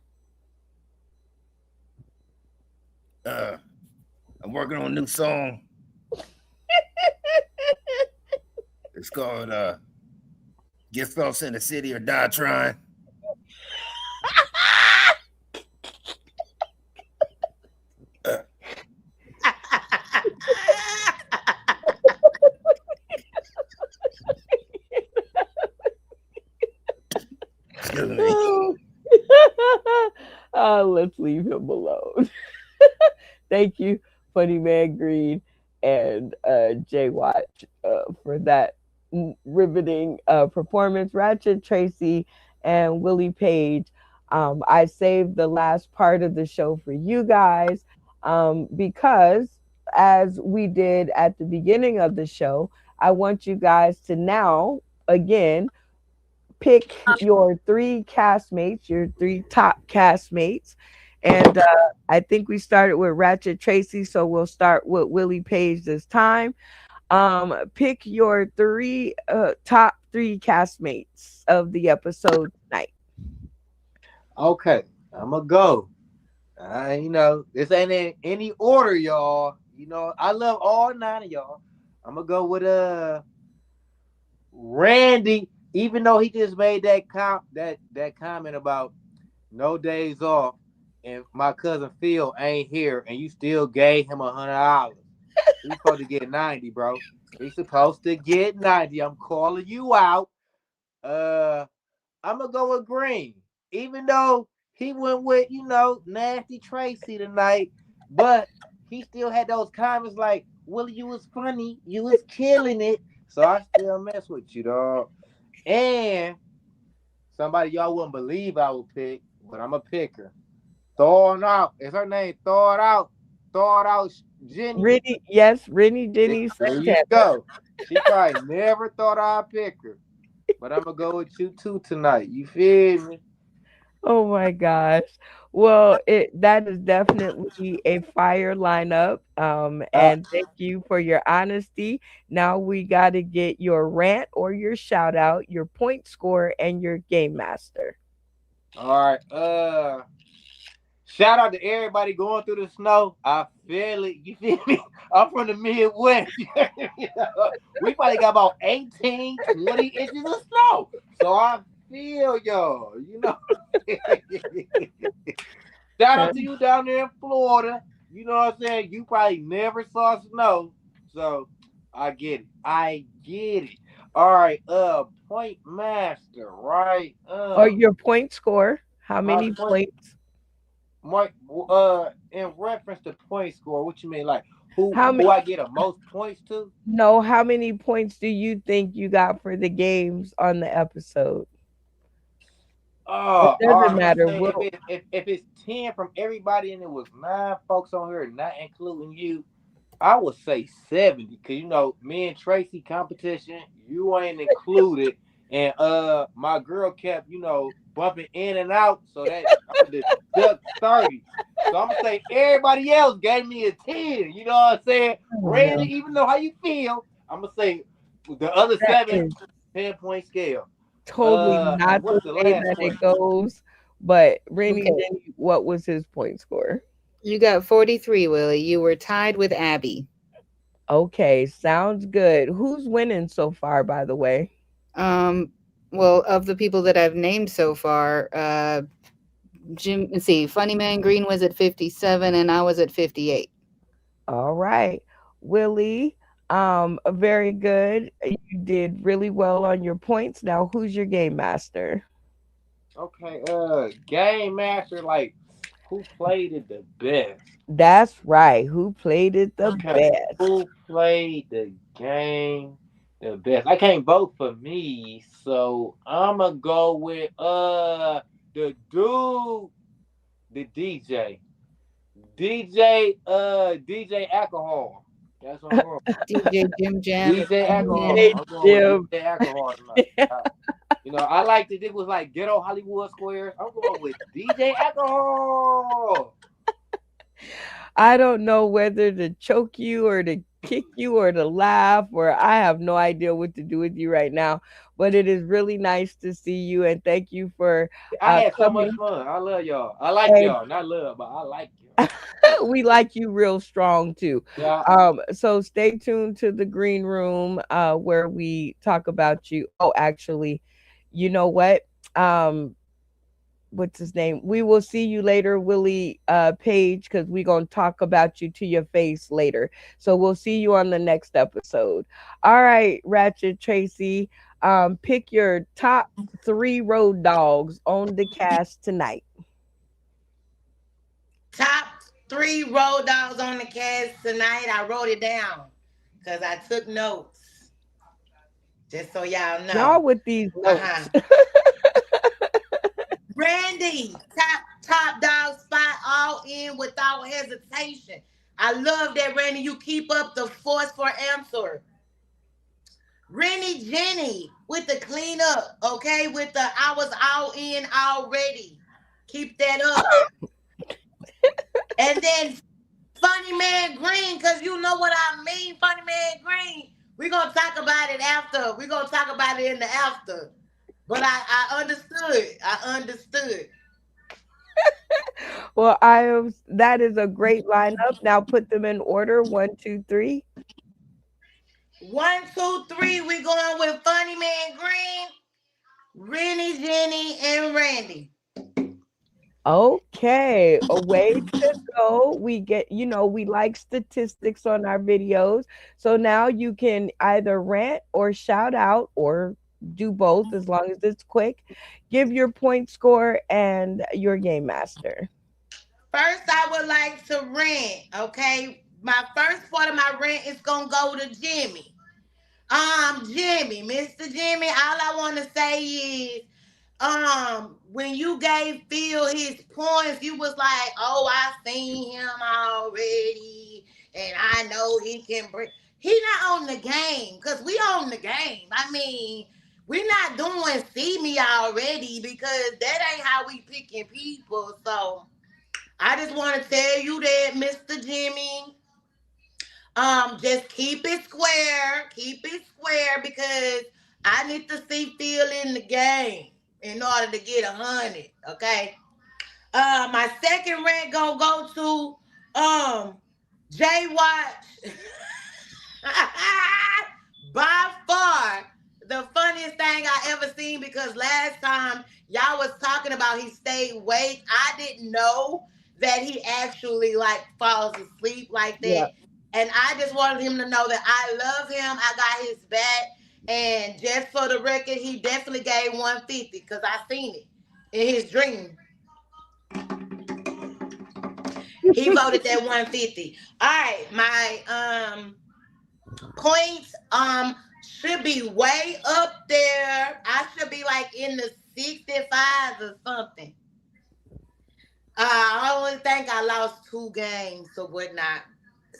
I'm working on a new song. It's called Get Fellas in the City or Die Trying. Let's leave him alone. Thank you, Funny Man Green and Jay Watch for that riveting performance. Ratchet Tracy and Willie Page. I saved the last part of the show for you guys because as we did at the beginning of the show, I want you guys to now, again, pick your three castmates, your three top castmates. And I think we started with Ratchet Tracy, so we'll start with Willie Page this time. Pick your top three castmates of the episode tonight. Okay, I'm gonna go. This ain't in any order, y'all. I love all 9 of y'all. I'm gonna go with Randy even though he just made that comment about no days off, and my cousin Phil ain't here, and you still gave him $100. He's supposed to get 90, bro. He's supposed to get 90. I'm calling you out. I'm gonna go with Green, even though he went with Nasty Tracy tonight, but he still had those comments like, "Willie, you was funny, you was killing it." So I still mess with you, dog. And somebody y'all wouldn't believe I would pick, but I'm a picker. Throw it out. Is her name? Throw it out. Throw it out, Jenny. Rennie, yes, Rennie Jenny. There you go. She probably never thought I'd pick her, but I'm gonna go with you too tonight. You feel me? Oh my gosh. Well, that is definitely a fire lineup. And thank you for your honesty. Now we got to get your rant or your shout out, your point score, and your game master. All right. Shout out to everybody going through the snow. I feel it. You feel me? I'm from the Midwest. We probably got about 18, 20 inches of snow. So I feel y'all, Shout out to you down there in Florida. You know what I'm saying? You probably never saw snow. So I get it. All right, point master, right? Or your point score. How many points? In reference to point score, what you mean? Like who I get the most points to? No, how many points do you think you got for the games on the episode? Oh, it doesn't matter. If it's 10 from everybody and it was 9 folks on here, not including you, I would say 70. Cause me and Tracy competition, you ain't included, and my girl kept bumping in and out, so that I deduct 30. So I'm gonna say everybody else gave me a 10. You know what I'm saying? Randy, even though how you feel, I'm gonna say the other 7 10-point scale. Totally not the way that it goes. But Rennie, Okay. what was his point score? You got 43, Willie. You were tied with Abby. Okay, sounds good. Who's winning so far, by the way? Well, of the people that I've named so far, Funny Man Green was at 57 and I was at 58. All right. Willie, very good. You did really well on your points. Now, who's your game master? Okay, game master, like who played it the best? That's right. Who played it the best? Who played the game the best? I can't vote for me, so I'm gonna go with the dude, the DJ Alcohol. That's what I'm going with. DJ Jim Jam. DJ Alcohol. DJ Alcohol tonight. I liked it. It was like ghetto Hollywood Squares. I'm going with DJ Alcohol. I don't know whether to choke you or to kick you or to laugh, or I have no idea what to do with you right now. But it is really nice to see you, and thank you for I had so much fun. I love y'all. I like y'all. Not love, but I like y'all. We like you real strong too. Yeah. So stay tuned to the green room where we talk about you. Oh, actually, you know what? What's his name? We will see you later, Willie Page, because we're gonna talk about you to your face later. So we'll see you on the next episode. All right, Ratchet Tracy. Pick your top 3 road dogs on the cast tonight. Top 3 road dogs on the cast tonight. I wrote it down because I took notes. Just so y'all know. Y'all with these notes. Randy, top dog spot, all in without hesitation. I love that, Randy. You keep up the force for answer. Rennie Jenny with the cleanup, okay? With the I was all in already. Keep that up. And then Funny Man Green, because you know what I mean, Funny Man Green. We're going to talk about it after. We're going to talk about it in the after. But I understood. Well, that is a great lineup. Now put them in order. 1, 2, 3. 1, 2, 3. We're going with Funny Man Green. Rennie, Jenny, and Randy. Okay, a way to go. We get, we like statistics on our videos. So now you can either rant or shout out or do both as long as it's quick. Give your point score and your game master. First, I would like to rant. Okay, my first part of my rant is gonna go to Jimmy. Jimmy, Mr. Jimmy, all I want to say is, when you gave Phil his points, you was like, oh, I seen him already, and I know he can bring. He not on the game, because we on the game. I mean, we not doing see me already, because that ain't how we picking people. So I just want to tell you that, Mr. Jimmy. Just keep it square, because I need to see Phil in the game in order to get 100. Okay. My second rant gonna go to Jay Watch. By far the funniest thing I ever seen, because last time y'all was talking about he stayed awake. I didn't know that he actually like falls asleep like that. Yeah. And I just wanted him to know that I love him. I got his back. And just for the record, he definitely gave 150 because I seen it in his dream. He voted that 150. All right, my points should be way up there. I should be like in the 65s or something. I only think I lost 2 games or whatnot.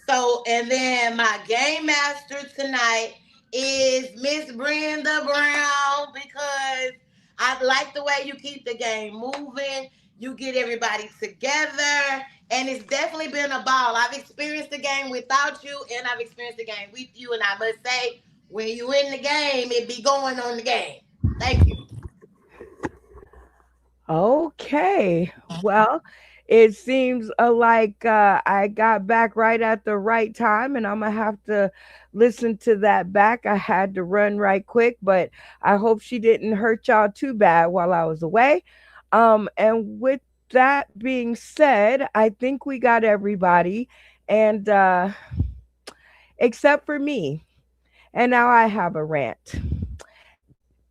So, and then my game master tonight is Miss Brenda Brown, because I like the way you keep the game moving. You get everybody together, and it's definitely been a ball. I've experienced the game without you, and I've experienced the game with you, and I must say, when you in the game, it be going on the game. Thank you. Okay. Well, it seems like I got back right at the right time, and I'm going to have to listen to that back. I had to run right quick, but I hope she didn't hurt y'all too bad while I was away. And with that being said, I think we got everybody, and except for me. And now I have a rant.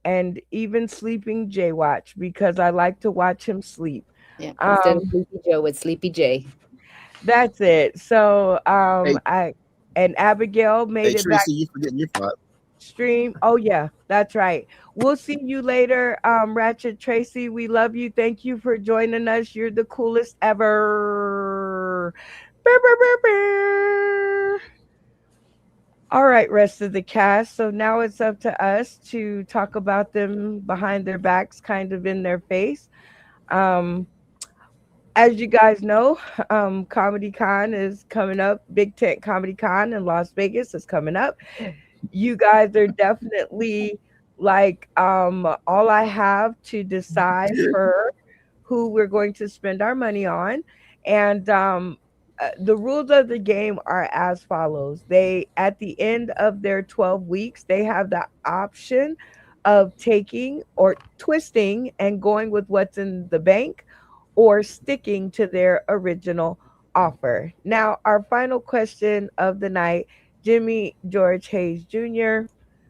And even sleeping Jay Watch, because I like to watch him sleep. Yeah, instead of Sleepy Joe with Sleepy J. That's it. So Abigail made Hey, it back Tracy, you forgetting your part. stream. Oh yeah, that's right. We'll see you later, Ratchet Tracy. We love you. Thank you for joining us. You're the coolest ever. Brr, brr, brr, brr. All right, rest of the cast. So now it's up to us to talk about them behind their backs, kind of in their face. As you guys know, Comedy Con is coming up. Big Tent Comedy Con in Las Vegas is coming up. You guys are definitely like all I have to decide for who we're going to spend our money on. And the rules of the game are as follows. They, at the end of their 12 weeks, they have the option of taking or twisting and going with what's in the bank, or sticking to their original offer. Now, our final question of the night, Jimmy George Hayes Jr.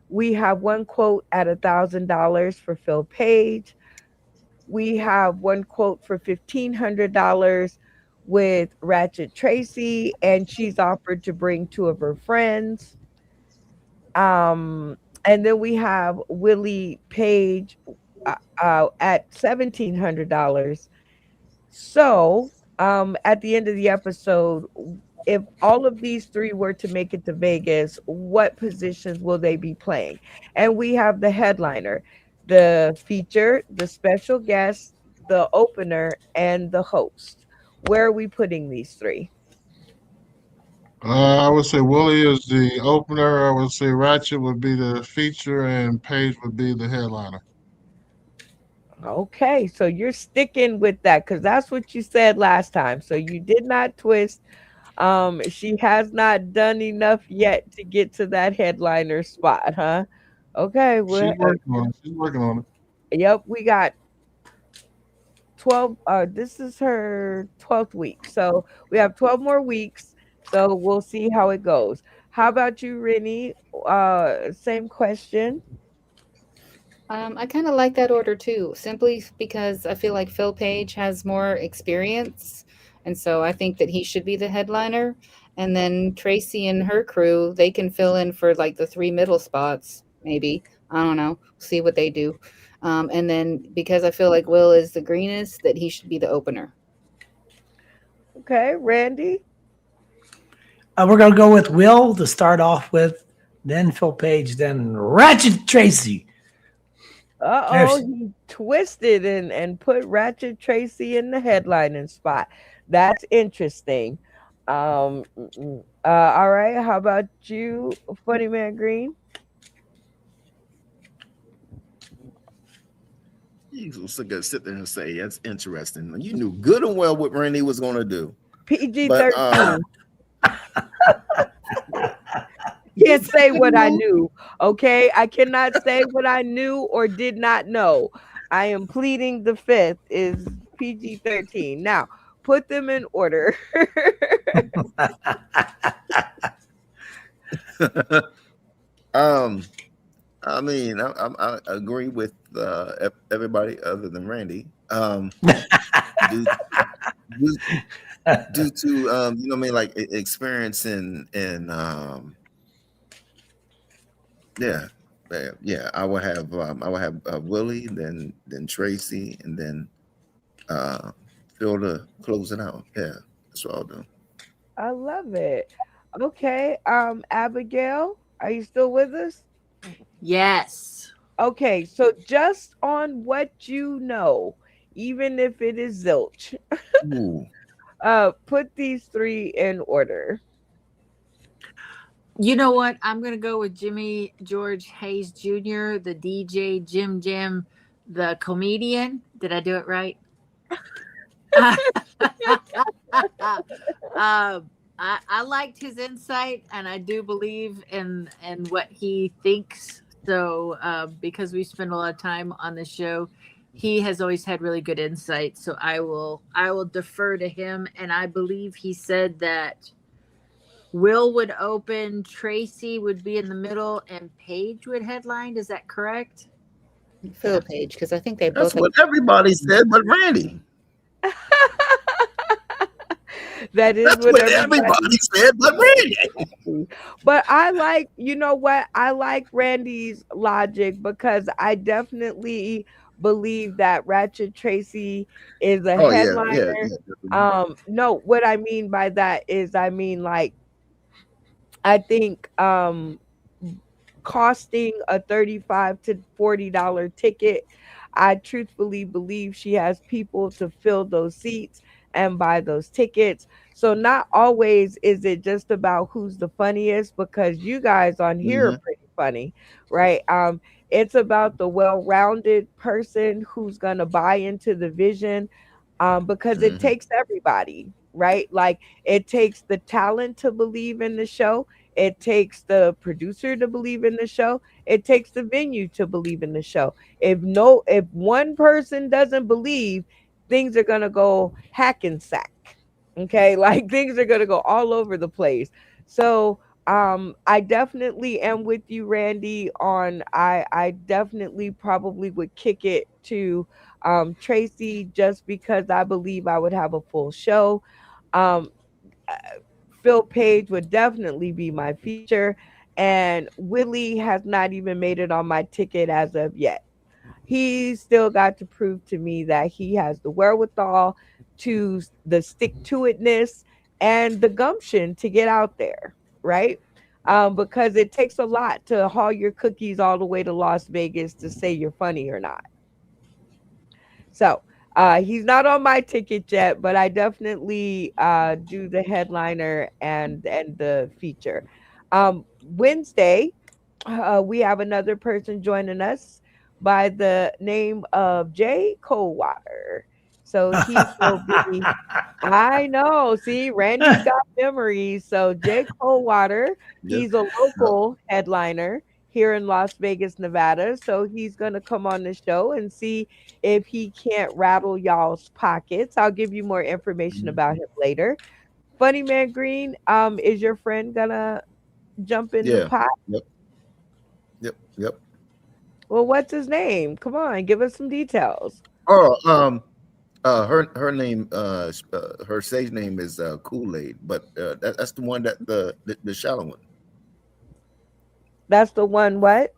We have one quote at $1,000 for Phil Page. We have one quote for $1,500 with Ratchet Tracy, and she's offered to bring 2 of her friends. And then we have Willie Page at $1,700. So at the end of the episode, if all of these 3 were to make it to Vegas, what positions will they be playing? And we have the headliner, the feature, the special guest, the opener, and the host. Where are we putting these 3? I would say Willie is the opener. I would say Ratchet would be the feature, and Paige would be the headliner. Okay, so you're sticking with that because that's what you said last time. So you did not twist. She has not done enough yet to get to that headliner spot, huh? Okay, well, She's working on it. Yep, we got 12. This is her 12th week. So we have 12 more weeks. So we'll see how it goes. How about you, Rennie? Same question. I kind of like that order too, simply because I feel like Phil Page has more experience. And so I think that he should be the headliner. And then Tracy and her crew, they can fill in for like the 3 middle spots, maybe. I don't know. See what they do. And then because I feel like Will is the greenest, that he should be the opener. Okay, Randy? We're going to go with Will to start off with, then Phil Page, then Ratchet Tracy. Uh-oh, he twisted and put Ratchet Tracy in the headlining spot. That's interesting. All right, how about you, Funny Man Green? You just gotta sit there and say that's interesting. You knew good and well what Randy was going to do. PG-13. Can't say what I knew. Okay, I cannot say what I knew or did not know. I am pleading the fifth is PG-13. Now, put them in order. I mean, I agree with everybody other than Randy. Due to you know what I mean, like experience in yeah. I would have Willie, then Tracy, and then Phil to close it out. Yeah, that's what I'll do. I love it. Okay, Abigail, are you still with us? Yes. Okay, so just on what you know, even if it is zilch, put these 3 in order. You know what? I'm going to go with Jimmy George Hayes Jr., the DJ, Jim, the comedian. Did I do it right? I liked his insight, and I do believe in what he thinks. So because we spend a lot of time on the show, he has always had really good insight. So I will defer to him, and I believe he said that Will would open, Tracy would be in the middle, and Paige would headline. Is that correct? Phil Page, because I think they That's both. what everybody said, but Randy. That is That's what everybody said, but Randy. But I like, you know what? I like Randy's logic because I definitely believe that Ratchet Tracy is a headliner. No, what I mean by that is I mean like I think costing a $35 to $40 ticket, I truthfully believe she has people to fill those seats and buy those tickets. So not always is it just about who's the funniest, because you guys on here are pretty funny, right? It's about the well-rounded person who's gonna buy into the vision, because it takes everybody, right? Like it takes the talent to believe in the show. It takes the producer to believe in the show. It takes the venue to believe in the show. If one person doesn't believe, things are gonna go hack and sack. Okay, like things are gonna go all over the place. So I definitely am with you, Randy, on I definitely probably would kick it to Tracy, just because I believe I would have a full show. Phil Page would definitely be my feature, and Willie has not even made it on my ticket as of yet. He's still got to prove to me that he has the wherewithal, to the stick-to-itness, and the gumption to get out there, right? Because it takes a lot to haul your cookies all the way to Las Vegas to say you're funny or not. So he's not on my ticket yet, but I definitely do the headliner and the feature. Wednesday, we have another person joining us by the name of Jay Coldwater. So he will be, I know, see, Randy's got memories. So Jay Coldwater, he's a local headliner. here in Las Vegas, Nevada. So he's going to come on the show and see if he can't rattle y'all's pockets. I'll give you more information about him later. Funny Man Green, is your friend gonna jump in the Yeah. pot? Yep. Well, what's his name? Come on, give us some details. Oh, her name, her stage name is Kool-Aid, but that's the one that the shallow one. That's the one. What?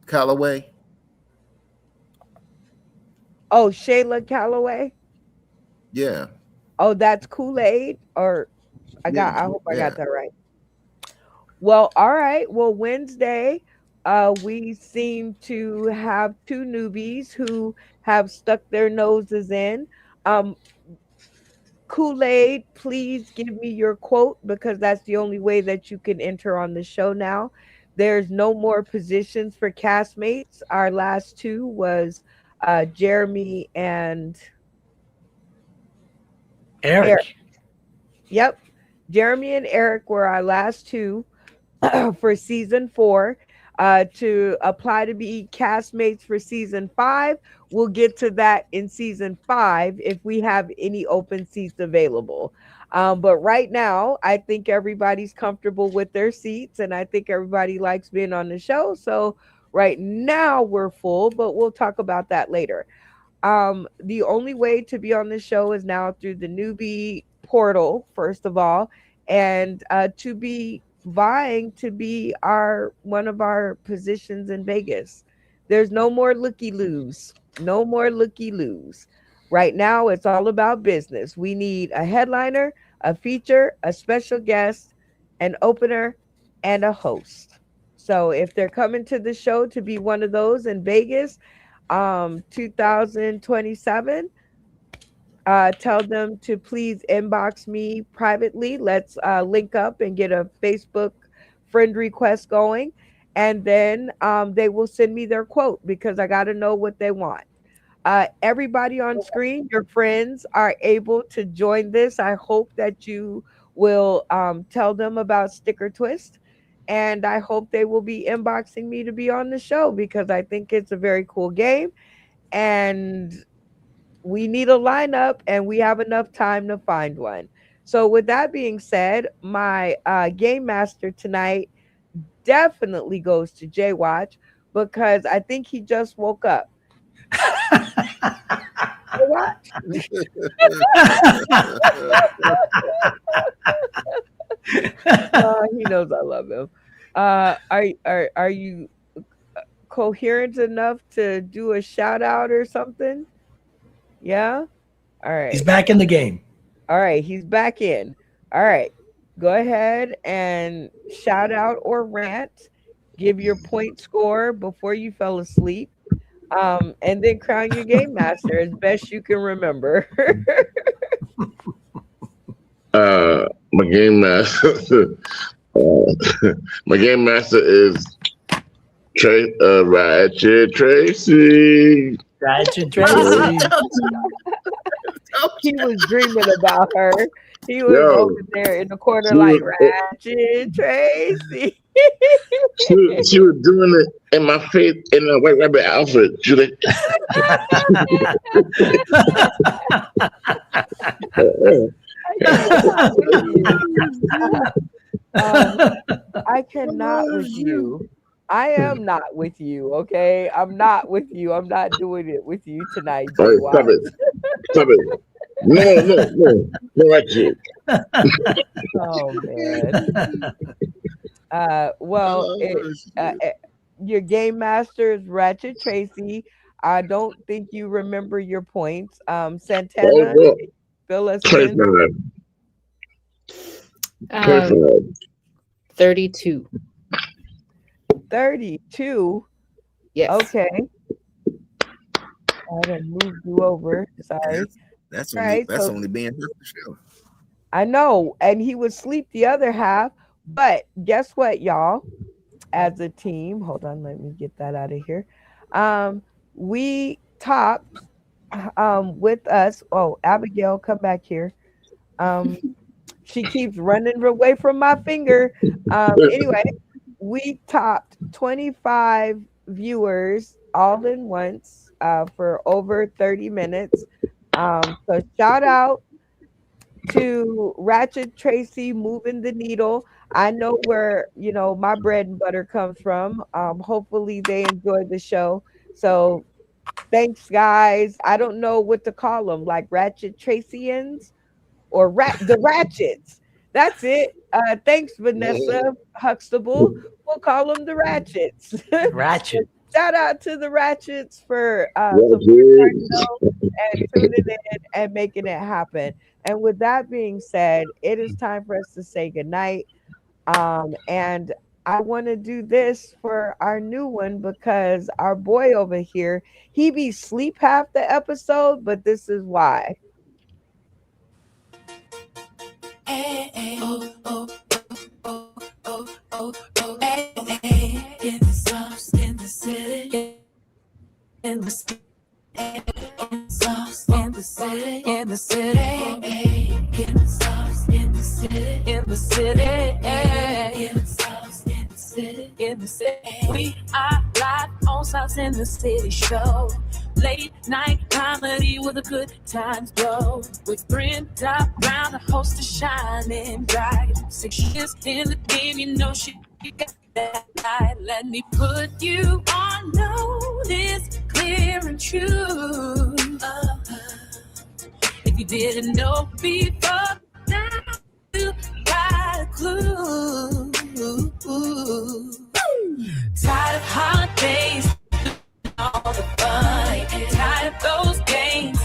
Callaway. Oh, Shayla Calloway. Yeah. Oh, that's Kool-Aid. Or I hope I got that right. Well, all right. Well, Wednesday, we seem to have two newbies who have stuck their noses in. Kool-Aid, please give me your quote because that's the only way that you can enter on the show now. There's no more positions for castmates. Our last two was Jeremy and Eric. Yep. Jeremy and Eric were our last two for season 4. To apply to be castmates for season 5, we'll get to that in season 5 if we have any open seats available. But right now, I think everybody's comfortable with their seats, and I think everybody likes being on the show. So right now we're full, but we'll talk about that later. The only way to be on the show is now through the newbie portal, first of all, and to be vying to be one of our positions in Vegas. There's no more looky-loos. No more looky-loos. Right now, it's all about business. We need a headliner, a feature, a special guest, an opener, and a host. So if they're coming to the show to be one of those in Vegas, 2027, tell them to please inbox me privately. Let's link up and get a Facebook friend request going. And then they will send me their quote because I got to know what they want. Everybody on screen, your friends are able to join this. I hope that you will tell them about Sticker Twist. And I hope they will be inboxing me to be on the show because I think it's a very cool game. And we need a lineup and we have enough time to find one. So with that being said, my game master tonight definitely goes to Jay Watch because I think he just woke up. Watch. He knows I love him. Are you coherent enough to do a shout out or something? Yeah. All right. He's back in the game. All right. He's back in. All right. Go ahead and shout out or rant. Give your point score before you fell asleep. And then crown your game master as best you can remember. My game master. My game master is Ratchet Tracy. Ratchet Tracy. He was dreaming about her. He was over there in the corner like Ratchet Tracy. she was doing it in my face in a white rabbit outfit. She was I cannot with you. I am not with you, okay? I'm not with you. I'm not doing it with you tonight. All right, stop it. Stop it. No, Ratchet. Oh, man. Your game master is Ratchet Tracy. I don't think you remember your points. Santana, fill us in. 32. 32? Yes. Okay. I done moved you over. Sorry. That's so, only being here for sure. I know. And he would sleep the other half. But guess what, y'all? As a team, hold on, let me get that out of here. We topped with us. Oh, Abigail, come back here. She keeps running away from my finger. Anyway, we topped 25 viewers all in once for over 30 minutes. So shout out to Ratchet Tracy moving the needle. I know where, you know, my bread and butter comes from. Hopefully they enjoyed the show. So thanks, guys. I don't know what to call them, like Ratchet Tracyans or the Ratchets. That's it. Thanks, Vanessa Huxtable. We'll call them the Ratchets. Ratchet. Shout out to the Ratchets for supporting our show and tuning in and making it happen. And with that being said, it is time for us to say goodnight. And I want to do this for our new one because our boy over here, he be sleep half the episode, but this is why. In the sauce, in the city, in the city, in the sauce, in the city, in the city, in the sauce, in the city, in the city, in the sauce, in the city, in the city. We are live on Sauce in the City show. Late night comedy with a good times bro. With Brenda Brown, the host of Shining Bright. 6 years in the game, you know she got that light. Let me put you on notice, clear and true. If you didn't know before, now you got a clue. Tired of holidays, all the fun, tired of those games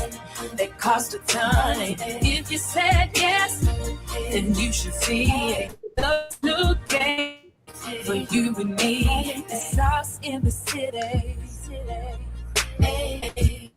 that cost a ton. If you said yes, then you should see those new games for you and me. The Sauce in the City. Hey,